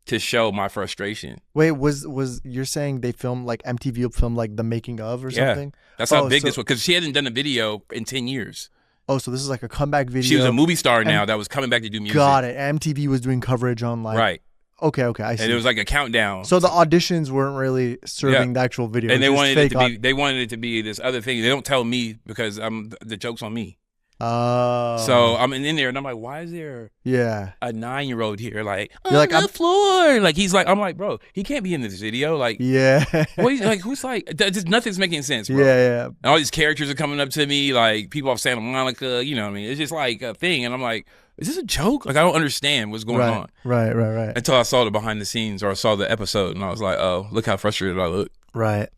to show my frustration. Wait, was you're saying they filmed, like MTV filmed like the making of or something? That's how big this was, because she hadn't done a video in 10 years. Oh, so this is like a comeback video. She was a movie star now that was coming back to do music. Got it. MTV was doing coverage on like... Right. Okay, I see. And it was like a countdown. So the auditions weren't really serving the actual video. And they wanted it to be this other thing. They don't tell me because the joke's on me. Oh. So I'm in there and I'm like, why is there a 9-year-old here? Like, you're like, on the floor. Like, he's like, I'm like, bro, he can't be in this video. Like, who's like, just nothing's making sense, bro. Yeah. And all these characters are coming up to me, like people off Santa Monica, you know what I mean? It's just like a thing. And I'm like, is this a joke? Like, I don't understand what's going on. Right. Until I saw the behind the scenes or I saw the episode and I was like, oh, look how frustrated I look. Right.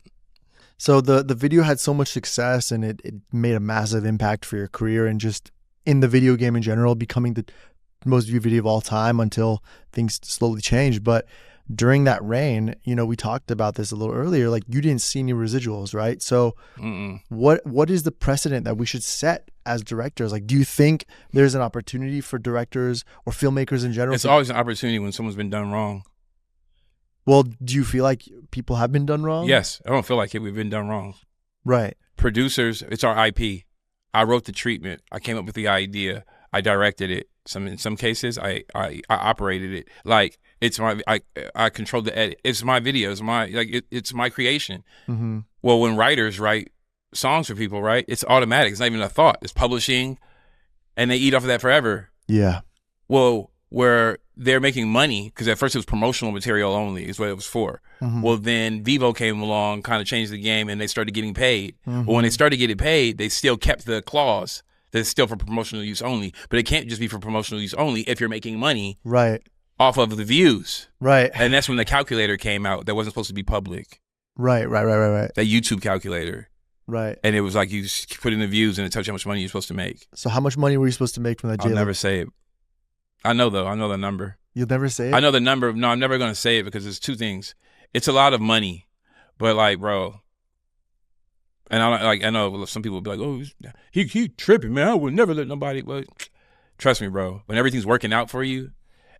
So the video had so much success and it made a massive impact for your career and just in the video game in general, becoming the most viewed video of all time until things slowly changed. But during that reign, you know, we talked about this a little earlier, like you didn't see any residuals, right? So what is the precedent that we should set as directors? Like, do you think there's an opportunity for directors or filmmakers in general? It's always an opportunity when someone's been done wrong. Well, do you feel like people have been done wrong? Yes. I don't feel like we've been done wrong. Right. Producers, it's our IP. I wrote the treatment. I came up with the idea. I directed it. In some cases, I operated it. Like, it's I controlled the edit. It's my video. It's my creation. Mm-hmm. Well, when writers write songs for people, right, it's automatic. It's not even a thought. It's publishing, and they eat off of that forever. Yeah. Well, where they're making money, because at first it was promotional material only is what it was for. Mm-hmm. Well, then Vivo came along, kind of changed the game, and they started getting paid. Mm-hmm. But when they started getting paid, they still kept the clause that it's still for promotional use only. But it can't just be for promotional use only if you're making money off of the views. Right. And that's when the calculator came out that wasn't supposed to be public. Right. That YouTube calculator. Right. And it was like you put in the views and it tells you how much money you're supposed to make. So how much money were you supposed to make from that? I'll never say it. I know though. I know the number. You'll never say it? I know the number. No, I'm never going to say it because it's two things. It's a lot of money, but like, bro, and I know some people will be like, oh, he tripping, man. I would never let nobody. But trust me, bro, when everything's working out for you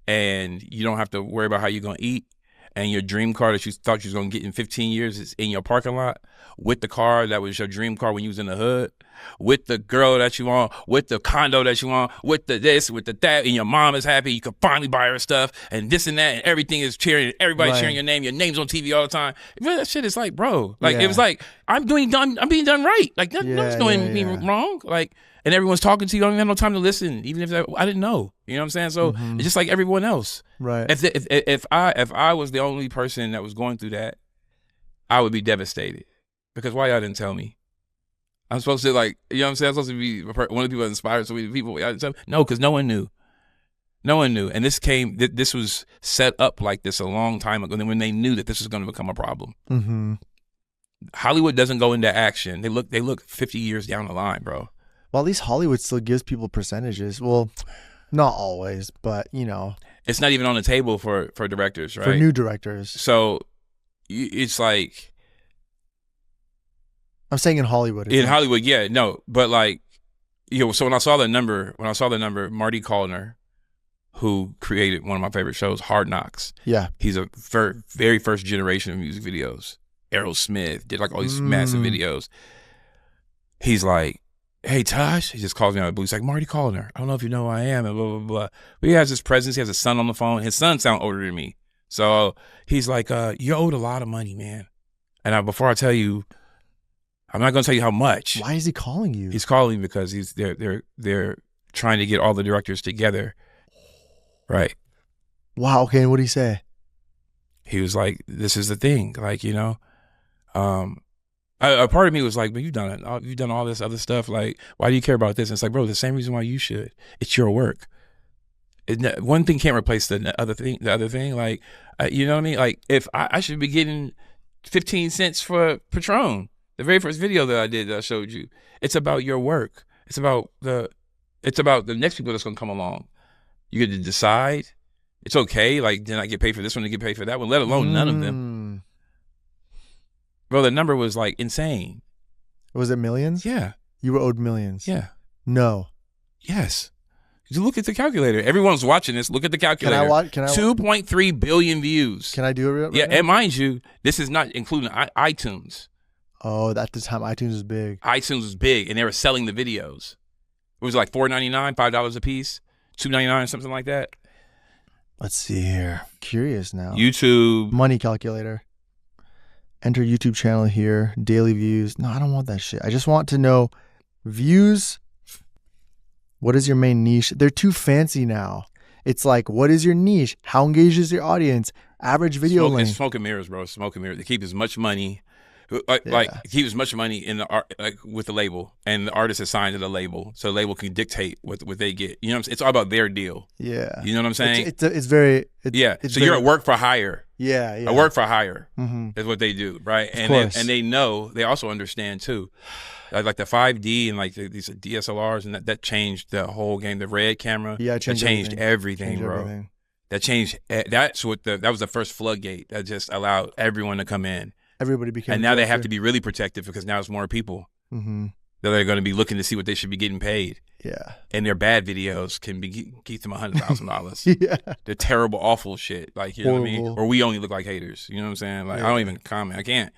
and you don't have to worry about how you're going to eat, and your dream car that you thought you was going to get in 15 years is in your parking lot with the car that was your dream car when you was in the hood, with the girl that you want, with the condo that you want, with the this, with the that, and your mom is happy, you can finally buy her stuff, and this and that, and everything is cheering, everybody's cheering your name's on TV all the time. That shit is like, bro, like, it was like, I'm being done right. Like, nothing's doing me wrong. Like, and everyone's talking to you. I don't have no time to listen, even if I didn't know. You know what I'm saying? So it's just like everyone else. Right. If I was the only person that was going through that, I would be devastated. Because why y'all didn't tell me? I'm supposed to, like, you know what I'm saying? I'm supposed to be one of the people that inspired so many people. Y'all didn't tell me? No, because no one knew. No one knew. And this was set up like this a long time ago. And when they knew that this was going to become a problem. Mm-hmm. Hollywood doesn't go into action. They look 50 years down the line, bro. Well, at least Hollywood still gives people percentages. Well, not always, but, you know. It's not even on the table for directors, right? For new directors. So it's like. I'm saying in Hollywood. In Hollywood, yeah. No, but like, so when I saw the number, Marty Callner, who created one of my favorite shows, Hard Knocks. Yeah. He's a very first generation of music videos. Aerosmith, did like all these massive videos. He's like, hey, Taj. He just calls me out of the blue. He's like, Marty Callner. I don't know if you know who I am, and blah, blah, blah. But he has his presence. He has a son on the phone. His son sounds older than me. So he's like, you're owed a lot of money, man. And before I tell you, I'm not going to tell you how much. Why is he calling you? He's calling because they're trying to get all the directors together. Right. Wow. Okay. And what did he say? He was like, this is the thing. Like, you know, a part of me was like, but you've done it. You've done all this other stuff. Like, why do you care about this? And it's like, bro, the same reason why you should. It's your work. One thing can't replace the other thing. Like, you know what I mean? Like, if I should be getting 15 cents for Patron, the very first video that I did that I showed you, it's about your work. It's about the next people that's gonna come along. You get to decide. It's okay. Like, did I get paid for this one to get paid for that one? Let alone none of them. Bro, the number was like insane. Was it millions? Yeah. You were owed millions? Yeah. No. Yes. You look at the calculator. Everyone's watching this. Look at the calculator. Can I 2.3 billion views. Can I do it right Yeah, now? and mind you, this is not including iTunes. Oh, at the time, iTunes was big. iTunes was big, and they were selling the videos. It was like $4.99, $5 a piece, $2.99, something like that. Let's see here. Curious now. YouTube. Money calculator. Enter YouTube channel here. Daily views. No, I don't want that shit. I just want to know views. What is your main niche? They're too fancy now. It's like, what is your niche? How engaged is your audience? Average video length. It's smoke and mirrors, bro. Smoke and mirrors. They keep as much money. Like keep as much money in the art, like with the label, and the artist is signed to the label, so the label can dictate what they get. You know what I'm saying? It's all about their deal. Yeah. You know what I'm saying? It's very. So you're a work for hire. Yeah. A work for hire is what they do, right? And they know, they also understand too, like the 5D and like these DSLRs, and that changed the whole game. The Red camera, it changed everything, bro. That changed. That was the first floodgate that just allowed everyone to come in. Everybody became. And now they have to be really protective because now it's more people that are going to be looking to see what they should be getting paid. Yeah. And their bad videos can keep them $100,000. Yeah. They're terrible, awful shit. Like, you know what I mean? Or we only look like haters. You know what I'm saying? Like, I don't even comment. I can't.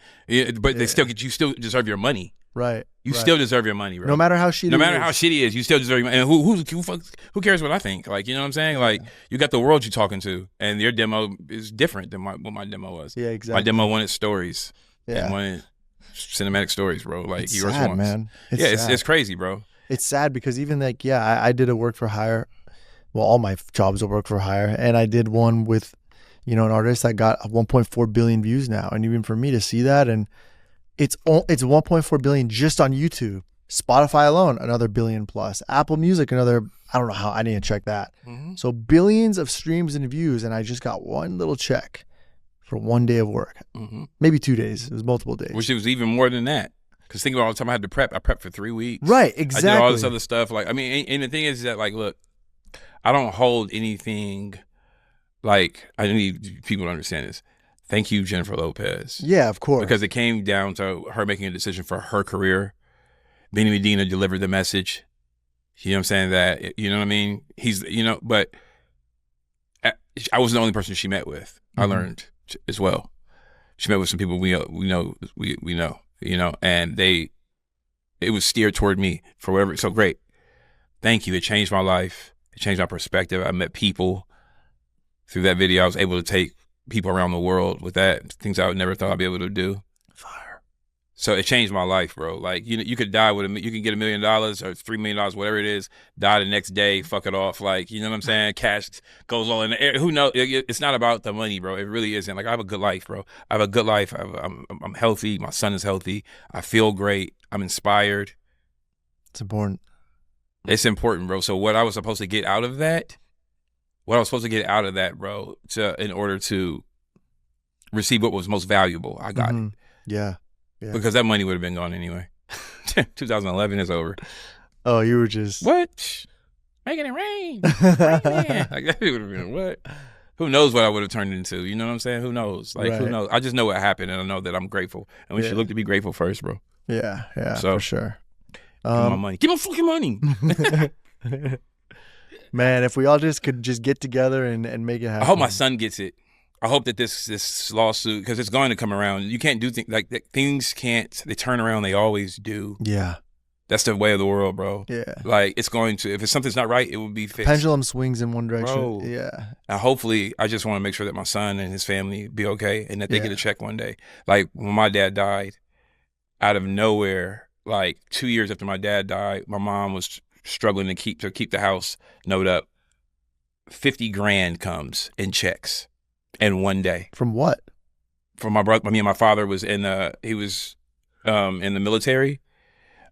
But they still you still deserve your money. Right. You still deserve your money, bro. No matter how shitty. No matter how shitty it is, you still deserve your money. And who cares what I think? Like, you know what I'm saying? Like, you got the world you're talking to, and your demo is different than what my demo was. Yeah, exactly. My demo wanted stories. Yeah. And wanted cinematic stories, bro. Like, it's yours sad, ones. man. It's crazy, bro. It's sad because even like, I did a work for hire. Well, all my jobs are work for hire, and I did one with, an artist that got 1.4 billion views now, and even for me to see that, and it's 1.4 billion just on YouTube. Spotify alone, another billion plus. Apple Music, another. I don't know how. I didn't check that. So billions of streams and views, and I just got one little check for one day of work. Maybe 2 days. It was multiple days. Which it was even more than that. Because think about all the time I had to prep. I prepped for 3 weeks. Right, exactly. I did all this other stuff. Like, I mean, and the thing is that, like, look, I don't hold anything like, I need people to understand this. Thank you, Jennifer Lopez. Yeah, of course. Because it came down to her making a decision for her career. Benny Medina delivered the message. You know what I'm saying? That, you know what I mean? He's, you know, but I wasn't the only person she met with. I learned as well. She met with some people we know, you know, and it was steered toward me for whatever. So great. Thank you. It changed my life. It changed my perspective. I met people through that video. I was able to take people around the world with that, things I would never thought I'd be able to do. Fire. So it changed my life, bro. Like, you could die with you can get $1 million or $3 million, whatever it is, die the next day, fuck it off. Like, you know what I'm saying? Cash goes all in the air. Who knows? It's not about the money, bro. It really isn't. Like, I have a good life, bro. I have a good life. I'm healthy. My son is healthy. I feel great. I'm inspired. It's important. It's important, bro. So what I was supposed to get out of that, bro, in order to receive what was most valuable, I got it. Yeah. Because that money would have been gone anyway. 2011 is over. Oh, you were just... What? Making it rain. Rain. Like, that would have been what? Who knows what I would have turned into? You know what I'm saying? Who knows? Like, who knows? I just know what happened, and I know that I'm grateful. And we should look to be grateful first, bro. Yeah, so, for sure. Give me my money. Give me my fucking money. Man, if we all could get together and make it happen. I hope my son gets it. I hope that this lawsuit, because it's going to come around. You can't do things like that. Things can't. They turn around. They always do. Yeah. That's the way of the world, bro. Yeah. Like, it's going to. If something's not right, it will be fixed. Pendulum swings in one direction. Bro. Yeah. And hopefully, I just want to make sure that my son and his family be okay, and that they get a check one day. Like, when my dad died, out of nowhere, like 2 years after my dad died, my mom was struggling to keep the house note up. 50 grand comes in checks in one day. From what? From my brother. Me and my father was in the military.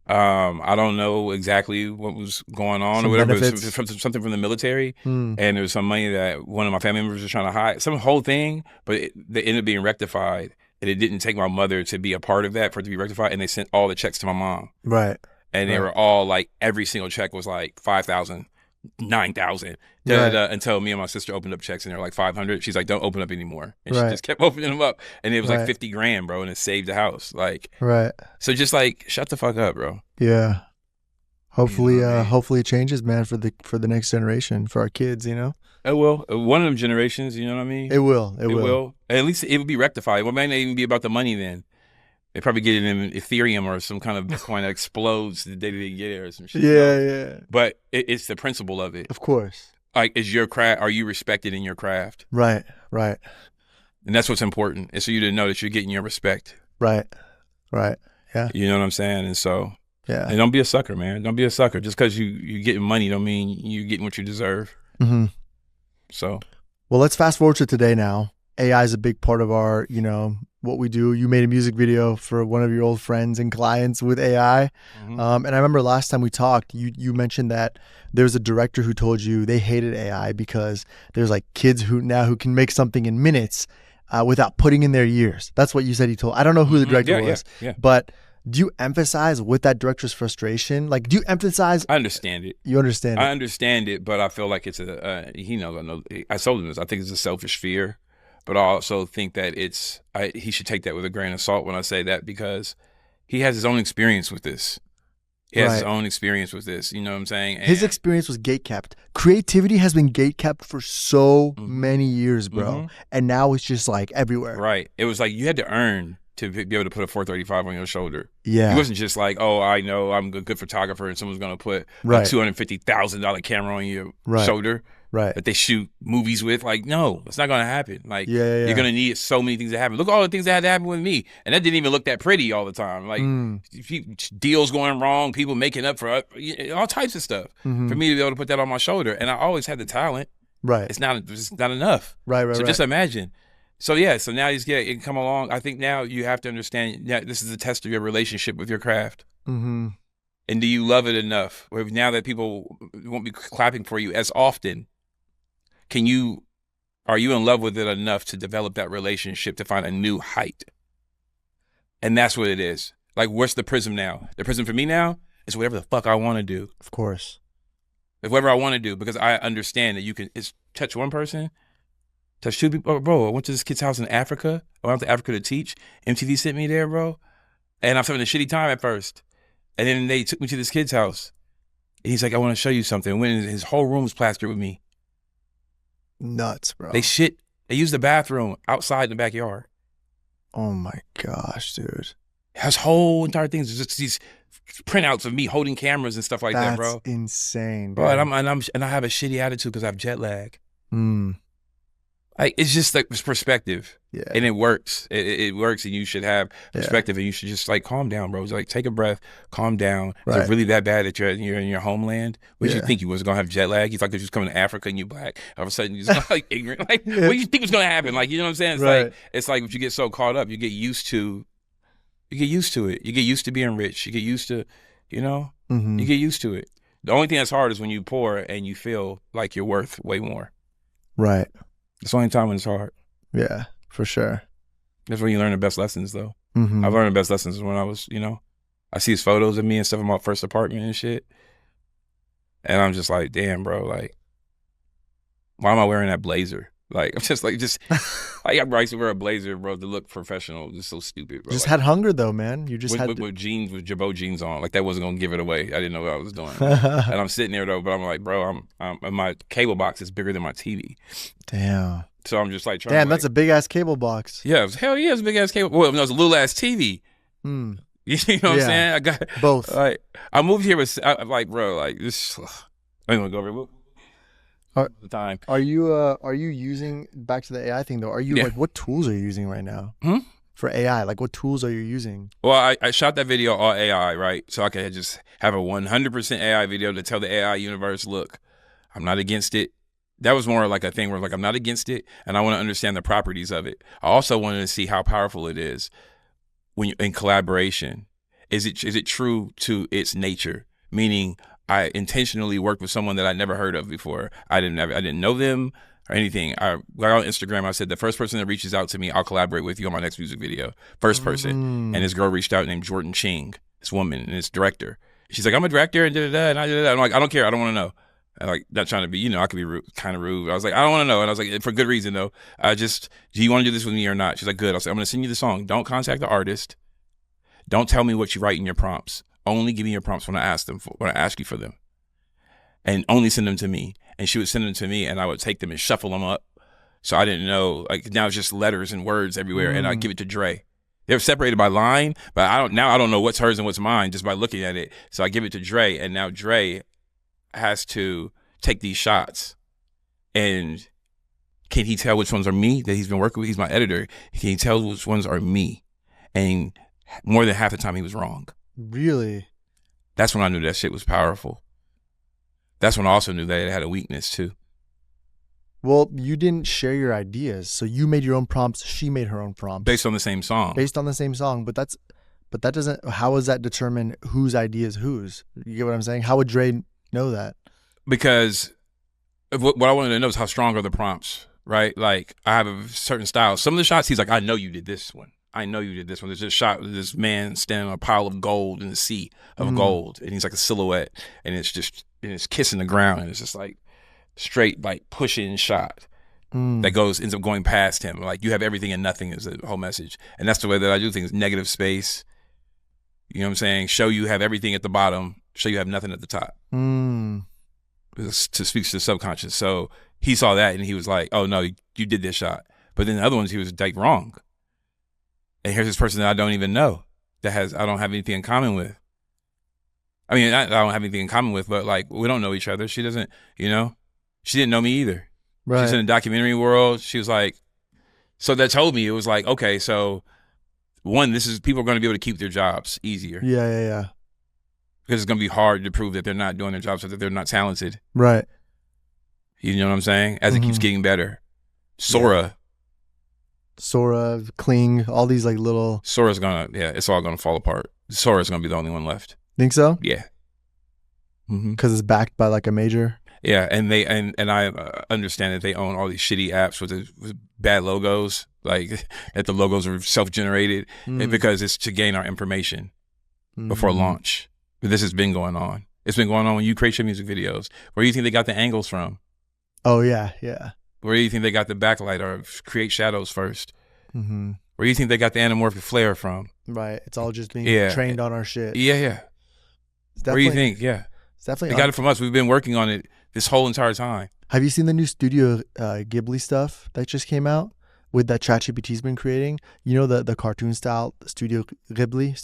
I don't know exactly what was going on, or whatever. It was something from the military, and there was some money that one of my family members was trying to hide. Some whole thing, but they ended up being rectified. And it didn't take my mother to be a part of that for it to be rectified. And they sent all the checks to my mom. Right. And they were all like, every single check was like 5,000, 9,000. Until me and my sister opened up checks and they were like 500. She's like, don't open up anymore. And she just kept opening them up. And it was like 50 grand, bro. And it saved the house. Like, so just like, shut the fuck up, bro. Yeah. Hopefully, hopefully it changes, man, for the next generation, for our kids, you know? It will. One of them generations, you know what I mean? It will. It will. At least it will be rectified. Well, it might not even be about the money then. They probably get it in Ethereum or some kind of Bitcoin that explodes the day they get it or some shit. Yeah. But it's the principle of it. Of course. Like, is your craft? Are you respected in your craft? Right. And that's what's important. Is for you to know that you're getting your respect. Right. Yeah. You know what I'm saying? And so. Yeah. And don't be a sucker, man. Don't be a sucker. Just because you getting money don't mean you getting what you deserve. Mm-hmm. So. Well, let's fast forward to today now. AI is a big part of our, what we do. You made a music video for one of your old friends and clients with AI. Mm-hmm. And I remember last time we talked, you mentioned that there's a director who told you they hated AI because there's like kids who can make something in minutes without putting in their years. That's what you said he told. I don't know who the director was, but do you emphasize with that director's frustration? Like, do you emphasize? I understand it. You understand it? I understand it, but I feel like it's he knows. I know. I told him this. I think it's a selfish fear, but I also think that he should take that with a grain of salt when I say that, because he has his own experience with this. He has his own experience with this. You know what I'm saying? And his experience was gatekept. Creativity has been gatekept for so many years, bro. And now it's just like everywhere. Right. It was like you had to earn to be able to put a 435 on your shoulder. Yeah. It wasn't just like, oh, I know I'm a good photographer and someone's going to put a $250,000 camera on your shoulder that they shoot movies with. Like, no, it's not going to happen. Like, you're going to need so many things to happen. Look at all the things that had to happen with me. And that didn't even look that pretty all the time. Like, deals going wrong, people making up for all types of stuff for me to be able to put that on my shoulder. And I always had the talent. Right. It's not enough. Right. So just imagine. So so now it can come along. I think now you have to understand that this is a test of your relationship with your craft. Mm-hmm. And do you love it enough? Where now that people won't be clapping for you as often, are you in love with it enough to develop that relationship to find a new height? And that's what it is. Like, what's the prism now? The prism for me now is whatever the fuck I want to do. Of course. whatever I want to do, because I understand that you can touch one person, touch two people. Bro, I went to this kid's house in Africa. I went out to Africa to teach. MTV sent me there, bro. And I was having a shitty time at first. And then they took me to this kid's house. And he's like, I want to show you something. When his whole room was plastered with me. Nuts, bro. They used the bathroom outside in the backyard. Oh my gosh, dude. His whole entire thing is just these printouts of me holding cameras and stuff like that, bro. That's insane, bro. bro. And I have a shitty attitude because I have jet lag. Mm. Like, it's just like this perspective. Yeah. And it works. It works, and you should have perspective, and you should just like calm down, bro. It's like, take a breath, calm down. Right. Is it really that bad that you're in your homeland? What did you think you was gonna have jet lag? You thought because you was coming to Africa and you black, all of a sudden you just like ignorant. Like, what do you think was gonna happen? Like, you know what I'm saying? It's like if you get so caught up, you get used to it. You get used to being rich. You get used to, you know, you get used to it. The only thing that's hard is when you're poor and you feel like you're worth way more. Right. It's the only time when it's hard. Yeah, for sure. That's when you learn the best lessons, though. I've learned the best lessons when I was, you know, I see his photos of me and stuff in my first apartment and shit. And I'm just like, damn, bro, like, why am I wearing that blazer? Like, I'm just like, I used to wear a blazer, bro, to look professional. Just so stupid, bro. Just had hunger, though, man. You just had with jeans, with Jabot jeans on. Like, that wasn't going to give it away. I didn't know what I was doing. And I'm sitting there, though, but I'm like, bro, my cable box is bigger than my TV. Damn. So I'm just like trying Damn, to, that's a big-ass cable box. Yeah, hell yeah, it's a big-ass cable. Well, no, it was a little-ass TV. You know what I'm saying? I got both. Like, I moved here with, like, bro, like, this, I'm going to go over the time. Are you using, back to the AI thing, though, like, what tools are you using right now? For AI? Like, what tools are you using? Well, I shot that video all AI, right? So I could just have a 100% AI video to tell the AI universe, look, I'm not against it. That was more like a thing where, like, I'm not against it, and I want to understand the properties of it. I also wanted to see how powerful it is when you're in collaboration. Is it true to its nature? Meaning, I intentionally worked with someone that I'd never heard of before. I didn't know them or anything. Like on Instagram, I said, the first person that reaches out to me, I'll collaborate with you on my next music video. First person. And this girl reached out named Jordan Ching, this woman, and this director. She's like, I'm a director, and da-da-da, and I da-da-da. I'm like, I don't care. I don't want to know. And like, not trying to be, you know, I could be rude, kind of rude. I was like, I don't want to know. And I was like, for good reason, though. Do you want to do this with me or not? She's like, good. I was like, I'm going to send you the song. Don't contact the artist. Don't tell me what you write in your prompts. Only give me your prompts when I ask you for them. And only send them to me. And she would send them to me, and I would take them and shuffle them up. So I didn't know, like, now it's just letters and words everywhere, and I'd give it to Dre. They're separated by line, but I don't know what's hers and what's mine just by looking at it. So I give it to Dre, and now Dre has to take these shots. And can he tell which ones are me that he's been working with? He's my editor. Can he tell which ones are me? And more than half the time he was wrong. Really? That's when I knew that shit was powerful. That's when I also knew that it had a weakness too. Well, you didn't share your ideas, so you made your own prompts. She made her own prompts based on the same song. But that doesn't. How does that determine whose idea is whose? You get what I'm saying? How would Dre know that? Because what I wanted to know is how strong are the prompts, right? Like, I have a certain style. Some of the shots, he's like, I know you did this one. I know you did this one. There's this shot with this man standing on a pile of gold in the sea of gold, and he's like a silhouette, and it's kissing the ground, and it's just like straight, like, pushing shot that ends up going past him. Like, you have everything and nothing is the whole message. And that's the way that I do things. Negative space. You know what I'm saying? Show you have everything at the bottom, show you have nothing at the top. To speak to the subconscious. So he saw that and he was like, oh no, you did this shot. But then the other ones he was like wrong. And here's this person that I don't even know, I don't have anything in common with. I mean, I don't have anything in common with, but like, we don't know each other. She doesn't, you know, she didn't know me either. Right. She's in the documentary world. She was like, so that told me, it was like, okay, so one, people are going to be able to keep their jobs easier. Yeah. Because it's going to be hard to prove that they're not doing their jobs or that they're not talented. Right. You know what I'm saying? As it keeps getting better. Sora, Kling, all these like little... Sora's it's all going to fall apart. Sora's going to be the only one left. Think so? Yeah. Because it's backed by like a major? Yeah, and I understand that they own all these shitty apps with bad logos, like that the logos are self-generated, because it's to gain our information before launch. This has been going on. It's been going on when you create your music videos. Where do you think they got the angles from? Oh, yeah, yeah. Where do you think they got the backlight or create shadows first? Mm-hmm. Where do you think they got the anamorphic flare from? Right. It's all just being trained on our shit. Yeah. Where do you think? Yeah. It's definitely. They got it from us. We've been working on it this whole entire time. Have you seen the new Studio Ghibli stuff that just came out with that ChatGPT's been creating? You know the cartoon style Studio Ghibli?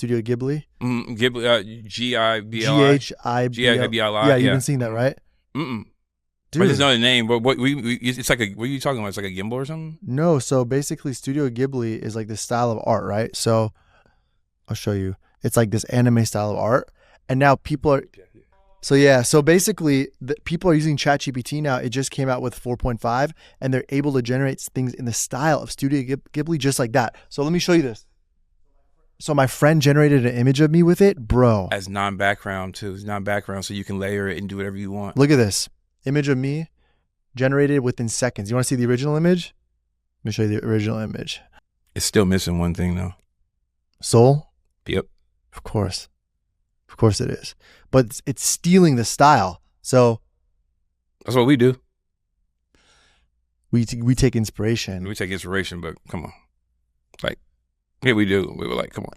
Ghibli, G-H-I-B-L-I. G-I-B-L-I. Yeah, you've been seeing that, right? Dude. I just know the name, but it's like what are you talking about? It's like a gimbal or something? No, so basically Studio Ghibli is like this style of art, right? So I'll show you. It's like this anime style of art. And now people are... So basically people are using ChatGPT now. It just came out with 4.5 and they're able to generate things in the style of Studio Ghibli just like that. So let me show you this. So my friend generated an image of me with it, bro. As non-background too. It's non-background so you can layer it and do whatever you want. Look at this. Image of me generated within seconds. You want to see the original image? Let me show you the original image. It's still missing one thing though. Soul? Yep. Of course. Of course it is. But it's stealing the style. So that's what we do. We take inspiration. We take inspiration, but come on. Like, yeah, we do. We were like, come on.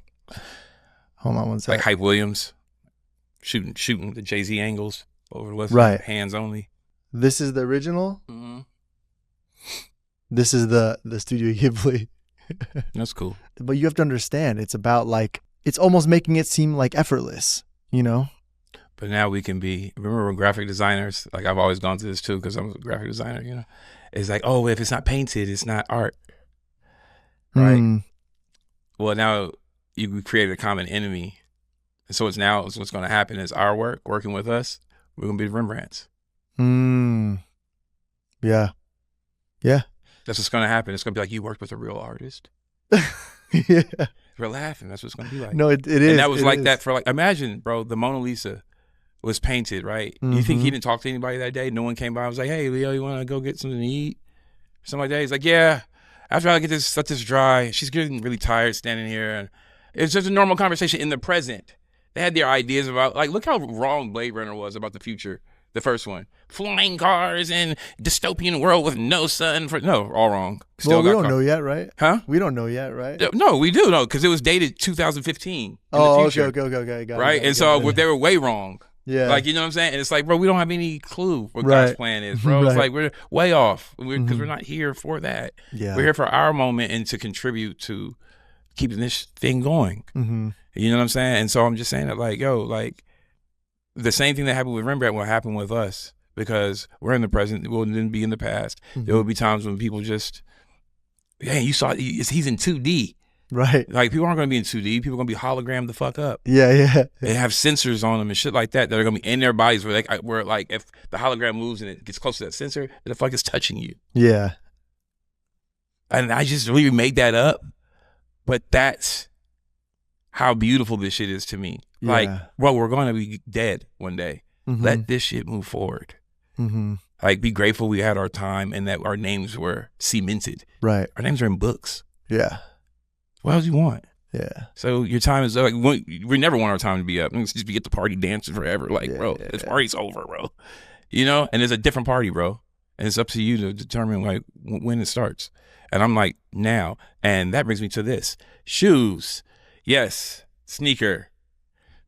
Hold on one second. Like Hype Williams shooting the Jay-Z angles over the left. Right. Hands only. This is the original. Mm-hmm. This is the Studio Ghibli. That's cool. But you have to understand, it's about like, it's almost making it seem like effortless, you know? But now we can be, remember when graphic designers, like I've always gone through this too because I'm a graphic designer, you know? It's like, oh, if it's not painted, it's not art. Right? Well, now you create a common enemy. And so what's going to happen is our work, working with us, we're going to be the Rembrandts. Yeah. Yeah. That's what's going to happen. It's going to be like, you worked with a real artist. Yeah. We're laughing. That's what it's going to be like. No, it is. And that was like that for like, imagine, bro, the Mona Lisa was painted, right? Mm-hmm. You think he didn't talk to anybody that day? No one came by and was like, hey, Leo, you want to go get something to eat? Something like that. He's like, yeah, after I let this dry, she's getting really tired standing here. And it's just a normal conversation in the present. They had their ideas about, like, look how wrong Blade Runner was about the future. The first one. Flying cars and dystopian world with no sun. No, all wrong. Still we don't know yet, right? Huh? We don't know yet, right? No, we do know because it was dated 2015. Oh, okay. Got right? And so they were way wrong. Yeah. Like, you know what I'm saying? And it's like, bro, we don't have any clue what God's plan is, bro. It's like, we're way off because we're not here for that. Yeah. We're here for our moment and to contribute to keeping this thing going. You know what I'm saying? And so I'm just saying that, like, yo, like, the same thing that happened with Rembrandt will happen with us because we're in the present. We'll then be in the past. There will be times when people just, hey, you saw he's in 2D. Right. Like, people aren't going to be in 2D. People are going to be hologrammed the fuck up. Yeah. They have sensors on them and shit like that are going to be in their bodies where like if the hologram moves and it gets close to that sensor, the fuck is touching you. Yeah. And I just really made that up. But that's how beautiful this shit is to me. Like, well, we're going to be dead one day. Let this shit move forward. Like, be grateful we had our time and that our names were cemented. Right. Our names are in books. Yeah. What else do you want? Yeah. So your time is like, we never want our time to be up. Let's just get the party dancing forever. Like, bro, this party's over, bro. You know? And it's a different party, bro. And it's up to you to determine, like, when it starts. And I'm like, now. And that brings me to this. Shoes. Yes. Sneaker.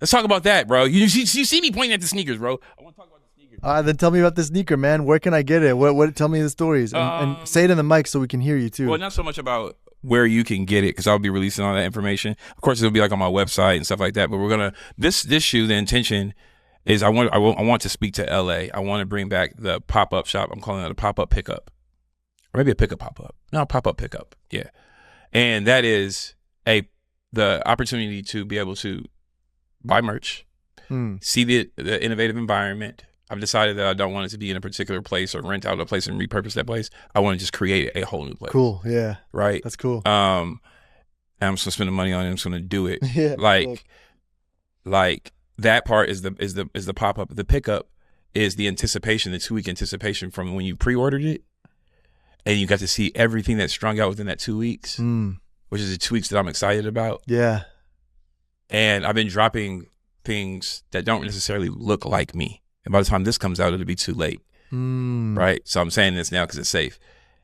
Let's talk about that, bro. You see me pointing at the sneakers, bro. I want to talk about the sneakers. Then tell me about the sneaker, man. Where can I get it? What? Tell me the stories. And say it in the mic so we can hear you, too. Well, not so much about where you can get it, because I'll be releasing all that information. Of course, it'll be like on my website and stuff like that. But we're going to, this shoe, the intention is I want to speak to LA. I want to bring back the pop-up shop. I'm calling it a pop-up pickup. Or maybe a pickup pop-up. No, pop-up pickup. Yeah. And that is the opportunity to be able to buy merch, see the innovative environment. I've decided that I don't want it to be in a particular place or rent out a place and repurpose that place. I want to just create a whole new place. Cool. Yeah. Right. That's cool. And I'm just gonna spend the money on it. I'm just gonna do it. Yeah. Like that part is the pop up. The pickup is the anticipation, the 2-week anticipation from when you pre-ordered it, and you got to see everything that's strung out within that 2 weeks, which is the 2 weeks that I'm excited about. Yeah. And I've been dropping things that don't necessarily look like me. And by the time this comes out, it'll be too late. Right? So I'm saying this now because it's safe.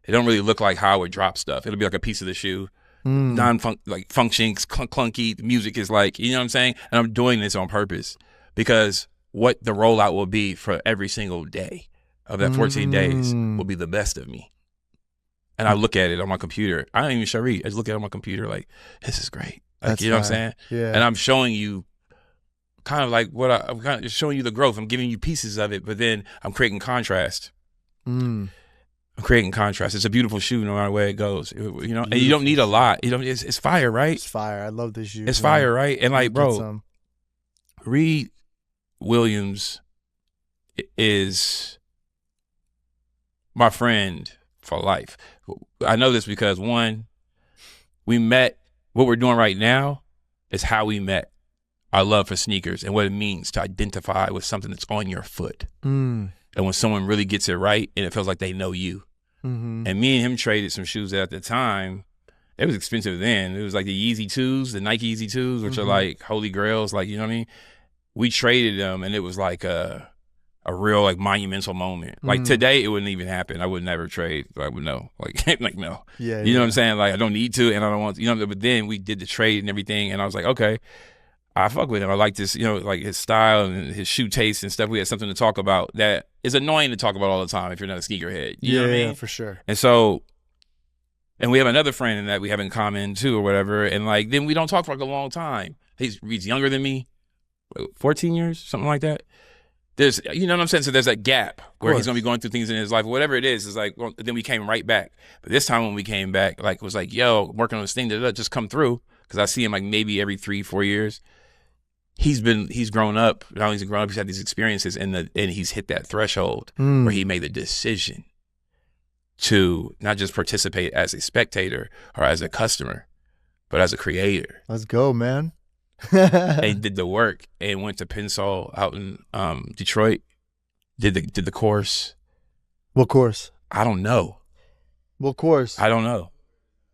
It don't really look like how I would drop stuff. It'll be like a piece of the shoe, like functioning, clunky. The music is like, you know what I'm saying? And I'm doing this on purpose because what the rollout will be for every single day of that 14 days will be the best of me. And I look at it on my computer. I don't even show read. I just look at it on my computer like, this is great. Like, you know what I'm saying? Yeah. And I'm showing you kind of like I'm kind of just showing you the growth. I'm giving you pieces of it, but then I'm creating contrast. I'm creating contrast. It's a beautiful shoe no matter where it goes. You know, beautiful. And you don't need a lot. You know, it's fire, right? It's fire. I love this shoe. It's fire, right? And like, bro, Reed Williams is my friend for life. I know this because one, we met. What we're doing right now is how we met. Our love for sneakers and what it means to identify with something that's on your foot. And when someone really gets it right and it feels like they know you. And me and him traded some shoes at the time. It was expensive then. It was like the Yeezy 2s, the Nike Yeezy 2s, which are like holy grails, like, you know what I mean? We traded them and it was like a real like monumental moment. Like today it wouldn't even happen. I would never trade. I would know. Like like no. Yeah. You know what I'm saying? Like I don't need to and I don't want to, you know, but then we did the trade and everything and I was like, okay, I fuck with him. I like this, you know, like his style and his shoe taste and stuff. We had something to talk about that is annoying to talk about all the time if you're not a sneakerhead. You know what I mean? Yeah, for sure. And so, and we have another friend that we have in common too or whatever. And like, then we don't talk for like a long time. He's younger than me, 14 years, something like that. There's, you know what I'm saying? So there's that gap where he's going to be going through things in his life, whatever it is like, well, then we came right back. But this time when we came back, like, it was like, yo, working on this thing that just come through. Cause I see him like maybe every 3-4 years. He's grown up. Not only has he grown up, he's had these experiences and he's hit that threshold where he made the decision to not just participate as a spectator or as a customer, but as a creator. Let's go, man. And did the work and went to Pensol out in Detroit. Did the course. What course? I don't know. What course? I don't know.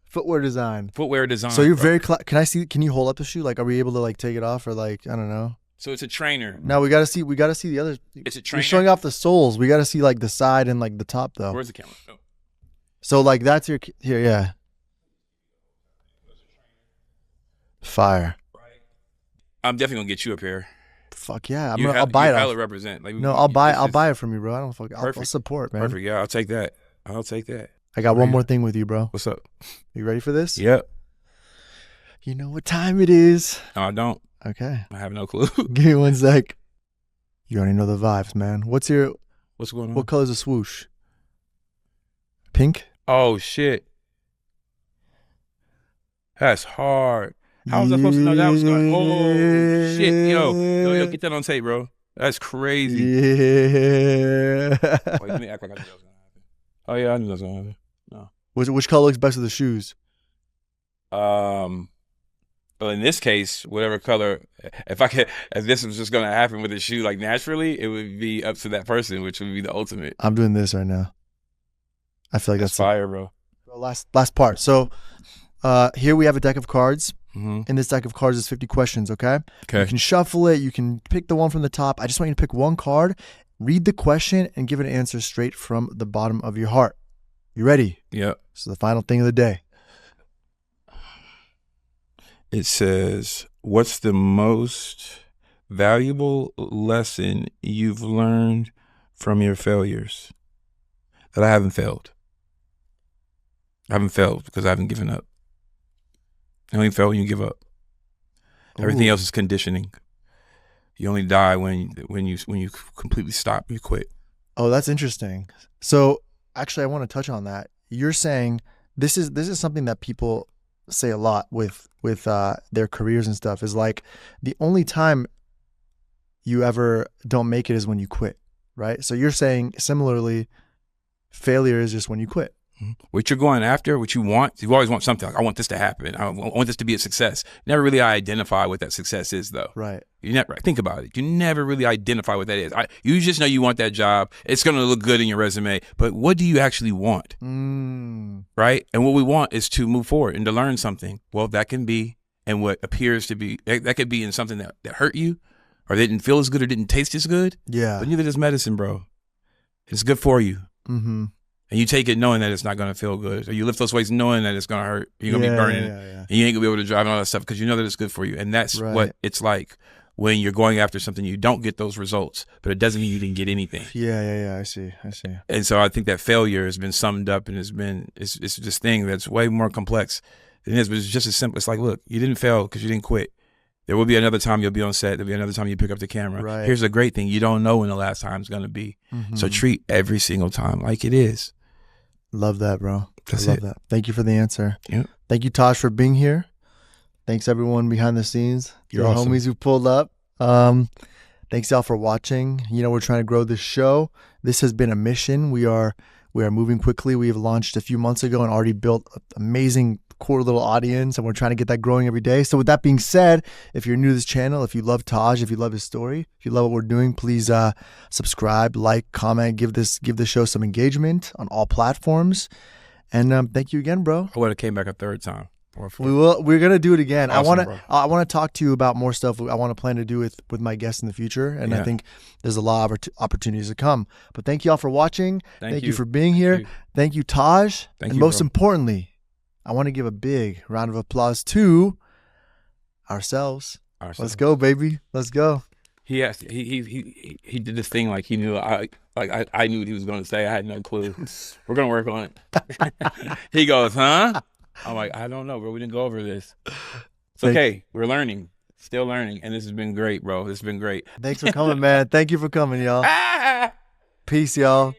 Footwear design. So you're very can you hold up the shoe? Like, are we able to like take it off or like, I don't know. So it's a trainer. No, we gotta see the other. It's a trainer. You're showing off the soles. We gotta see like the side and like the top though. Where's the camera? Oh. So like that's your here, yeah. Fire. I'm definitely gonna get you a pair. Fuck yeah, I'll buy it. I'll represent. Like, no, I'll buy it from you, bro. I don't fuck. I'll support, man. Perfect. Yeah, I'll take that. I got one more thing with you, bro. What's up? You ready for this? Yep. You know what time it is? No, I don't. Okay. I have no clue. Give me 1 sec. You already know the vibes, man. What's going on? What color's a swoosh? Pink? Oh shit. That's hard. How was I supposed to know that was going? Oh shit, yo, get that on tape, bro. That's crazy. Yeah. Wait, let me act like I knew that was gonna happen. Oh yeah, I knew that was gonna happen. No. Which color looks best with the shoes? Well, in this case, whatever color, if this was just gonna happen with a shoe, like naturally, it would be up to that person, which would be the ultimate. I'm doing this right now. I feel like that's fire, bro. Last part. So, here we have a deck of cards. Mm-hmm. In this deck of cards is 50 questions, okay? Okay. You can shuffle it. You can pick the one from the top. I just want you to pick one card, read the question, and give an answer straight from the bottom of your heart. You ready? Yep. So the final thing of the day. It says, what's the most valuable lesson you've learned from your failures? That I haven't failed. I haven't failed because I haven't given up. You only fail when you give up. Everything else is conditioning. You only die when you completely stop. You quit. Oh, that's interesting. So actually, I want to touch on that. You're saying this is something that people say a lot with their careers and stuff. Is like the only time you ever don't make it is when you quit, right? So you're saying similarly, failure is just when you quit. What you're going after, what you want, you always want something. Like, I want this to happen. I want this to be a success. Never really identify what that success is, though. Right. You never think about it. You never really identify what that is. You just know you want that job. It's going to look good in your resume. But what do you actually want? Right? And what we want is to move forward and to learn something. Well, that can be in what appears to be, that could be in something that hurt you, or didn't feel as good or didn't taste as good. Yeah. But neither does medicine, bro. It's good for you. Mm-hmm. And you take it knowing that it's not going to feel good. Or you lift those weights knowing that it's going to hurt. You're going to be burning. And you ain't going to be able to drive and all that stuff because you know that it's good for you. And that's what it's like when you're going after something, you don't get those results, but it doesn't mean you didn't get anything. Yeah. I see. And so I think that failure has been summed up and it's this thing that's way more complex than it is, but it's just as simple. It's like, look, you didn't fail because you didn't quit. There will be another time you'll be on set. There'll be another time you pick up the camera. Right. Here's the great thing. You don't know when the last time is going to be. Mm-hmm. So treat every single time like it is. Love that, bro. That's I love that. Thank you for the answer. Yep. Thank you, Taj, for being here. Thanks, everyone behind the scenes. You're the awesome. Homies who pulled up. Thanks, y'all, for watching. We're trying to grow this show. This has been a mission. We are moving quickly. We have launched a few months ago and already built an amazing core little audience, and we're trying to get that growing every day. So with that being said, if you're new to this channel, if you love Taj, if you love his story, if you love what we're doing, please subscribe, like, comment, give this show some engagement on all platforms. And thank you again, bro. I would have came back a third time. We're gonna do it again. Awesome, I want to talk to you about more stuff I want to plan to do with my guests in the future, and I think there's a lot of opportunities to come. But thank you all for watching. Thank you for being here. Thank you, Taj. And most importantly, I want to give a big round of applause to ourselves. Let's go, baby. Let's go. He did this thing like he knew I knew what he was going to say. I had no clue. We're gonna work on it. He goes, huh? I'm like, I don't know, bro. We didn't go over this. It's okay. We're learning. Still learning. And this has been great, bro. This has been great. Thanks for coming, man. Thank you for coming, y'all. Peace, y'all.